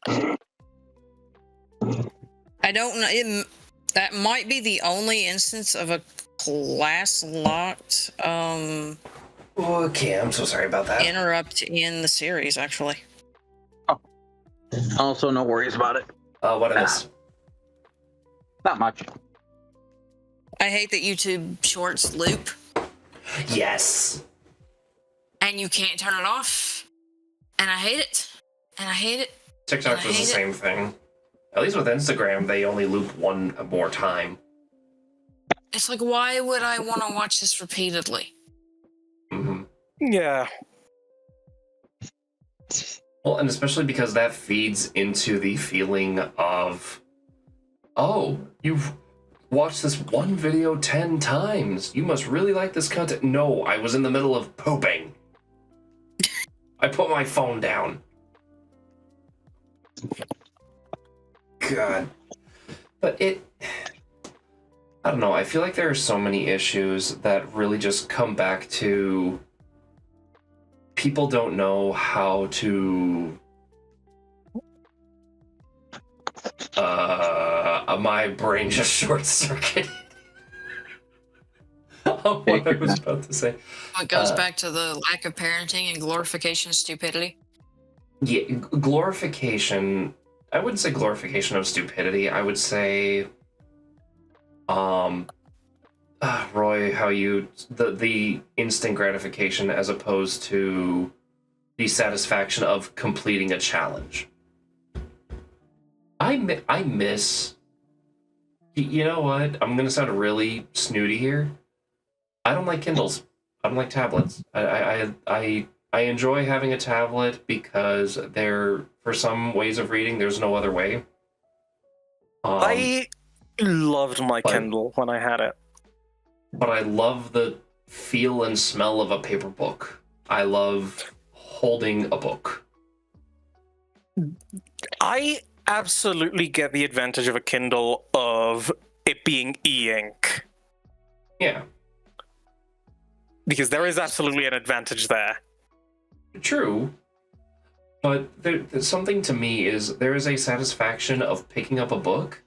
I don't know. That might be the only instance of a class locked Okay, I'm so sorry about that. interrupt in the series, actually. Also, no worries about it. What I missed? Not much. I hate that YouTube Shorts loop Yes. and you can't turn it off. And I hate it. And I hate it. TikTok does the same thing. At least with Instagram, they only loop one more time. It's like, why would I want to watch this repeatedly? Mm-hmm. Yeah. Well, and especially because that feeds into the feeling of, oh, you've watched this one video 10 times. You must really like this content. No, I was in the middle of pooping. I put my phone down. God. But I don't know, I feel like there are so many issues that really just come back to people don't know how to my brain just short-circuited on what I was about to say. It goes back to the lack of parenting and glorification of stupidity. Yeah, glorification. I wouldn't say glorification of stupidity. I would say, Roy, how you the instant gratification as opposed to the satisfaction of completing a challenge. I miss. You know what? I'm gonna sound really snooty here. I don't like Kindles. I don't like tablets. I enjoy having a tablet because for some ways of reading, there's no other way. I loved my Kindle when I had it. But I love the feel and smell of a paper book. I love holding a book. I absolutely get the advantage of a Kindle of it being e-ink. Yeah. Because there is absolutely an advantage there. True. But there's something to me is there is a satisfaction of picking up a book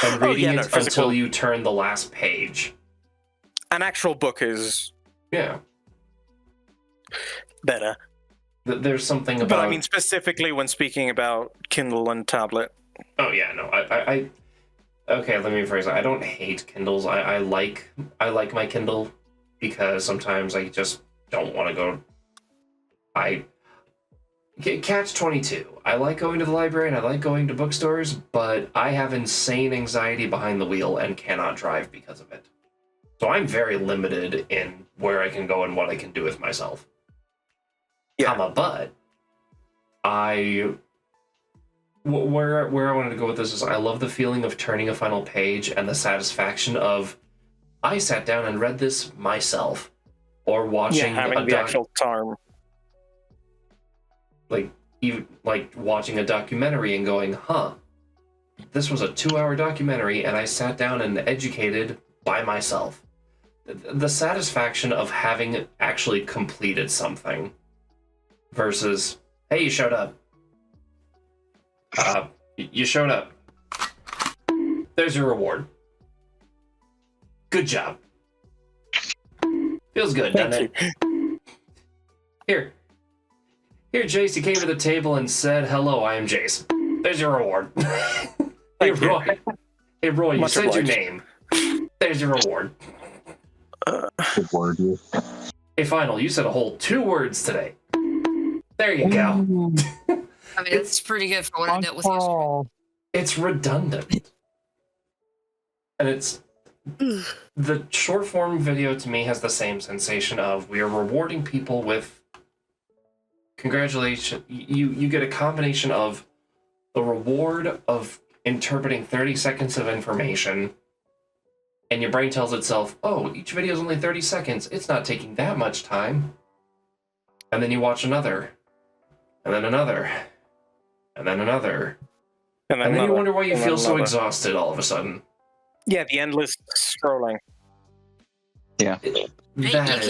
and reading it until you turn the last page. An actual book is better. There's something about. But I mean, specifically when speaking about Kindle and tablet. Oh yeah, no, I okay. Let me rephrase that. I don't hate Kindles. I like my Kindle because sometimes I just don't want to go. Catch-22. I like going to the library and I like going to bookstores, but I have insane anxiety behind the wheel and cannot drive because of it. So I'm very limited in where I can go and what I can do with myself. Yeah. But where I wanted to go with this is I love the feeling of turning a final page and the satisfaction of I sat down and read this myself, or watching having the actual charm. Like watching a documentary and going, this was a 2-hour documentary and I sat down and educated by myself. The satisfaction of having actually completed something versus, hey, you showed up. You showed up. There's your reward. Good job. Feels good, doesn't it? Here, Jace, you came to the table and said, hello, I am Jace. There's your reward. Hey, Roy. Hey, Roy, you said your name. There's your reward. Hey, Final, you said a whole 2 words today. There you go. I mean, it's pretty good for what I dealt with yesterday. It's redundant. And it's... The short form video to me has the same sensation of we are rewarding people with congratulations. You get a combination of the reward of interpreting 30 seconds of information, and your brain tells itself, oh, each video is only 30 seconds. It's not taking that much time. And then you watch another, and then another, and then another. And then you wonder why you feel so exhausted all of a sudden. Yeah, the endless scrolling. Yeah. You can't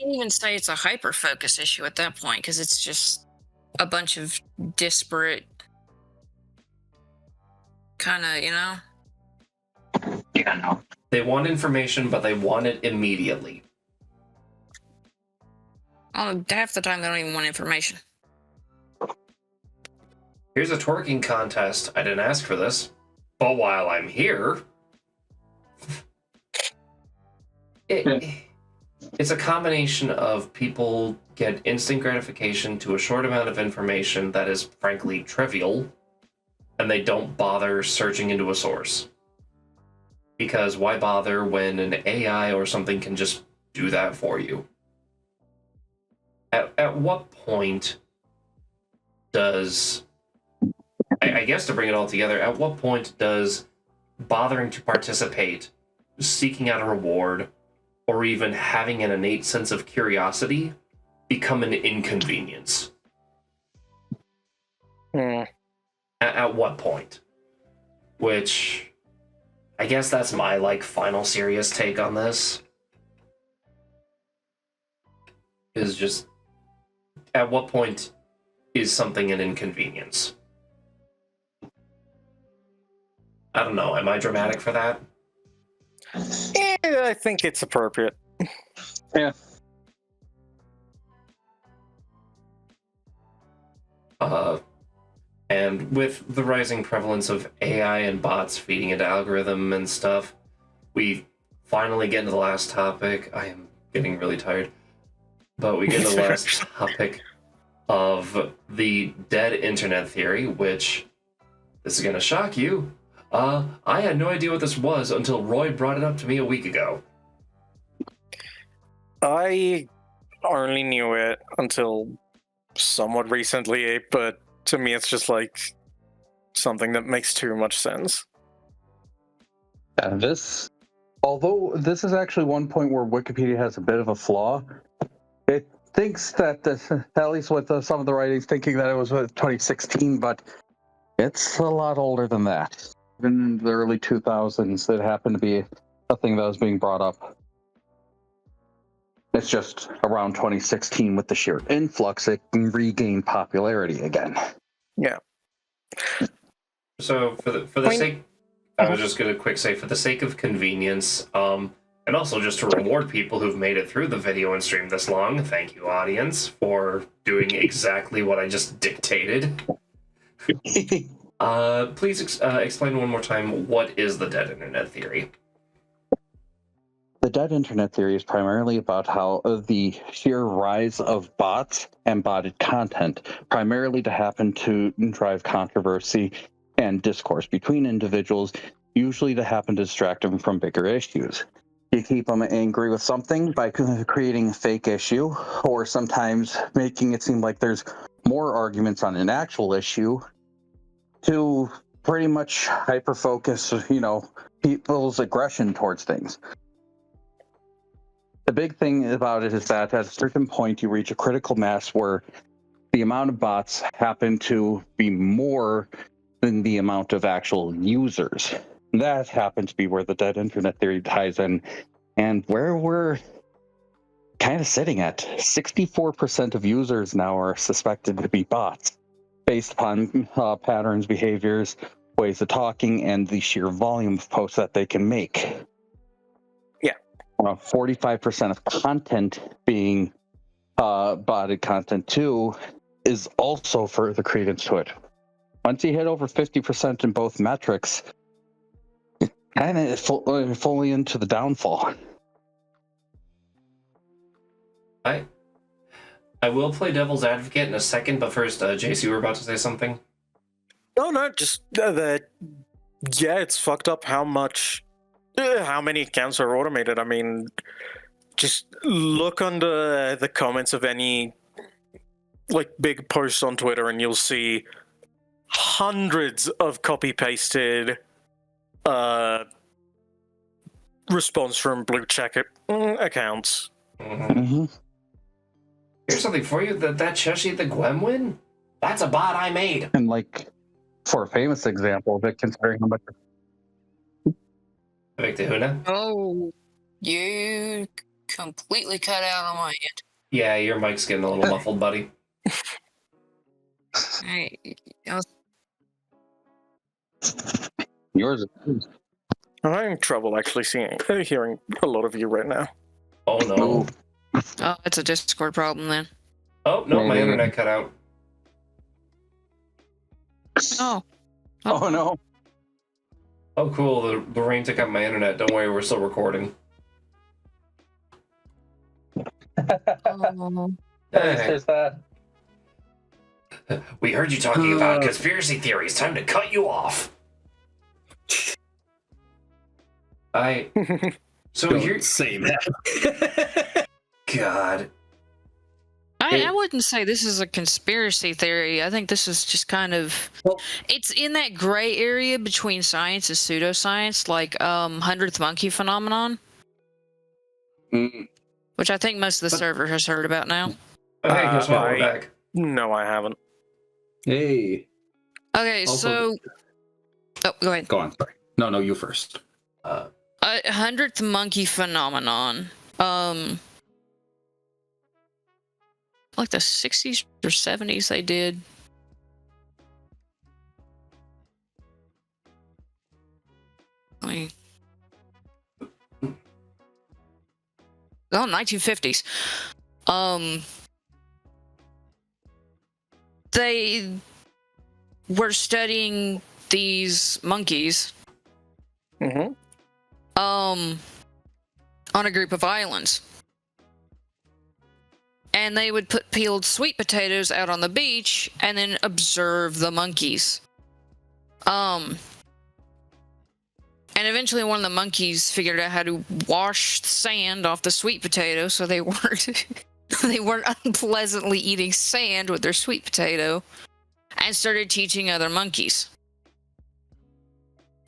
even say it's a hyper focus issue at that point because it's just a bunch of disparate kind of, Yeah, no. They want information, but they want it immediately. half the time they don't even want information. Here's a twerking contest. I didn't ask for this, but while I'm here, it's a combination of people get instant gratification to a short amount of information that is frankly trivial, and they don't bother searching into a source. Because why bother when an AI or something can just do that for you? At what point does, I guess to bring it all together, at what point does bothering to participate, seeking out a reward, or even having an innate sense of curiosity become an inconvenience? At what point? Which, I guess that's my, final serious take on this. Is just, at what point is something an inconvenience? I don't know, am I dramatic for that? Yeah, I think it's appropriate. Yeah. And with the rising prevalence of AI and bots feeding into algorithm and stuff, we finally get into the last topic. I am getting really tired. But we get into the last topic of the dead internet theory, which, this is going to shock you. I had no idea what this was until Roy brought it up to me a week ago. I only knew it until somewhat recently, but to me it's just like something that makes too much sense. Although this is actually one point where Wikipedia has a bit of a flaw, it thinks that, at least with some of the writings, thinking that it was 2016, but it's a lot older than that. Even in the early 2000s, it happened to be a thing that was being brought up. It's just around 2016 with the sheer influx, it regained popularity again. Yeah. So for the sake, I was just gonna quick say, for the sake of convenience, and also just to reward people who've made it through the video and stream this long, thank you, audience, for doing exactly what I just dictated. Please explain one more time, what is the dead internet theory? The dead internet theory is primarily about how the sheer rise of bots and botted content, primarily to happen to drive controversy and discourse between individuals, usually to happen to distract them from bigger issues. You keep them angry with something by creating a fake issue, or sometimes making it seem like there's more arguments on an actual issue to pretty much hyper-focus, people's aggression towards things. The big thing about it is that at a certain point you reach a critical mass where the amount of bots happen to be more than the amount of actual users. That happens to be where the dead internet theory ties in, and where we're kind of sitting at. 64% of users now are suspected to be bots, based upon patterns, behaviors, ways of talking, and the sheer volume of posts that they can make. 45% of content being botted content too is also further credence to it. Once you hit over 50% in both metrics, kind of fully into the downfall. I will play devil's advocate in a second, but first, Jace, you were about to say something? No, just that. Yeah, it's fucked up how many accounts are automated. I mean, just look under the comments of any big posts on Twitter, and you'll see hundreds of copy-pasted response from blue check accounts. Mm-hmm. Here's something for you. That Xeshire the Gwemwin? That's a bot I made. And for a famous example of it, considering how much. Victor Huna? Oh, you completely cut out on my end. Yeah, your mic's getting a little muffled, buddy. I was Yours. I'm having trouble actually hearing a lot of you right now. Oh no. Oh, it's a Discord problem then. Oh no, my Maybe. internet cut out. Oh. Oh no. Oh cool, the rain took out my internet. Don't worry, we're still recording. Oh. There's that. We heard you talking about conspiracy theories. Time to cut you off. So Don't here, say that. God. I wouldn't say this is a conspiracy theory. I think this is just kind of it's in that gray area between science and pseudoscience, like 100th monkey phenomenon, which I think most of the server has heard about now. Oh, hey, guess what? We're back. No, I haven't. Hey. Okay, Also- oh, go ahead. Go on. Sorry. No, you first. 100th monkey phenomenon. Like the 60s or 70s they did. Oh, 1950s. They were studying these monkeys Mm-hmm. on a group of islands. And they would put peeled sweet potatoes out on the beach and then observe the monkeys. And eventually one of the monkeys figured out how to wash sand off the sweet potato so they weren't they weren't unpleasantly eating sand with their sweet potato, and started teaching other monkeys.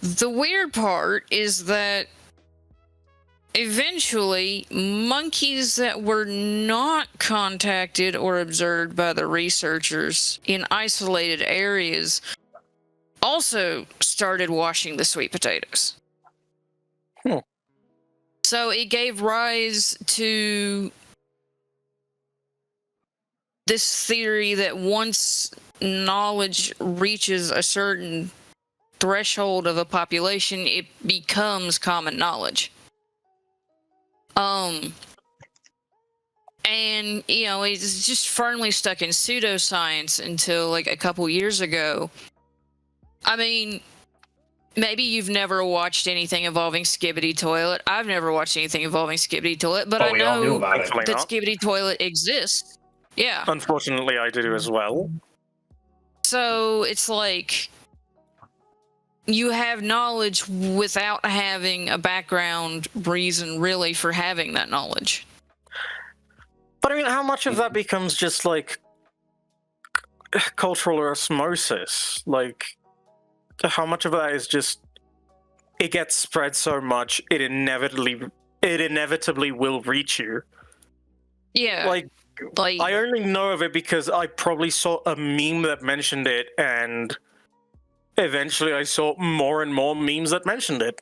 The weird part is that eventually, monkeys that were not contacted or observed by the researchers in isolated areas also started washing the sweet potatoes. So it gave rise to this theory that once knowledge reaches a certain threshold of a population, it becomes common knowledge. And, you know, it's just firmly stuck in pseudoscience until, like, a couple years ago. I mean, maybe you've never watched anything involving Skibbity Toilet. I've never watched anything involving Skibbity Toilet, but I we all knew know about it. Thankfully that not. Skibbity Toilet exists. Yeah. Unfortunately, I do as well. So it's like you have knowledge without having a background reason really for having that knowledge. But I mean, how much of that becomes just like cultural osmosis? Like, how much of that is just it gets spread so much it inevitably will reach you? Yeah. Like I only know of it because I probably saw a meme that mentioned it, and eventually I saw more and more memes that mentioned it.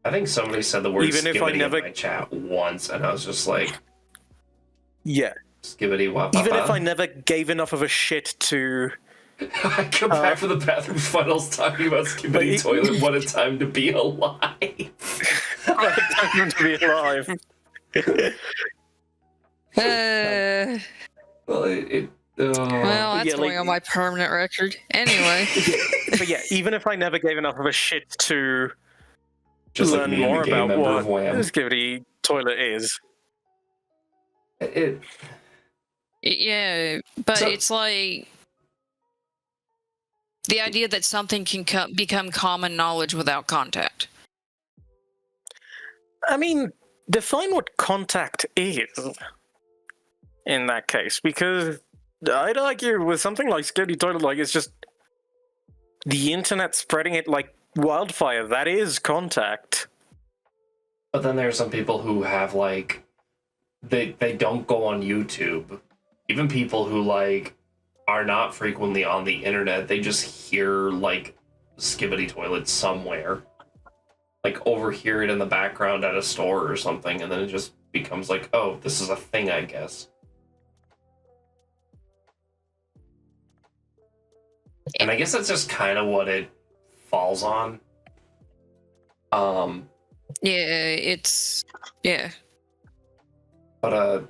I think somebody said the word Even if I skibbity never- in my chat once, and I was just like, Yeah. skibbity wop. Even if I never gave enough of a shit to I come back from the bathroom finals talking about skibbity toilet. What a time to be alive. time to be alive. Well, well, that's Yeah, going like- on my permanent record. Anyway. But yeah, even if I never gave enough of a shit to just like learn me and more the gay about member what of Wham. Skibbity Toilet is. Yeah, but So- it's like the idea that something can become common knowledge without contact. I mean, define what contact is in that case, because I'd argue with something like Skibbity Toilet, like it's just the internet spreading it like wildfire. That is contact. But then there are some people who have like they don't go on YouTube. Even people who like are not frequently on the internet, they just hear like Skibbity Toilet somewhere. Like overhear it in the background at a store or something, and then it just becomes like, oh, this is a thing, I guess. And I guess that's just kind of what it falls on. Yeah. But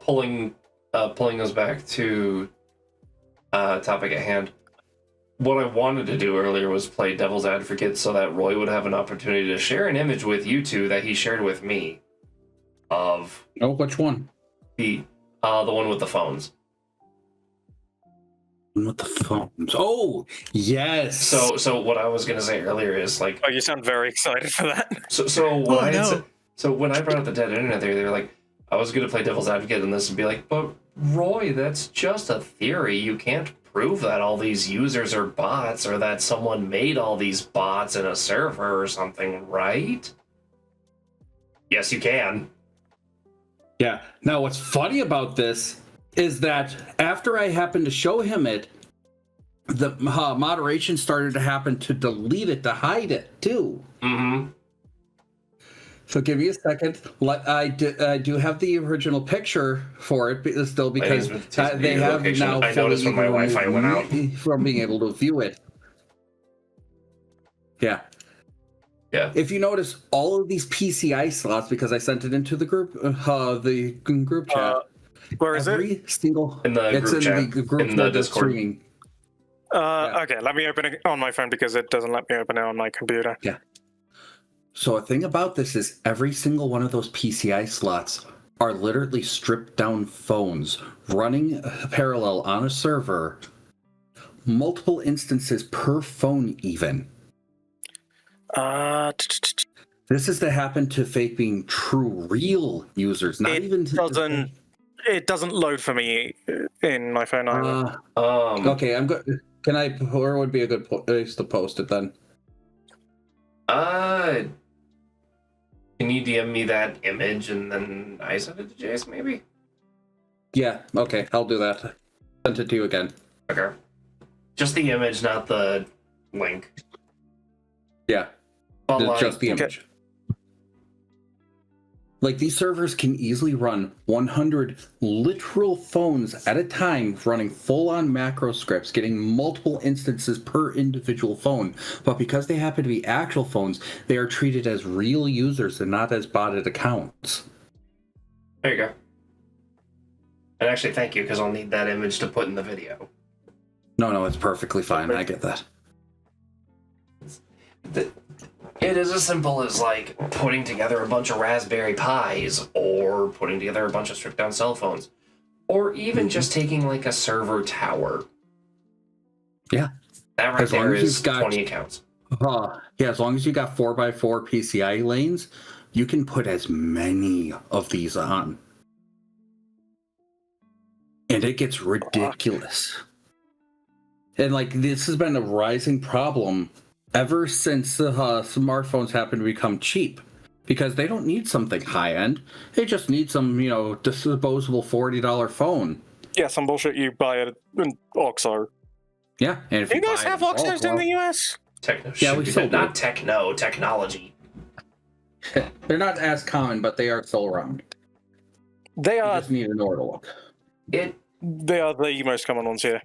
pulling us back to topic at hand. What I wanted to do earlier was play devil's advocate so that Roy would have an opportunity to share an image with you two that he shared with me of which one? the one with the phones. With the phones. Oh, yes. So what I was gonna say earlier is like, Oh, you sound very excited for that. So when I brought up the dead internet they were like, I was gonna play devil's advocate in this and be like, but Roy, that's just a theory. You can't prove that all these users are bots or that someone made all these bots in a server or something, right? Yes, you can. Yeah. Now, what's funny about this is that after I happened to show him it, the moderation started to happen to delete it, to hide it, too. Mm-hmm. So give me a second. I do have the original picture for it still because they have now I noticed when my Wi-Fi went out from being able to view it. Yeah. Yeah. If you notice, all of these PCI slots, because I sent it into the group chat. Where is every it? Single. In the it's group in chat. The group In the Discord. Streaming. Okay, let me open it on my phone because it doesn't let me open it on my computer. Yeah. So a thing about this is every single one of those PCI slots are literally stripped down phones running parallel on a server, multiple instances per phone even. This is to happen to fake being true real users, not even It doesn't load for me in my phone either. Okay, I'm good. Can I? Where would be a good place to post it then? Can you DM me that image and then I send it to Jace, maybe? Yeah, okay, I'll do that. Send it to you again. Okay. Just the image, not the link. Yeah, But just the image. Like, these servers can easily run 100 literal phones at a time, running full-on macro scripts, getting multiple instances per individual phone. But because they happen to be actual phones, they are treated as real users and not as botted accounts. There you go. And actually, thank you, because I'll need that image to put in the video. No, it's perfectly fine. I get that. It is as simple as, like, putting together a bunch of Raspberry Pis, or putting together a bunch of stripped-down cell phones, or even just taking, like, a server tower. Yeah. That right there is 20 accounts. Yeah, as long as you got 4x4 PCI lanes, you can put as many of these on. And it gets ridiculous. And, like, this has been a rising problem ever since smartphones happen to become cheap, because they don't need something high-end. They just need some, disposable $40 phone. Yeah, some bullshit you buy at an Oxo. Yeah, and if you guys have Oxos in the US? Yeah, we still do. Not technology. They're not as common, but they are still around. They are. You just need an order look. They are the most common ones here.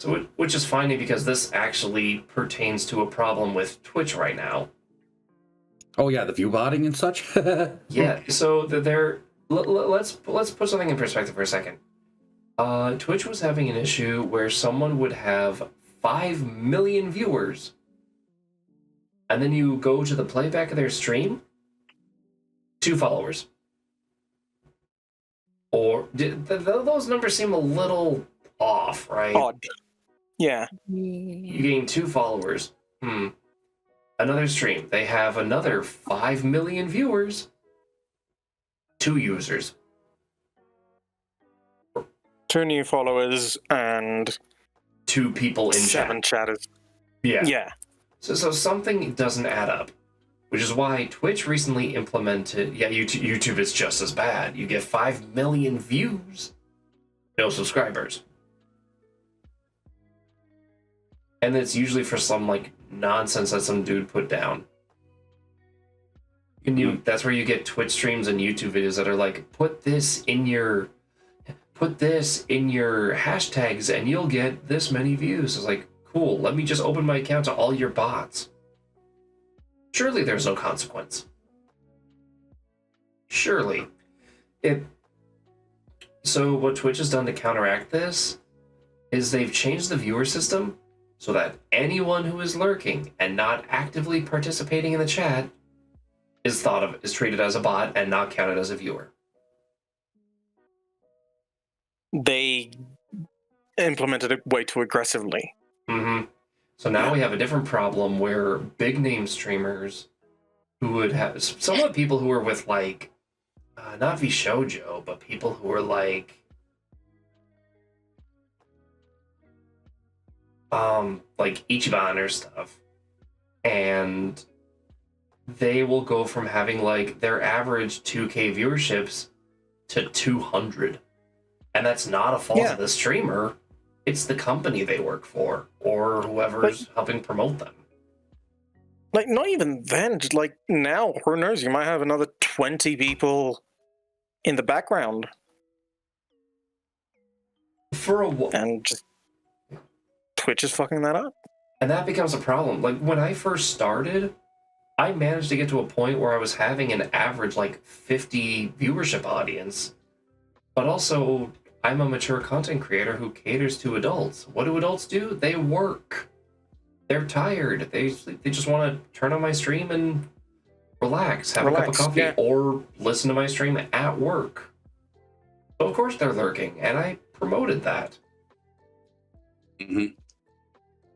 So, which is funny because this actually pertains to a problem with Twitch right now. Oh yeah, the view botting and such. Yeah. So let's put something in perspective for a second. Twitch was having an issue where someone would have 5 million viewers, and then you go to the playback of their stream, 2 followers. Or those numbers seem a little off, right? Odd. Yeah. You gain 2 followers. Another stream. They have another 5 million viewers. 2 users. 2 new followers and 2 people in 7 chat. chatters. Yeah. Yeah. So something doesn't add up. Which is why Twitch recently implemented... Yeah, YouTube is just as bad. You get 5 million views. No subscribers. And it's usually for some, like, nonsense that some dude put down. And that's where you get Twitch streams and YouTube videos that are like, put this in your... put this in your hashtags and you'll get this many views. It's like, cool, let me just open my account to all your bots. Surely there's no consequence. Surely. So what Twitch has done to counteract this is they've changed the viewer system so that anyone who is lurking and not actively participating in the chat is treated as a bot and not counted as a viewer. They implemented it way too aggressively. Mm-hmm. So now we have a different problem where big name streamers who would have somewhat people who are with like not Vishojo, but people who are like Ichiban or stuff, and they will go from having like their average 2K viewerships to 200, and that's not a fault of the streamer. It's the company they work for or whoever's helping promote them. Like, not even then, just like now, who knows, you might have another 20 people in the background. For a while. And just Twitch is fucking that up. And that becomes a problem. Like, when I first started, I managed to get to a point where I was having an average, like, 50 viewership audience. But also, I'm a mature content creator who caters to adults. What do adults do? They work. They're tired. They just want to turn on my stream and relax, have a cup of coffee, or listen to my stream at work. So of course they're lurking, and I promoted that. Mm-hmm.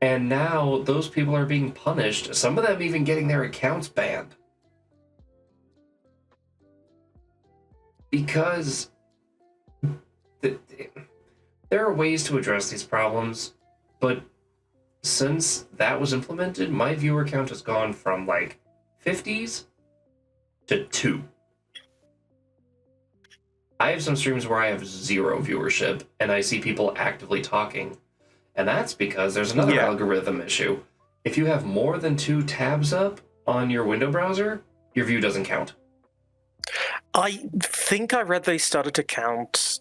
And now those people are being punished, some of them even getting their accounts banned. Because there are ways to address these problems, but since that was implemented, my viewer count has gone from like 50s to 2. I have some streams where I have 0 viewership and I see people actively talking. And that's because there's another algorithm issue. If you have more than 2 tabs up on your window browser, your view doesn't count. I think I read they started to count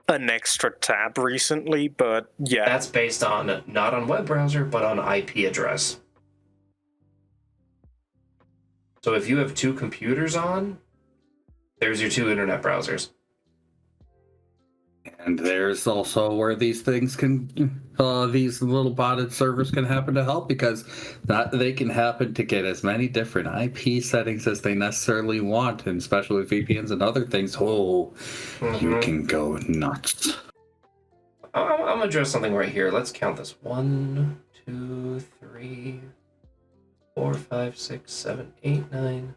an extra tab recently, but yeah. That's based on, not on web browser, but on IP address. So if you have 2 computers on, there's your 2 internet browsers. And there's also where these things can, these little botted servers can happen to help, because that they can happen to get as many different IP settings as they necessarily want, and especially with VPNs and other things. You can go nuts. I'm gonna address something right here. Let's count this. 1, 2, 3, 4, 5, 6, 7, 8, 9,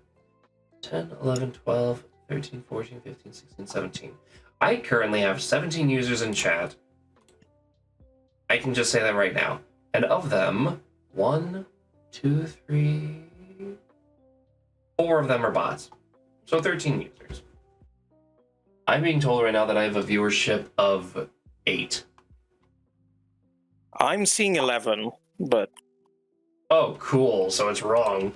10, 11, 12, 13, 14, 15, 16, 17. I currently have 17 users in chat. I can just say that right now. And of them, 1, 2, 3, 4 of them are bots. So 13 users. I'm being told right now that I have a viewership of 8. I'm seeing 11, but... Oh, cool. So it's wrong.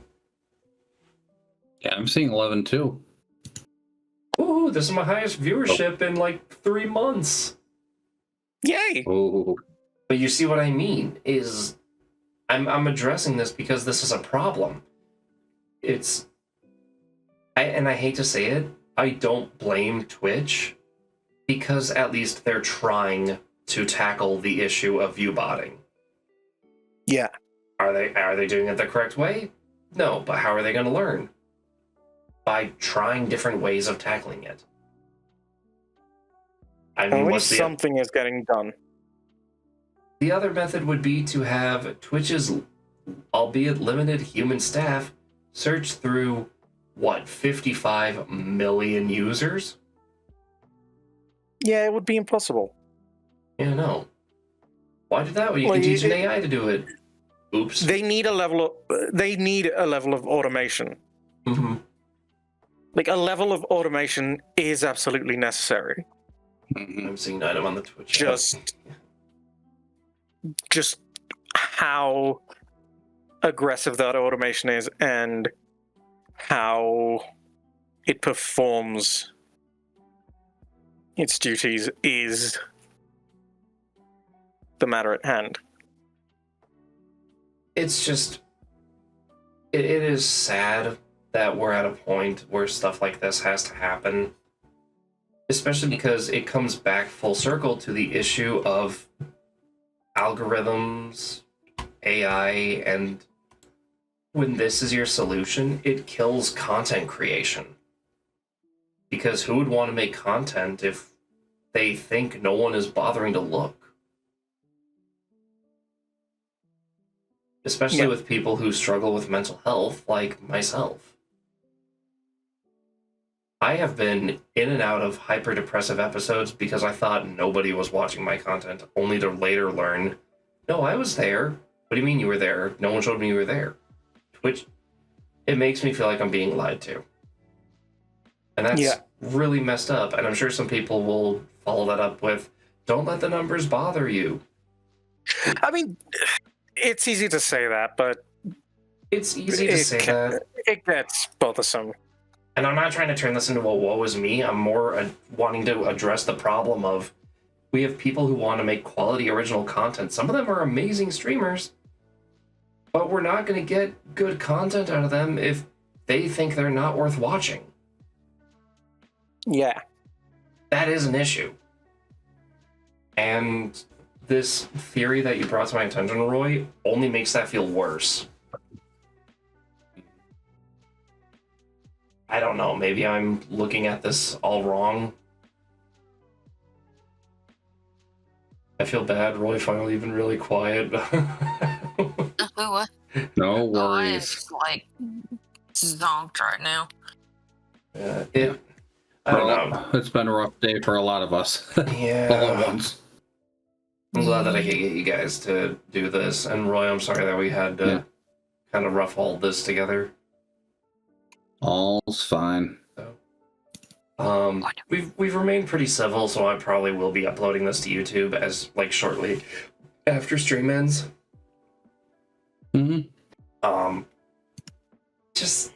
Yeah, I'm seeing 11 too. Ooh, this is my highest viewership in like 3 months. Yay! Oh. But you see what I mean is I'm addressing this because this is a problem. I hate to say it, I don't blame Twitch, because at least they're trying to tackle the issue of view botting. Yeah. Are they doing it the correct way? No, but how are they going to learn? By trying different ways of tackling it. I mean, At least something is getting done. The other method would be to have Twitch's, albeit limited, human staff search through, 55 million users? Yeah, it would be impossible. Yeah, no. Why do that? Well, you can teach an AI to do it. Oops. They need a level of automation. Mm-hmm. Like, a level of automation is absolutely necessary. I'm seeing an item on the Twitch. Just how aggressive that automation is and how it performs its duties is the matter at hand. It's just, it is sad that we're at a point where stuff like this has to happen, especially because it comes back full circle to the issue of algorithms, AI, and when this is your solution, it kills content creation. Because who would want to make content if they think no one is bothering to look? Especially with people who struggle with mental health, like myself. I have been in and out of hyper-depressive episodes because I thought nobody was watching my content, only to later learn, no, I was there. What do you mean you were there? No one showed me you were there. Which, it makes me feel like I'm being lied to. And that's really messed up, and I'm sure some people will follow that up with, don't let the numbers bother you. I mean, it's easy to say that, but it's easy to say that. It gets bothersome. And I'm not trying to turn this into a woe is me. I'm more wanting to address the problem of we have people who want to make quality original content. Some of them are amazing streamers, but we're not going to get good content out of them if they think they're not worth watching. Yeah. That is an issue. And this theory that you brought to my attention, Roy, only makes that feel worse. I don't know, maybe I'm looking at this all wrong. I feel bad. Roy finally been really quiet. What? No Oh, I am worries. just, like zonked right now. Yeah, I don't know. It's been a rough day for a lot of us. All at Yeah. once. I'm glad that I could get you guys to do this. And Roy, I'm sorry that we had to kind of rough all this together. All's fine. We've remained pretty civil, so I probably will be uploading this to YouTube as like shortly after stream ends. Just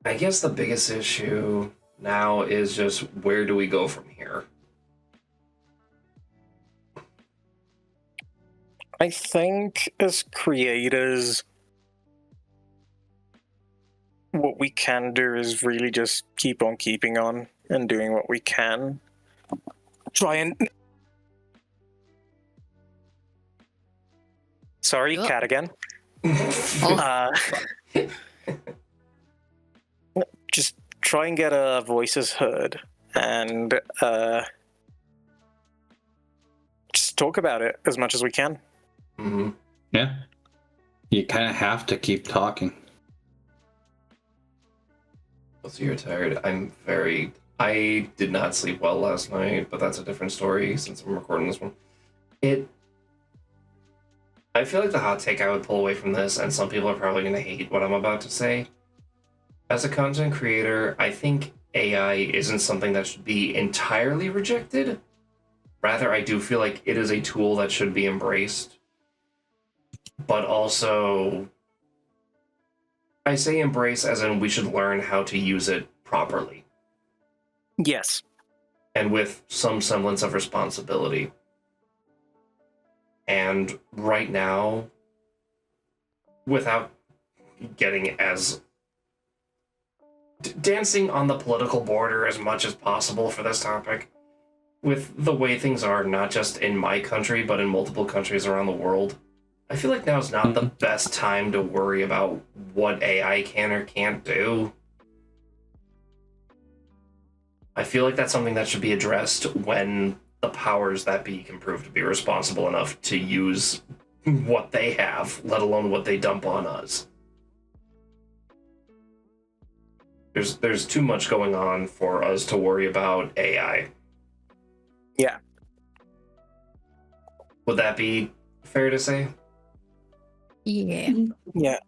I guess the biggest issue now is just where do we go from here? I think as creators, what we can do is really just keep on keeping on and doing what we can. Try and... Sorry, Yep. cat again. Just try and get our voices heard and just talk about it as much as we can. Mm-hmm. Yeah. You kind of have to keep talking. So you're tired. I did not sleep well last night, but that's a different story since I'm recording this one. I feel like the hot take I would pull away from this, and some people are probably going to hate what I'm about to say. As a content creator, I think AI isn't something that should be entirely rejected. Rather, I do feel like it is a tool that should be embraced. But also, I say embrace as in we should learn how to use it properly. Yes. And with some semblance of responsibility. And right now, without getting as dancing on the political border as much as possible for this topic, with the way things are, not just in my country, but in multiple countries around the world, I feel like now's not the best time to worry about what AI can or can't do. I feel like that's something that should be addressed when the powers that be can prove to be responsible enough to use what they have, let alone what they dump on us. There's too much going on for us to worry about AI. Yeah. Would that be fair to say? Yeah. Yeah.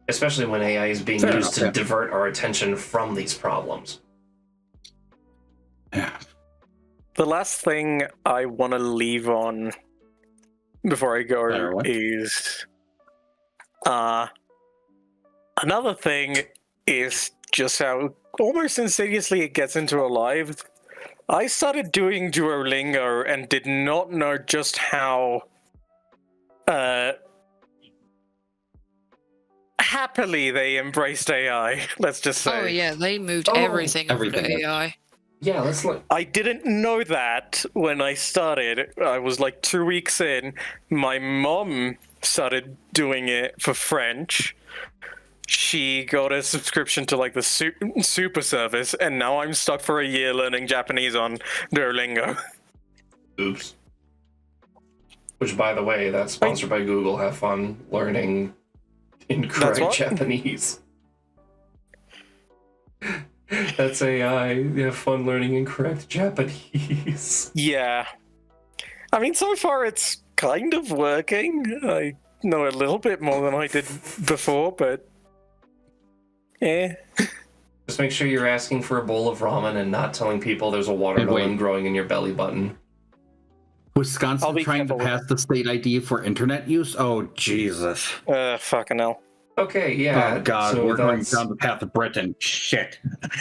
Especially when AI is being Fair used enough, to divert our attention from these problems. Yeah. The last thing I want to leave on before I go is another thing is just how almost insidiously it gets into a live. I started doing Duolingo and did not know just how happily they embraced AI. Let's just say. Oh yeah, they moved Oh, everything over everything. to AI. Yeah, let's look. I didn't know that when I started. I was like 2 weeks in. My mom started doing it for French. She got a subscription to like the super service, and now I'm stuck for a year learning Japanese on Duolingo. Oops. Which, by the way, that's sponsored by Google. Have fun learning incorrect Japanese. That's AI. You have fun learning incorrect Japanese. Yeah. I mean, so far it's kind of working. I know a little bit more than I did before, but yeah. Just make sure you're asking for a bowl of ramen and not telling people there's a watermelon growing in your belly button. Wisconsin trying to pass the state ID for internet use? Oh, Jesus. Fucking hell. Okay, yeah. Oh, God, so we're going down the path of Britain. Shit.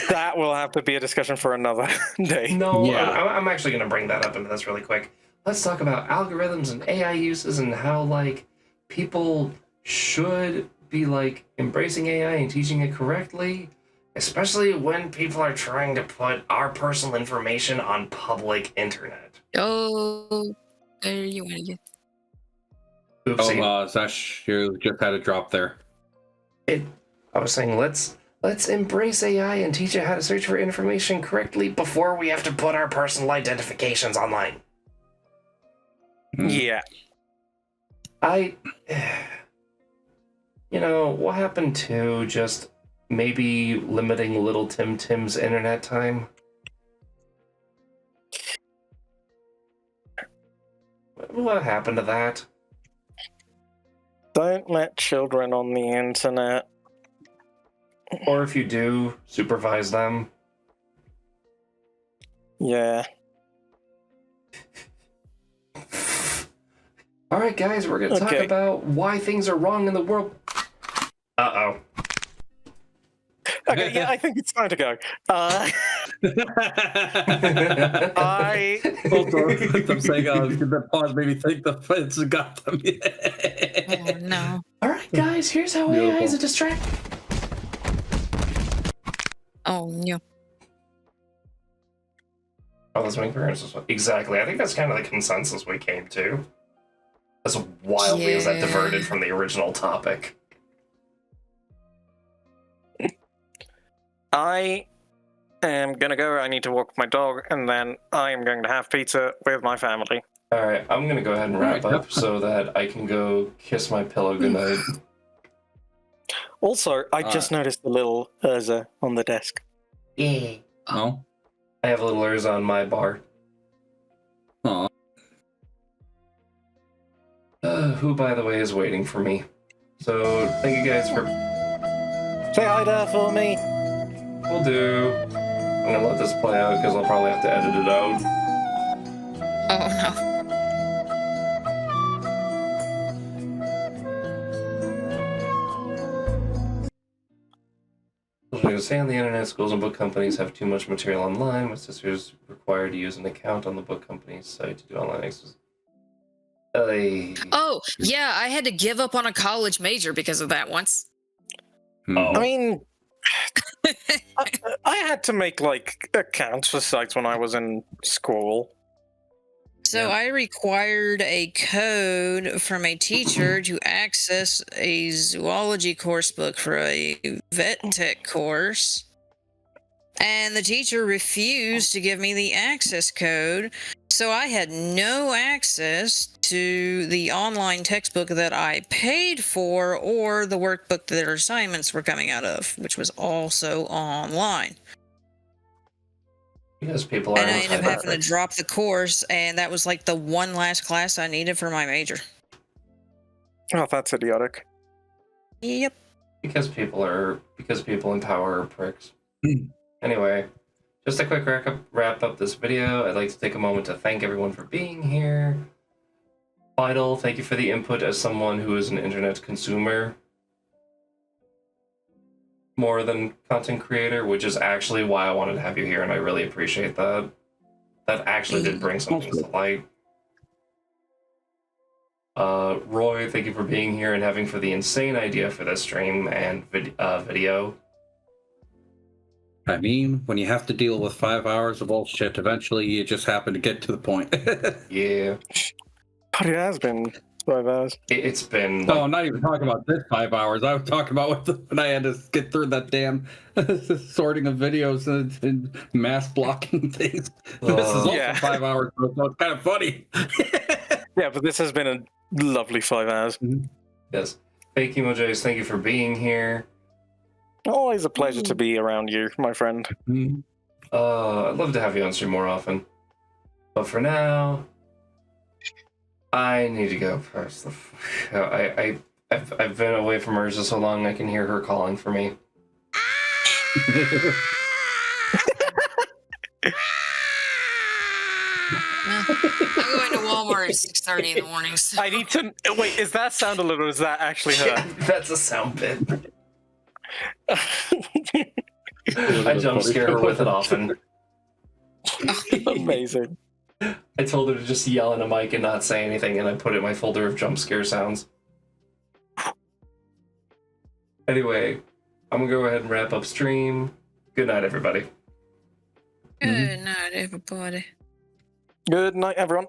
That will have to be a discussion for another day. No, Yeah. I'm actually going to bring that up into this really quick. Let's talk about algorithms and AI uses and how, like, people should be, like, embracing AI and teaching it correctly, especially when people are trying to put our personal information on public internet. Oh, there you went again. Oopsie. Xeshire just had a drop there. I was saying, let's embrace AI and teach it how to search for information correctly before we have to put our personal identifications online. Yeah. What happened to just maybe limiting little Tim's internet time? What happened to that? Don't let children on the internet. Or if you do, supervise them. Yeah. Alright guys, we're gonna talk about why things are wrong in the world. Uh-oh. Okay, yeah, I think it's time to go. I Also, I'm saying, that pause made me think the fence got them. Oh no. Alright guys, here's how Beautiful. AI is a distraction. Oh no. Oh, that's my appearance. Exactly. I think that's kind of the consensus we came to. As wildly as that diverted from the original topic. I am gonna go. I need to walk my dog, and then I am going to have pizza with my family. Alright, I'm gonna go ahead and wrap up so that I can go kiss my pillow goodnight. Also, I just noticed the little Urza on the desk. Yeah. Oh. I have a little Urza on my bar. Aw. Who, by the way, is waiting for me. So, thank you guys for... Say hi there for me. Will do. I'm gonna let this play out because I'll probably have to edit it out. Oh no. I was going to say on the internet, schools and book companies have too much material online. My sister's required to use an account on the book company's site to do online access. Oh yeah, I had to give up on a college major because of that once. Oh. I mean, I had to make like accounts for sites when I was in school. So I required a code from a teacher to access a zoology course book for a vet tech course. And the teacher refused to give me the access code. So I had no access to the online textbook that I paid for or the workbook that their assignments were coming out of, which was also online. Because people are... And I ended up having to drop the course, and that was like the one last class I needed for my major. Oh, that's idiotic. Yep. Because people in power are pricks. Anyway, just a quick wrap up this video. I'd like to take a moment to thank everyone for being here. Vital, thank you for the input as someone who is an internet consumer. more than content creator, which is actually why I wanted to have you here, and I really appreciate that. That actually did bring some things to light. Roy, thank you for being here and having for the insane idea for this stream and video. I mean, when you have to deal with 5 hours of bullshit, eventually you just happen to get to the point. Yeah. But it has been 5 hours. It's been... No, I'm not even talking about this 5 hours. I was talking about when I had to get through that damn sorting of videos and mass blocking things. This is also Yeah. 5 hours, so it's kind of funny. Yeah, but this has been a lovely 5 hours. Yes. Fake emojis, thank you for being here. Always a pleasure to be around you, my friend. I'd love to have you on stream more often. But for now, I need to go first. I've been away from Urza so long I can hear her calling for me. I'm going to Walmart at 6:30 in the morning. So. I need to... Wait, is that sound a little, or is that actually her? Yeah, that's a sound bit. I jump scare her with it often. Amazing. I told her to just yell in a mic and not say anything, and I put it in my folder of jump scare sounds. Anyway, I'm gonna go ahead and wrap up stream. Good night, everybody. Good night, everybody. Good night, everyone.